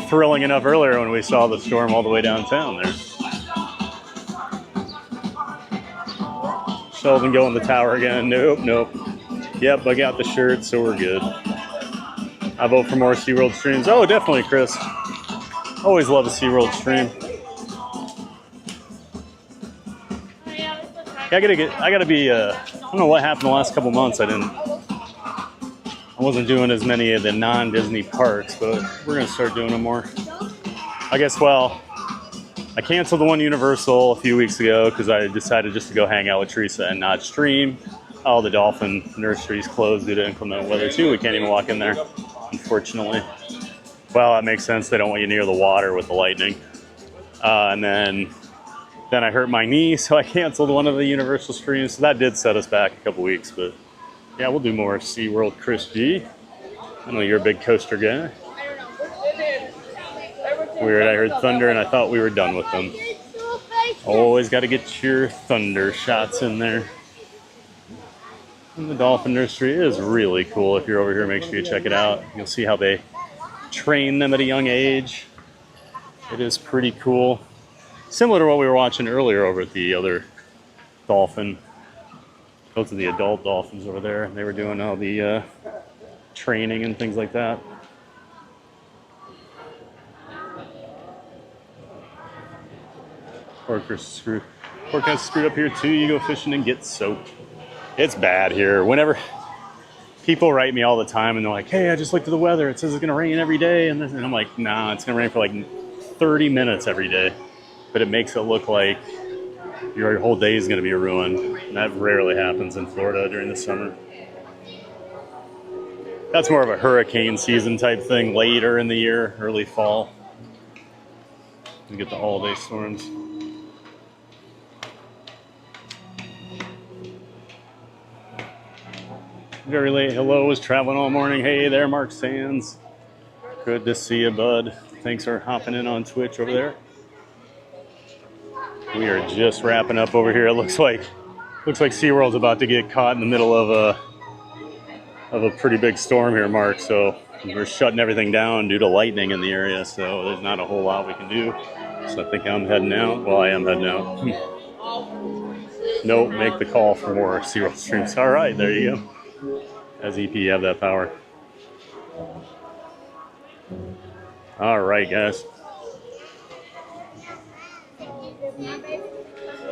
thrilling enough earlier when we saw the storm all the way downtown there. Sheldon going the tower again. Nope, nope. Yep, I got the shirt, so we're good. I vote for more SeaWorld streams. Oh, definitely, Chris. Always love a SeaWorld stream. I gotta be, I don't know what happened the last couple months. I wasn't doing as many of the non-Disney parks, but we're gonna start doing them more. I guess, well, I canceled the one Universal a few weeks ago because I decided just to go hang out with Teresa and not stream. All the Dolphin nurseries closed due to inclement weather too. We can't even walk in there, unfortunately. Well, that makes sense. They don't want you near the water with the lightning. And then I hurt my knee, so I canceled one of the Universal streams. So that did set us back a couple weeks, but yeah, we'll do more SeaWorld. Chris G. I know you're a big coaster guy. Weird, I heard thunder and I thought we were done with them. Always got to get your thunder shots in there. And the Dolphin Nursery is really cool. If you're over here, make sure you check it out. You'll see how they train them at a young age. It is pretty cool. Similar to what we were watching earlier over at the other Dolphin. Those are the adult dolphins over there. They were doing all the training and things like that. Orca's screwed up here too. You go fishing and get soaked. It's bad here. Whenever people write me all the time and they're like, hey, I just looked at the weather. It says it's going to rain every day. And I'm like, nah, it's going to rain for like 30 minutes every day. But it makes it look like your whole day is going to be ruined. And that rarely happens in Florida during the summer. That's more of a hurricane season type thing later in the year, early fall. You get the all-day storms. Very late. Hello, was traveling all morning. Hey there, Mark Sands. Good to see you, bud. Thanks for hopping in on Twitch over there. We are just wrapping up over here. It looks like SeaWorld's about to get caught in the middle of a pretty big storm here, Mark. So we're shutting everything down due to lightning in the area. So there's not a whole lot we can do. So I think I'm heading out. Well, I am heading out. Nope, make the call for more SeaWorld streams. All right, there you go. As EP, you have that power. All right, guys.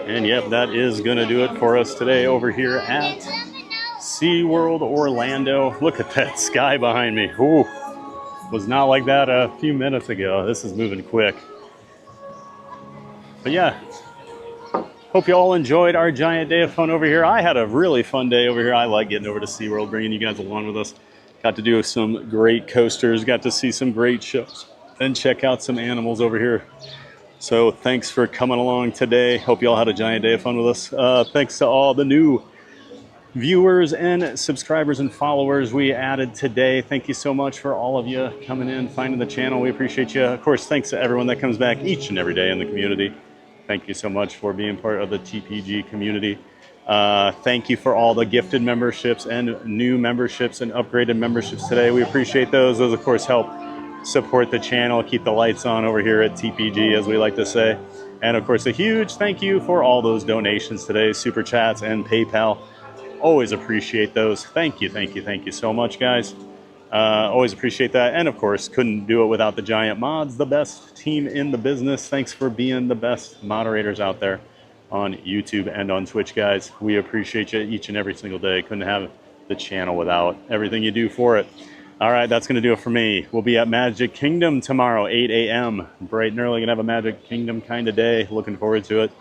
And yep, that is going to do it for us today over here at SeaWorld Orlando. Look at that sky behind me. Ooh, was not like that a few minutes ago. This is moving quick. But yeah, hope you all enjoyed our giant day of fun over here. I had a really fun day over here. I like getting over to SeaWorld, bringing you guys along with us. Got to do some great coasters, got to see some great shows, and check out some animals over here. So thanks for coming along today. Hope you all had a giant day of fun with us. Thanks to all the new viewers and subscribers and followers we added today. Thank you so much for all of you coming in, finding the channel. We appreciate you. Of course, thanks to everyone that comes back each and every day in the community. Thank you so much for being part of the TPG community. Thank you for all the gifted memberships and new memberships and upgraded memberships today. We appreciate those. Those, of course, help support the channel, keep the lights on over here at TPG, as we like to say. And, of course, a huge thank you for all those donations today, Super Chats and PayPal. Always appreciate those. Thank you, thank you, thank you so much, guys. Always appreciate that. And, of course, couldn't do it without the Giant Mods, the best team in the business. Thanks for being the best moderators out there on YouTube and on Twitch, guys. We appreciate you each and every single day. Couldn't have the channel without everything you do for it. All right, that's going to do it for me. We'll be at Magic Kingdom tomorrow, 8 a.m. Bright and early. Going to have a Magic Kingdom kind of day. Looking forward to it.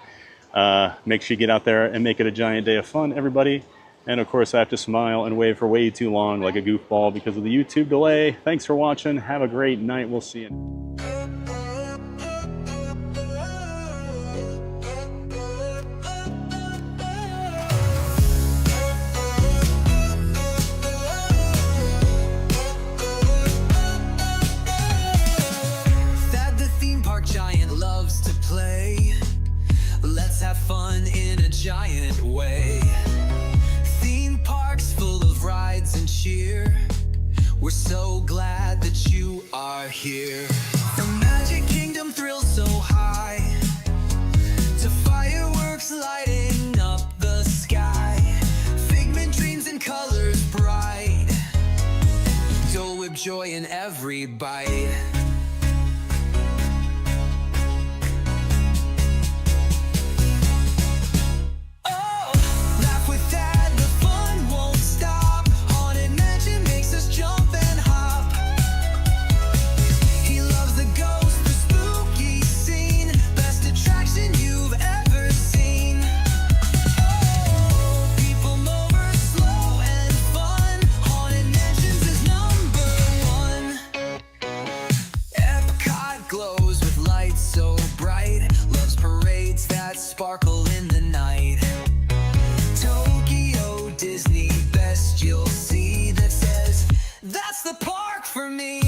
Make sure you get out there and make it a giant day of fun, everybody. And, of course, I have to smile and wave for way too long like a goofball because of the YouTube delay. Thanks for watching. Have a great night. We'll see you. Fun in a giant way. Theme parks full of rides and cheer. We're so glad that you are here. here. From Magic Kingdom thrills so high to fireworks lighting up the sky, figment dreams and colors bright, Dole Whip joy in every bite. Sparkle in the night. Tokyo Disney, best you'll see that says that's the park for me.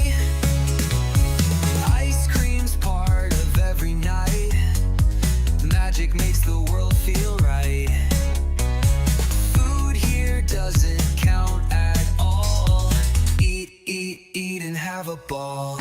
Ice cream's part of every night. Magic makes the world feel right. Food here doesn't count at all. Eat, eat, eat and have a ball.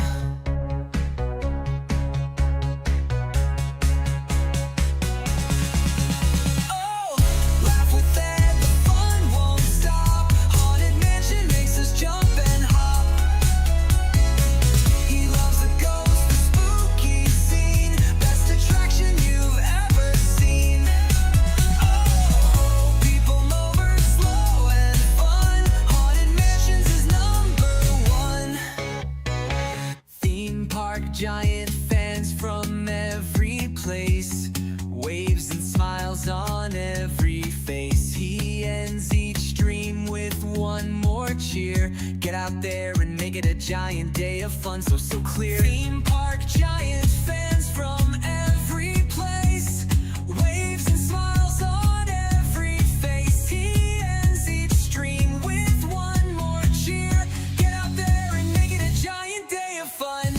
Giant fans from every place, waves and smiles on every face. He ends each dream with one more cheer. Get out there and make it a giant day of fun, so clear. Theme park giant fans from every place, waves and smiles on every face. He ends each dream with one more cheer. Get out there and make it a giant day of fun.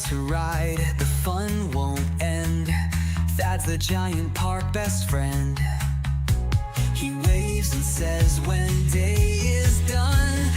To ride, the fun won't end. Thad's the giant park best friend. He waves and says when day is done,